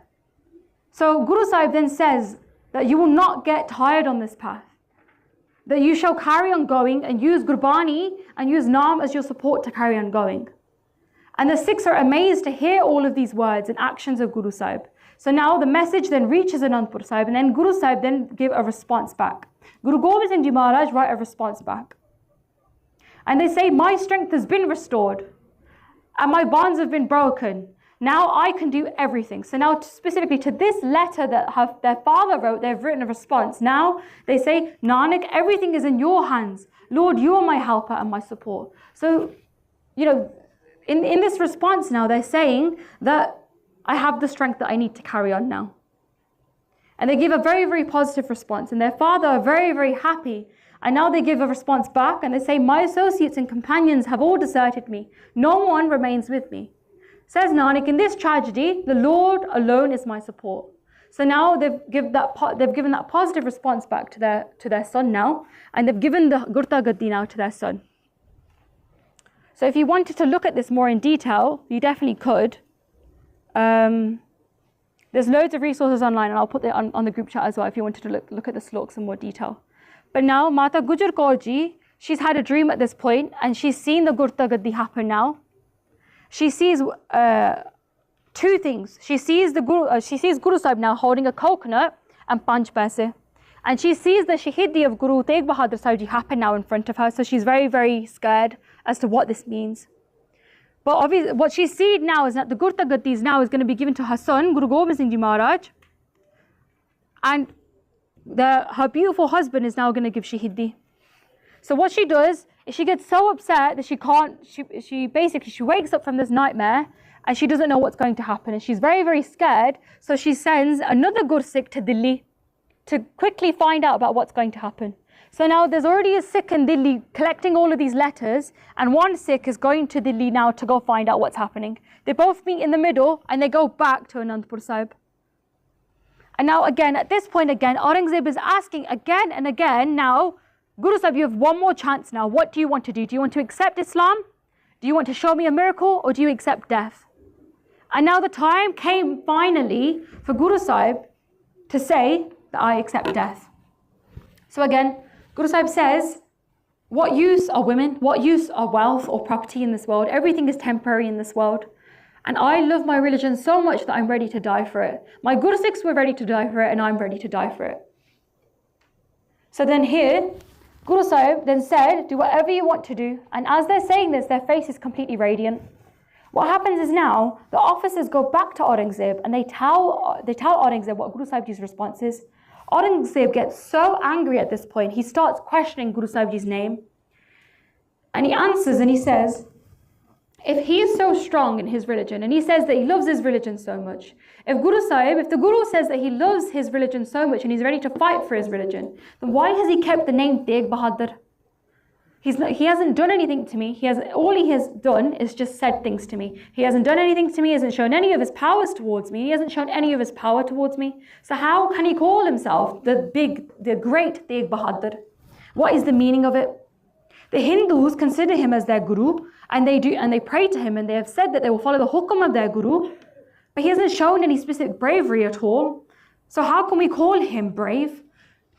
So Guru Sahib then says that you will not get tired on this path, that you shall carry on going and use Gurbani and use Naam as your support to carry on going. And the Sikhs are amazed to hear all of these words and actions of Guru Sahib. So now the message then reaches Anandpur Sahib, and then Guru Sahib then give a response back. Guru Gobind Singh Ji Maharaj write a response back. And they say, my strength has been restored and my bonds have been broken. Now I can do everything. So now specifically to this letter that their father wrote, they've written a response. Now they say, Nanak, everything is in your hands. Lord, you are my helper and my support. So, in this response now, they're saying that I have the strength that I need to carry on now. And they give a very, very positive response. And their father are very, very happy. And now they give a response back and they say, my associates and companions have all deserted me. No one remains with me. Says Nanak, in this tragedy, the Lord alone is my support. So now they've given that positive response back to their son now. And they've given the Gurta Gaddi now to their son. So if you wanted to look at this more in detail, you definitely could. There's loads of resources online, and I'll put that on the group chat as well if you wanted to look at the sloks in more detail. But now, Mata Gujar Kaur Ji, she's had a dream at this point, and she's seen the Gurta Gaddi happen now. She sees two things. She sees Guru Sahib now holding a coconut and panch paise. And she sees the Shaheedi of Guru Tegh Bahadur Sahib Ji happen now in front of her. So she's very, very scared as to what this means. But obviously, what she's seen now is that the Gurta Gaddi now is going to be given to her son, Guru Gobind Singh Ji Maharaj. And her beautiful husband is now going to give Shaheedi. So what she does is she gets so upset that she wakes up from this nightmare and she doesn't know what's going to happen. And she's very, very scared. So she sends another Gursikh to Delhi to quickly find out about what's going to happen. So now there's already a Sikh in Delhi collecting all of these letters, and one Sikh is going to Delhi now to go find out what's happening. They both meet in the middle and they go back to Anandpur Sahib. And now again, at this point again, Aurangzeb is asking again and again, now, Guru Sahib, you have one more chance now. What do you want to do? Do you want to accept Islam? Do you want to show me a miracle, or do you accept death? And now the time came finally for Guru Sahib to say that I accept death. So again, Guru Sahib says, what use are women? What use are wealth or property in this world? Everything is temporary in this world. And I love my religion so much that I'm ready to die for it. My Guru Sikhs were ready to die for it, and I'm ready to die for it. So then here, Guru Sahib then said, do whatever you want to do. And as they're saying this, their face is completely radiant. What happens is now, the officers go back to Aurangzeb and they tell Aurangzeb what Guru Sahib Ji's response is. Aurangzeb gets so angry at this point, he starts questioning Guru Sahib Ji's name. And he answers and he says, if he is so strong in his religion, and he says that he loves his religion so much, if the Guru says that he loves his religion so much and he's ready to fight for his religion, then why has he kept the name Tegh Bahadur? He hasn't done anything to me. All he has done is just said things to me. He hasn't done anything to me. He hasn't shown any of his powers towards me. He hasn't shown any of his power towards me. So how can he call himself the great Tegh Bahadur? What is the meaning of it? The Hindus consider him as their guru, and they pray to him, and they have said that they will follow the hukam of their guru, but he hasn't shown any specific bravery at all. So how can we call him brave?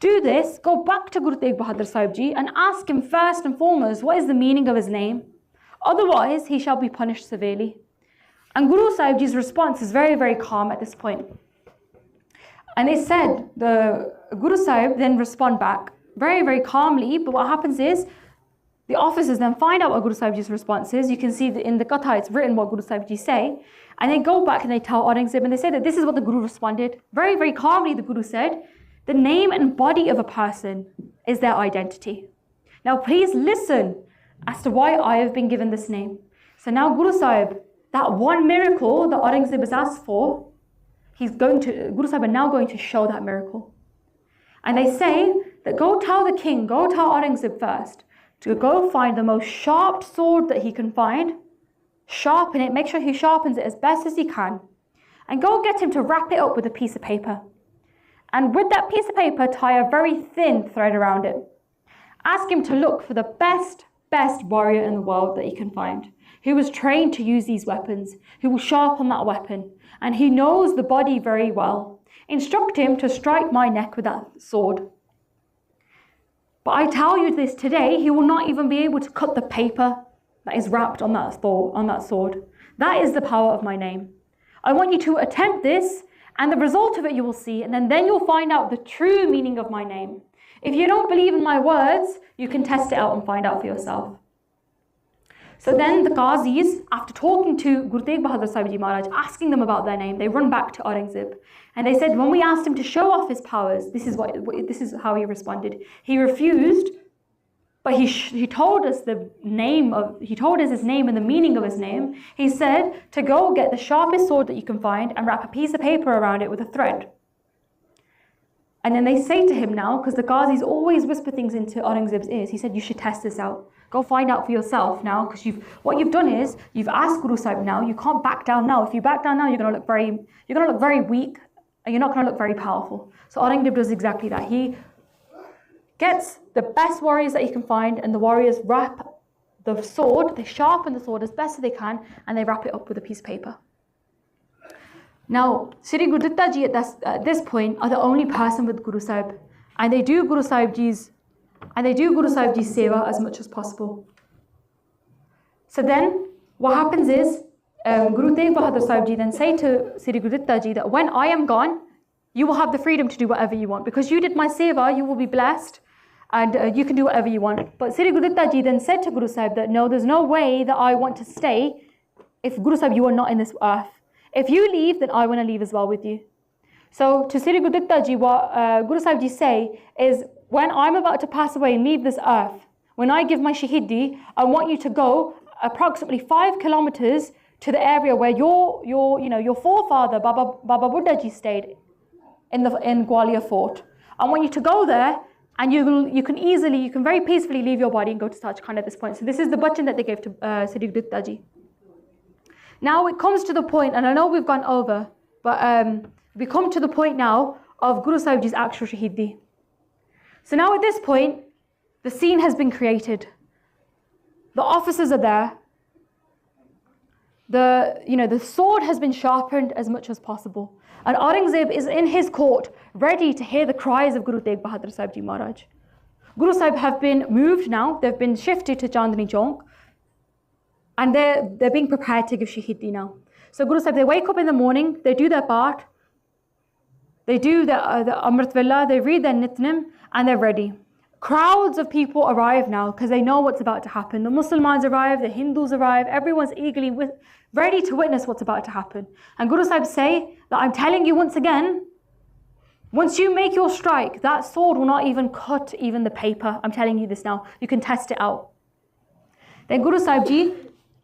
Do this, go back to Guru Tegh Bahadur Sahib Ji and ask him first and foremost, what is the meaning of his name? Otherwise, he shall be punished severely. And Guru Sahib Ji's response is very, very calm at this point. And they said, the Guru Sahib then respond back very, very calmly, but what happens is, the officers then find out what Guru Sahib Ji's response is. You can see that in the Katha it's written what Guru Sahib Ji say. And they go back and they tell Aurangzeb, and they say that this is what the Guru responded. Very, very calmly the Guru said, the name and body of a person is their identity. Now please listen as to why I have been given this name. So now Guru Sahib, that one miracle that Aurangzeb has asked for, Guru Sahib are now going to show that miracle. And they say that go tell the king, go tell Aurangzeb first, to go find the most sharp sword that he can find, sharpen it, make sure he sharpens it as best as he can, and go get him to wrap it up with a piece of paper. And with that piece of paper, tie a very thin thread around it. Ask him to look for the best warrior in the world that he can find, who was trained to use these weapons, who will sharpen that weapon, and he knows the body very well. Instruct him to strike my neck with that sword. But I tell you this today, he will not even be able to cut the paper that is wrapped on that sword. That is the power of my name. I want you to attempt this, and the result of it you will see, and then you'll find out the true meaning of my name. If you don't believe in my words, you can test it out and find out for yourself. So then the Qazis, after talking to Guru Tegh Bahadur Sahib Ji Maharaj, asking them about their name, they run back to Aurangzeb. And they said, when we asked him to show off his powers, this is how he responded. He refused, but he told us his name and the meaning of his name. He said to go get the sharpest sword that you can find and wrap a piece of paper around it with a thread. And then they say to him now, because the Ghazis always whisper things into Aurangzeb's ears, he said, you should test this out. Go find out for yourself now, because what you've done is, you've asked Guru Sahib now, you can't back down now. If you back down now, you're going to look very weak, and you're not going to look very powerful. So Aurangzeb does exactly that. He gets the best warriors that he can find, and the warriors wrap the sword, they sharpen the sword as best as they can, and they wrap it up with a piece of paper. Now, Sri Guru Ditta Ji at this point are the only person with Guru Sahib, and they do Guru Sahib Ji's seva as much as possible. So then, what happens is, Guru Tegh Bahadur Sahib Ji then say to Sri Guru Ditta Ji that when I am gone, you will have the freedom to do whatever you want. Because you did my seva, you will be blessed, and you can do whatever you want. But Sri Guru Ditta Ji then said to Guru Sahib that no, there's no way that I want to stay if Guru Sahib, you are not in this earth. If you leave, then I want to leave as well with you. So to Sri Guru Ditta Ji, what Guru Sahib Ji say is, when I'm about to pass away and leave this earth, when I give my Shaheedi, I want you to go approximately 5 kilometers to the area where your forefather Baba Buddha Ji stayed in Gwalior Fort. I want you to go there, and you can very peacefully leave your body and go to Sachkhand at this point. So this is the bachan that they gave to Sri Guru Ditta Ji. Now it comes to the point, and I know we've gone over, but we come to the point now of Guru Sahib Ji's actual Shaheedi. So now at this point, the scene has been created. The officers are there. The sword has been sharpened as much as possible. And Aurangzeb is in his court, ready to hear the cries of Guru Tegh Bahadur Sahib Ji Maharaj. Guru Sahib have been moved now. They've been shifted to Chandni Chowk. And they're being prepared to give Shaheedi now. So Guru Sahib, they wake up in the morning, they do their part, they do the Amrit Vela, they read their Nitnem, and they're ready. Crowds of people arrive now because they know what's about to happen. The Muslims arrive, the Hindus arrive, everyone's eagerly ready to witness what's about to happen. And Guru Sahib say that I'm telling you once again, once you make your strike, that sword will not even cut even the paper. I'm telling you this now. You can test it out. Then Guru Sahib Ji,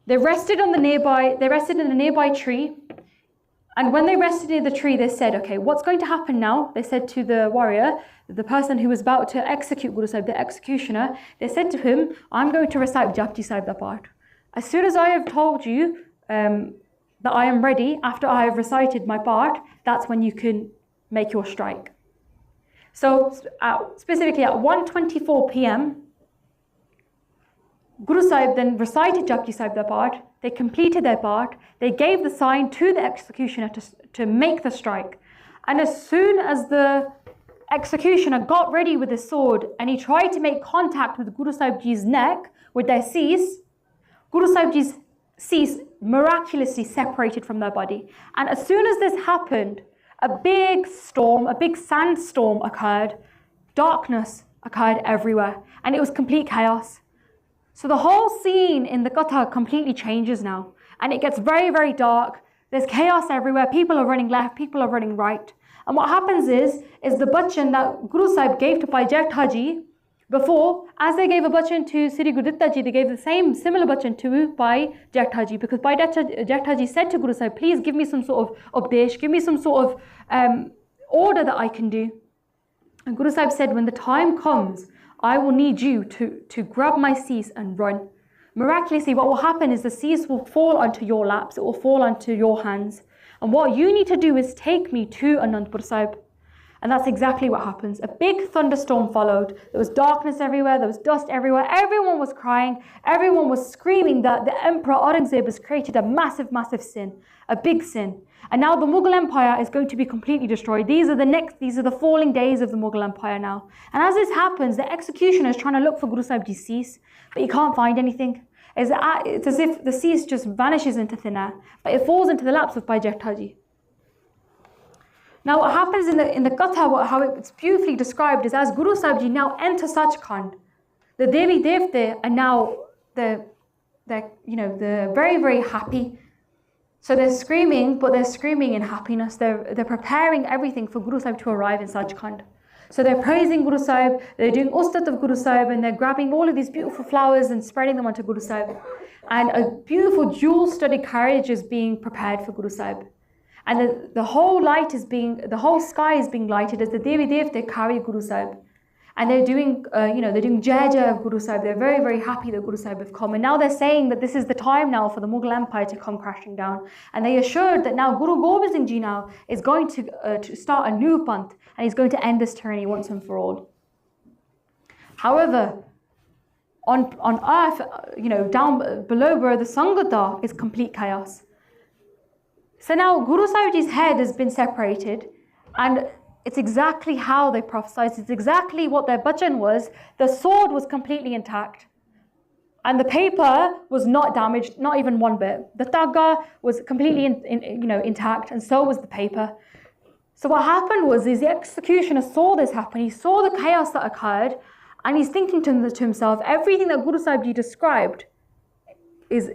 they rested in the nearby tree. And when they rested near the tree, they said, okay, what's going to happen now? They said to the warrior, the person who was about to execute Guru Sahib, the executioner, they said to him, I'm going to recite Japji Sahib da part. As soon as I have told you that I am ready, after I have recited my part, that's when you can make your strike. So specifically at 1:24 p.m., Guru Sahib then recited Japji Sahib their part. They completed their part. They gave the sign to the executioner to make the strike. And as soon as the executioner got ready with his sword and he tried to make contact with Guru Sahib Ji's neck with their cease, Guru Sahib Ji's cease miraculously separated from their body. And as soon as this happened, a big storm, a big sandstorm occurred. Darkness occurred everywhere. And it was complete chaos. So the whole scene in the Katha completely changes now. And it gets very, very dark. There's chaos everywhere. People are running left, people are running right. And what happens is the bachan that Guru Sahib gave to Bhai Jetha Ji before, as they gave a bachan to Sri Guru Ditta Ji, they gave the same similar bachan to Bhai Jetha Ji, because Bhai Jetha Ji said to Guru Sahib, please give me some sort of updesh, give me some sort of order that I can do. And Guru Sahib said, when the time comes, I will need you to grab my cease and run. Miraculously, what will happen is the cease will fall onto your laps, it will fall onto your hands. And what you need to do is take me to Anandpur Sahib. And that's exactly what happens. A big thunderstorm followed. There was darkness everywhere, there was dust everywhere. Everyone was crying, everyone was screaming that the Emperor Aurangzeb has created a massive, massive sin, a big sin. And now the Mughal Empire is going to be completely destroyed. These are the falling days of the Mughal Empire now. And as this happens, the executioner is trying to look for Guru Sahib Ji's cease, but he can't find anything. It's as if the cease just vanishes into thin air, but it falls into the laps of Bhai Jetha Ji. Now what happens in the Katha, how it's beautifully described, is as Guru Sahib Ji now enter Sachkhand, the Devi Devte are now they're very, very happy. So they're screaming, but they're screaming in happiness. They're preparing everything for Guru Sahib to arrive in Sachkhand. So they're praising Guru Sahib, they're doing ustat of Guru Sahib, and they're grabbing all of these beautiful flowers and spreading them onto Guru Sahib. And a beautiful jewel-studded carriage is being prepared for Guru Sahib. And the whole sky is being lighted as the Devi Devte carry Guru Sahib. And they're doing, they're doing Jai Jai of Guru Sahib. They're very, very happy that Guru Sahib have come. And now they're saying that this is the time now for the Mughal Empire to come crashing down. And they assured that now Guru Gobind Singh Ji now is going to start a new panth. And he's going to end this tyranny once and for all. However, on earth, down below where the Sangata is complete chaos. So now Guru Sahib Ji's head has been separated, and it's exactly how they prophesied. It's exactly what their bachan was. The sword was completely intact, and the paper was not damaged, not even one bit. The tagga was completely intact, and so was the paper. So what happened was the executioner saw this happen. He saw the chaos that occurred, and he's thinking to himself, everything that Guru Sahib Ji described is,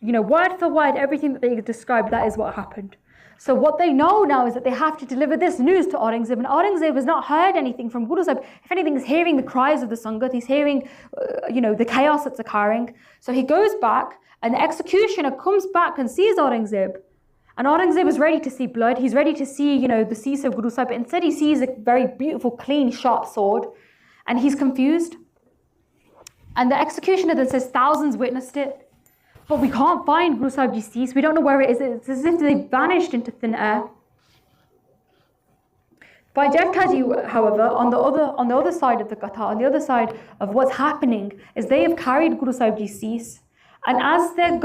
word for word, everything that they described, that is what happened. So what they know now is that they have to deliver this news to Aurangzeb, and Aurangzeb has not heard anything from Guru Sahib. If anything, he's hearing the cries of the Sangat, he's hearing, the chaos that's occurring. So he goes back, and the executioner comes back and sees Aurangzeb. And Aurangzeb is ready to see blood, he's ready to see, the cease of Guru Sahib, but instead he sees a very beautiful, clean, sharp sword, and he's confused. And the executioner then says, thousands witnessed it, but we can't find Guru Sahib Ji's cease. We don't know where it is. It's as if they vanished into thin air. Bhai Jetha Ji, however, on the other side of the Katha, on the other side of what's happening, is they have carried Guru Sahib Ji's cease. And as they're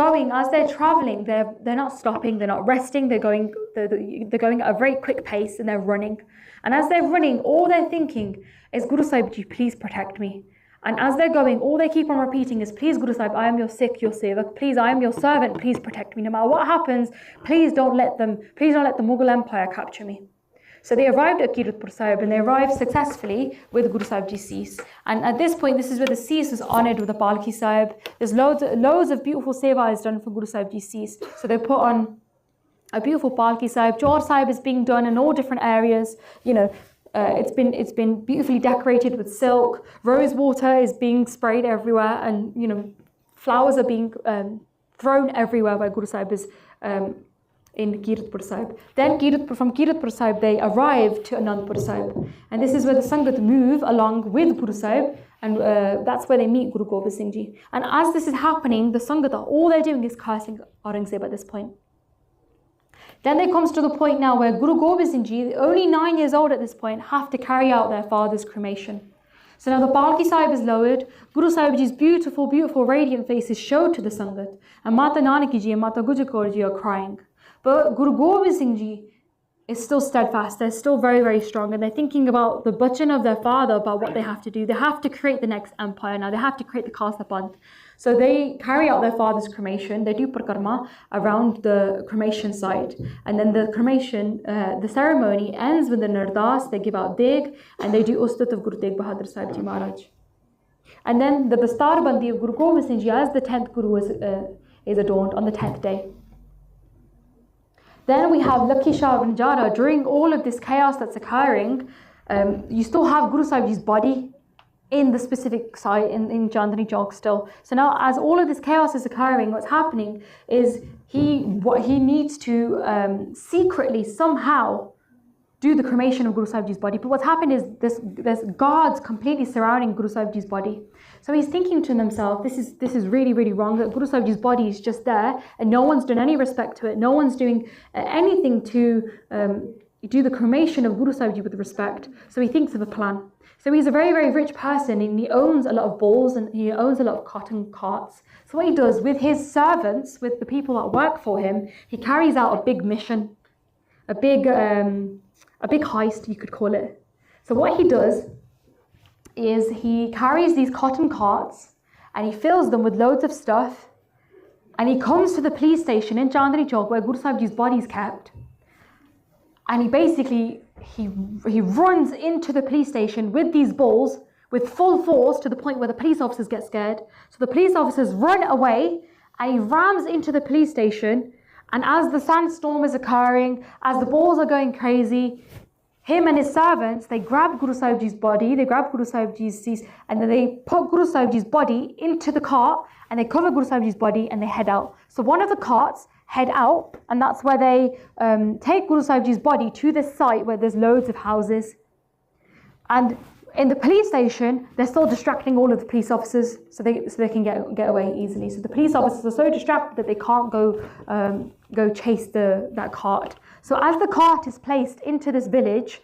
traveling, they're not stopping, they're not resting, they're going at a very quick pace, and they're running. And as they're running, all they're thinking is, Guru Sahib Ji, please protect me. And as they're going, all they keep on repeating is, please Guru Sahib, I am your Sikh, your Sevak, please, I am your servant, please protect me. No matter what happens, please don't let the Mughal Empire capture me. So they arrived at Kiratpur Sahib, and they arrived successfully with Guru Sahib Ji's cease. And at this point, this is where the cease is honoured with a Palki Sahib. There's loads of beautiful seva is done for Guru Sahib Ji's cease. So they put on a beautiful Palki Sahib. Chaur Sahib is being done in all different areas, It's been beautifully decorated with silk. Rose water is being sprayed everywhere, and flowers are being thrown everywhere where Guru Sahib is in Kiratpur Sahib. Then from Kiratpur Sahib they arrive to Anandpur Sahib, and this is where the Sangat move along with Guru Sahib, and that's where they meet Guru Gobind Singh Ji. And as this is happening, the Sangata, all they're doing is cursing Aurangzeb at this point. Then it comes to the point now where Guru Gobind Singh Ji, only 9 years old at this point, have to carry out their father's cremation. So now the Palki Sahib is lowered, Guru Sahib Ji's beautiful, beautiful, radiant face is showed to the Sangat, and Mata Nanaki Ji and Mata Gujar Kaur Ji are crying. But Guru Gobind Singh Ji is still steadfast, they're still very, very strong, and they're thinking about the bachan of their father, about what they have to do. They have to create the next empire now, they have to create the Khalsa Panth. So they carry out their father's cremation, they do parkarma around the cremation site, and then the cremation, the ceremony ends with the nardas, they give out Tegh, and they do ustat of Guru Tegh Bahadur Sahib Ji Maharaj. And then the Dastar Bandi of Guru Gobind Singh Ji as the 10th Guru is adorned on the 10th day. Then we have Lucky Shah of Najara. During all of this chaos that's occurring, you still have Guru Sahib Ji's body in the specific site in Chandni Chowk still. So now as all of this chaos is occurring, what's happening is he needs to secretly somehow do the cremation of Guru Sahib Ji's body. But what's happened is there's guards completely surrounding Guru Sahib Ji's body. So he's thinking to himself, this is really, really wrong, that Guru Sahib Ji's body is just there and no one's done any respect to it. No one's doing anything to do the cremation of Guru Sahib Ji with respect. So he thinks of a plan. So he's a very, very rich person and he owns a lot of bulls and he owns a lot of cotton carts. So what he does with his servants, with the people that work for him, he carries out a big mission, a big heist, you could call it. So what he does is he carries these cotton carts and he fills them with loads of stuff, and he comes to the police station in Chandni Chowk where Guru Sahib Ji's body is kept, and he basically he runs into the police station with these bulls with full force to the point where the police officers get scared. So the police officers run away and he rams into the police station, and as the sandstorm is occurring, as the bulls are going crazy, him and his servants, they grab Guru Sahib Ji's body, they grab Guru Sahib Ji's cease, and then they put Guru Sahib Ji's body into the cart and they cover Guru Sahib Ji's body and they head out. So one of the carts head out, and that's where they take Guru Sahib Ji's body to this site where there's loads of houses. And in the police station, they're still distracting all of the police officers so they can get away easily. So the police officers are so distracted that they can't go chase that cart. So as the cart is placed into this village,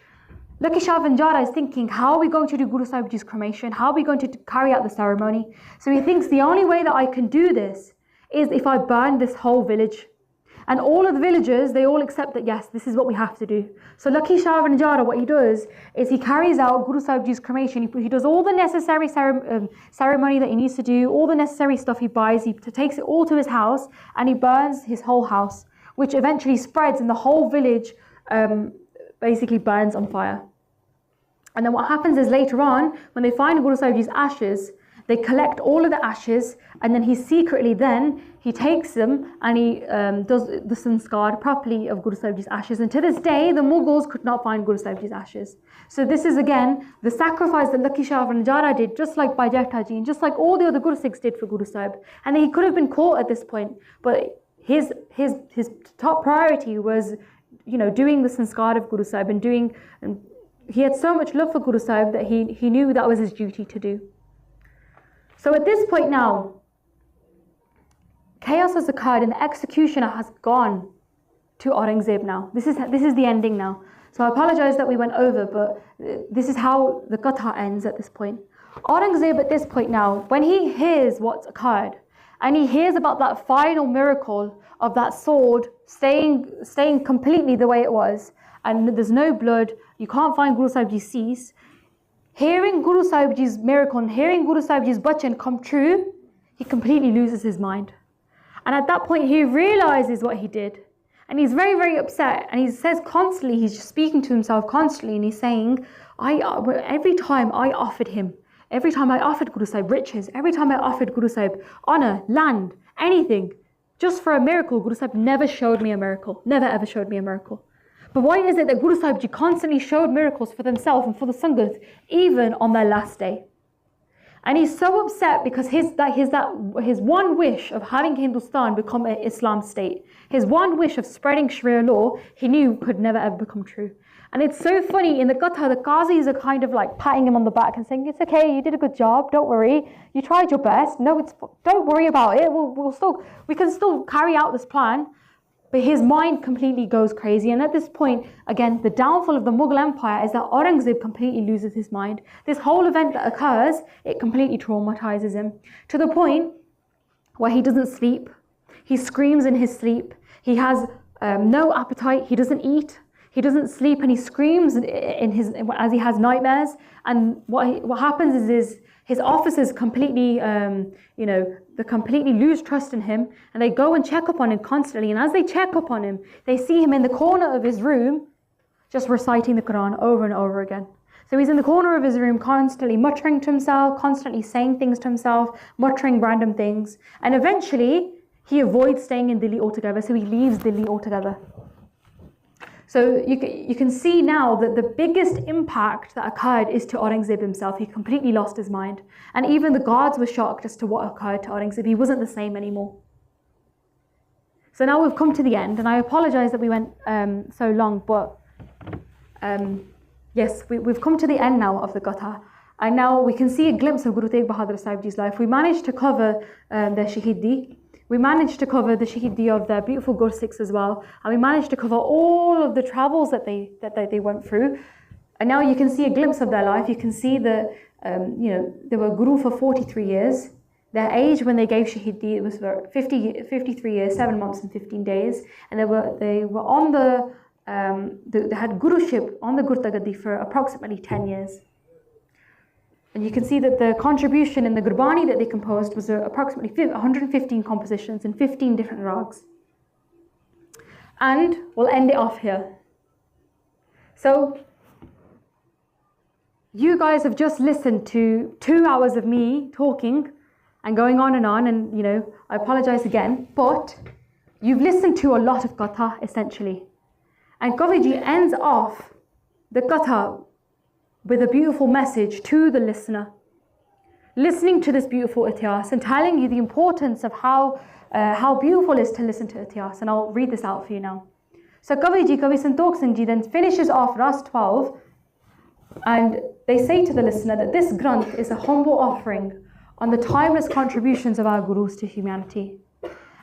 Lucky Shah Vanjara is thinking, how are we going to do Guru Sahib Ji's cremation? How are we going to carry out the ceremony? So he thinks the only way that I can do this is if I burn this whole village. And all of the villagers, they all accept that, yes, this is what we have to do. So Lucky Shah Vanjara, what he does is he carries out Guru Sahib Ji's cremation. He does all the necessary ceremony that he needs to do, all the necessary stuff he buys. He takes it all to his house and he burns his whole house, which eventually spreads and the whole village basically burns on fire. And then what happens is later on, when they find Guru Sahib Ji's ashes, they collect all of the ashes, and then he secretly he takes them and he does the sanskar properly of Guru Sahib Ji's ashes. And to this day, the Mughals could not find Guru Sahib Ji's ashes. So this is again the sacrifice that Lucky Shah Vanjara did, just like Bajeta Ji, and just like all the other Guru Sikhs did for Guru Sahib. And he could have been caught at this point, but his top priority was, doing the sanskar of Guru Sahib and he had so much love for Guru Sahib that he knew that was his duty to do. So at this point now, chaos has occurred and the executioner has gone to Aurangzeb now. This is the ending now. So I apologize that we went over, but this is how the Katha ends at this point. Aurangzeb at this point now, when he hears what's occurred, and he hears about that final miracle of that sword staying completely the way it was, and there's no blood, you can't find Guru Sahib Ji's cease. Hearing Guru Sahib Ji's miracle and hearing Guru Sahib Ji's bachan come true, he completely loses his mind. And at that point, he realizes what he did. And he's very, very upset. And he says constantly, he's just speaking to himself constantly, and he's saying, every time I offered Guru Sahib riches, every time I offered Guru Sahib honor, land, anything, just for a miracle, Guru Sahib never showed me a miracle, never ever showed me a miracle. But why is it that Guru Sahib Ji constantly showed miracles for themselves and for the Sangat, even on their last day? And he's so upset because his one wish of having Hindustan become an Islam state, his one wish of spreading Sharia law, he knew could never ever become true. And it's so funny, in the Gatha, the Qazis are kind of like patting him on the back and saying, it's okay, you did a good job, don't worry, you tried your best, don't worry about it, we can still carry out this plan. But his mind completely goes crazy. And at this point, again, the downfall of the Mughal Empire is that Aurangzeb completely loses his mind. This whole event that occurs, it completely traumatizes him to the point where he doesn't sleep. He screams in his sleep. He has no appetite. He doesn't eat. He doesn't sleep, and he screams as he has nightmares. And what happens is his officers completely, they completely lose trust in him, and they go and check up on him constantly. And as they check up on him, they see him in the corner of his room, just reciting the Quran over and over again. So he's in the corner of his room, constantly muttering to himself, constantly saying things to himself, muttering random things, and eventually he avoids staying in Delhi altogether. So he leaves Delhi altogether. So you can see now that the biggest impact that occurred is to Aurangzeb himself. He completely lost his mind. And even the guards were shocked as to what occurred to Aurangzeb. He wasn't the same anymore. So now we've come to the end, and I apologize that we went so long, but yes, we've come to the end now of the Gatha. And now we can see a glimpse of Guru Tegh Bahadur Sahibji's life. We managed to cover their Shaheedi. We managed to cover the Shaheedi of their beautiful Gursikhs as well. And we managed to cover all of the travels that they went through. And now you can see a glimpse of their life. You can see that, they were Guru for 43 years. Their age when they gave Shaheedi, it was for 53 years, 7 months and 15 days. And they were on they had Guruship on the Gurtagadi for approximately 10 years. And you can see that the contribution in the Gurbani that they composed was approximately 115 compositions in 15 different rags. And we'll end it off here. So, you guys have just listened to 2 hours of me talking and going on, and I apologize again, but you've listened to a lot of Gatha essentially. And Kaviji ends off the Gatha with a beautiful message to the listener, listening to this beautiful itihas and telling you the importance of how beautiful it is to listen to itihas. And I'll read this out for you now. So Kavi Santokh Singh Ji then finishes off Ras 12, and they say to the listener that this Granth is a humble offering on the timeless contributions of our Gurus to humanity.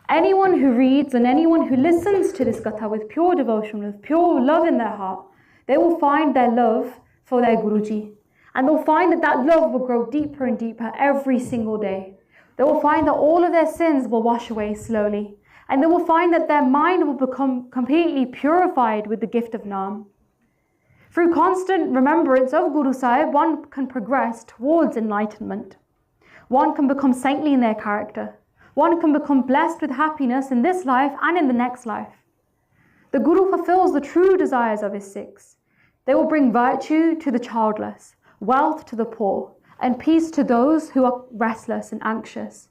Anyone who reads and anyone who listens to this Gatha with pure devotion, with pure love in their heart, they will find their love for their Guruji. And they'll find that love will grow deeper and deeper every single day. They will find that all of their sins will wash away slowly. And they will find that their mind will become completely purified with the gift of Naam. Through constant remembrance of Guru Sahib, one can progress towards enlightenment. One can become saintly in their character. One can become blessed with happiness in this life and in the next life. The Guru fulfills the true desires of his Sikhs. They will bring virtue to the childless, wealth to the poor, and peace to those who are restless and anxious.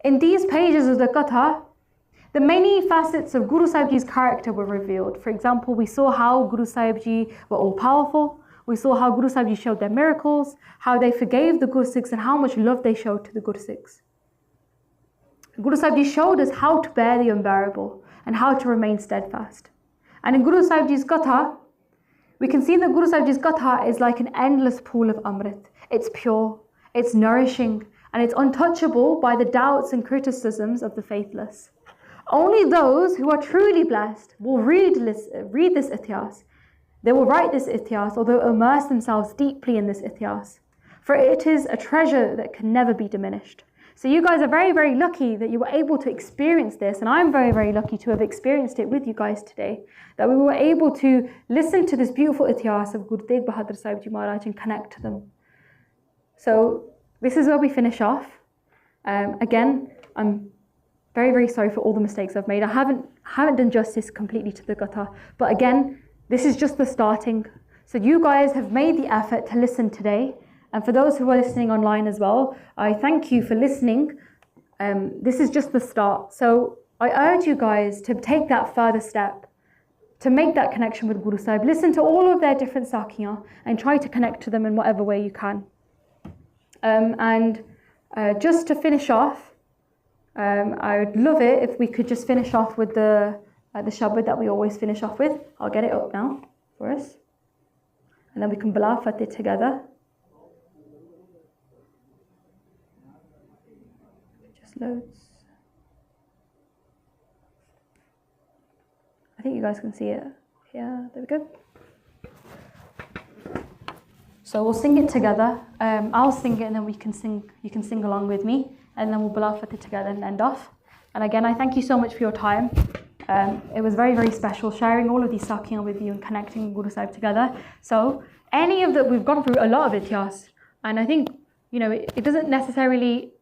In these pages of the Gatha, the many facets of Guru Sahib Ji's character were revealed. For example, we saw how Guru Sahib Ji were all powerful. We saw how Guru Sahib Ji showed their miracles, how they forgave the Gursikhs, and how much love they showed to the Gursikhs. Guru Sahib Ji showed us how to bear the unbearable and how to remain steadfast. And in Guru Sahib Ji's Gatha, we can see that Guru Sahib Ji's Gatha is like an endless pool of Amrit. It's pure, it's nourishing, and it's untouchable by the doubts and criticisms of the faithless. Only those who are truly blessed will read this itihas. They will write this itihas, or they'll immerse themselves deeply in this itihas. For it is a treasure that can never be diminished. So you guys are very, very lucky that you were able to experience this, and I'm very, very lucky to have experienced it with you guys today, that we were able to listen to this beautiful itihas of Guru Tegh Bahadur Sahib Ji Maharaj and connect to them. So this is where we finish off. Again, I'm very, very sorry for all the mistakes I've made. I haven't done justice completely to the Gatha, but again, this is just the starting. So you guys have made the effort to listen today. And for those who are listening online as well, I thank you for listening. This is just the start. So I urge you guys to take that further step, to make that connection with Guru Sahib. Listen to all of their different sakhiyan and try to connect to them in whatever way you can. Just to finish off, I would love it if we could just finish off with the shabad that we always finish off with. I'll get it up now for us. And then we can bala fatih together. Just loads. I think you guys can see it. Yeah, there we go. So we'll sing it together. I'll sing it and then you can sing along with me, and then we'll balafat it together and end off. And again, I thank you so much for your time. It was very, very special sharing all of these sakhiyan with you and connecting Guru Sahib together. So any of we've gone through a lot of ityas, and I think, it doesn't necessarily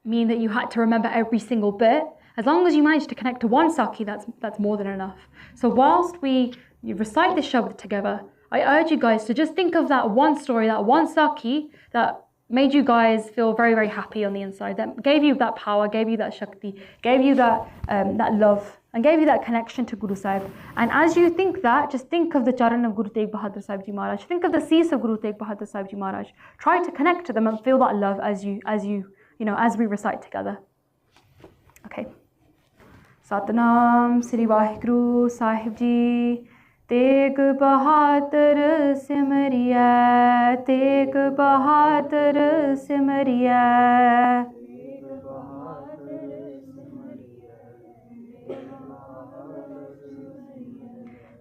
mean that you had to remember every single bit. As long as you manage to connect to one sakhi, that's more than enough. So whilst you recite this shabad together, I urge you guys to just think of that one story, that one sakhi that made you guys feel very, very happy on the inside, that gave you that power, gave you that shakti, gave you that love, and gave you that connection to Guru Sahib. And as you think that, just think of the charan of Guru Tegh Bahadur Sahib Ji Maharaj. Think of the seas of Guru Tegh Bahadur Sahib Ji Maharaj. Try to connect to them and feel that love as we recite together. Okay. Satnam Sri Vaheguru Sahib Ji. Tegh Bahadur Simriya, Tegh Bahadur Simriya.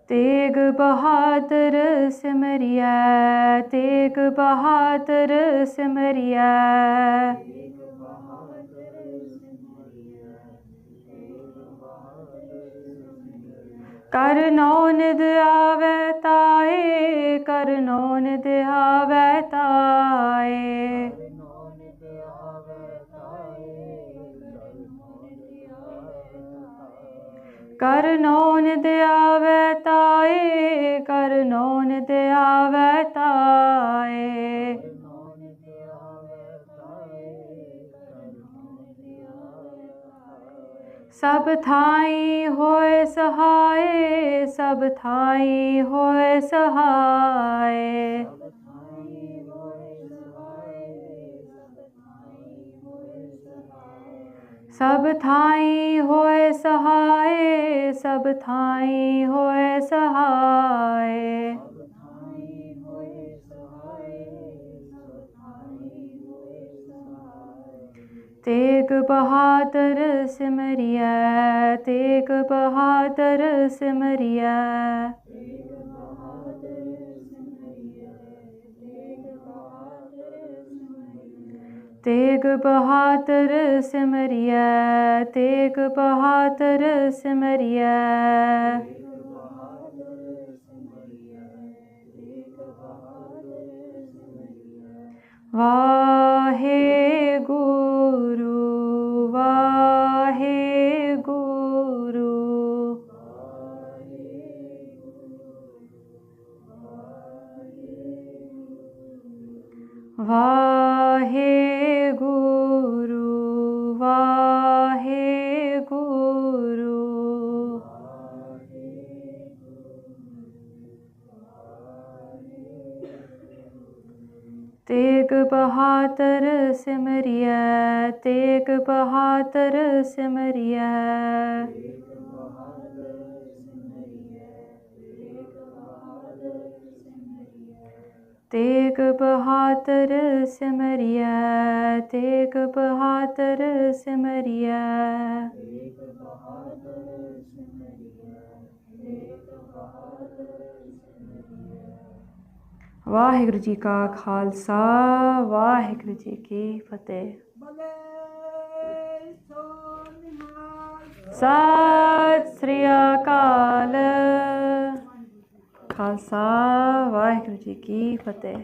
Tegh Bahadur Simriya, Tegh Bahadur Simriya. Karno nid aave tae, karno nid aave tae. Karno nid aave tae, karno nid aave tae. Sab thai hoye sahaye, sab thai hoye sahaye. Sab thai hoye sahaye, sab thai hoye sahaye. Tegh Bahadur Simriya, Tegh Bahadur Simriya. Tegh Bahadur Simriya, Tegh Bahadur Simriya. Vaheguru, Vaheguru. Vaheguru, Vaheguru. Tegh Bahadur Simriya, Tegh Bahadur Simriya. Tegh Bahadur Simriya, Tegh Bahadur Simriya. Waheguru ji ਕਾ ਖਾਲਸਾ ਵਾਹਿਗੁਰੂ ਜੀ ਕੀ ਫਤਿਹ ਸਤਿ ਸ੍ਰੀ ਅਕਾਲ ਖਾਲਸਾ ਵਾਹਿਗੁਰੂ ਜੀ ਕੀ ਫਤਿਹ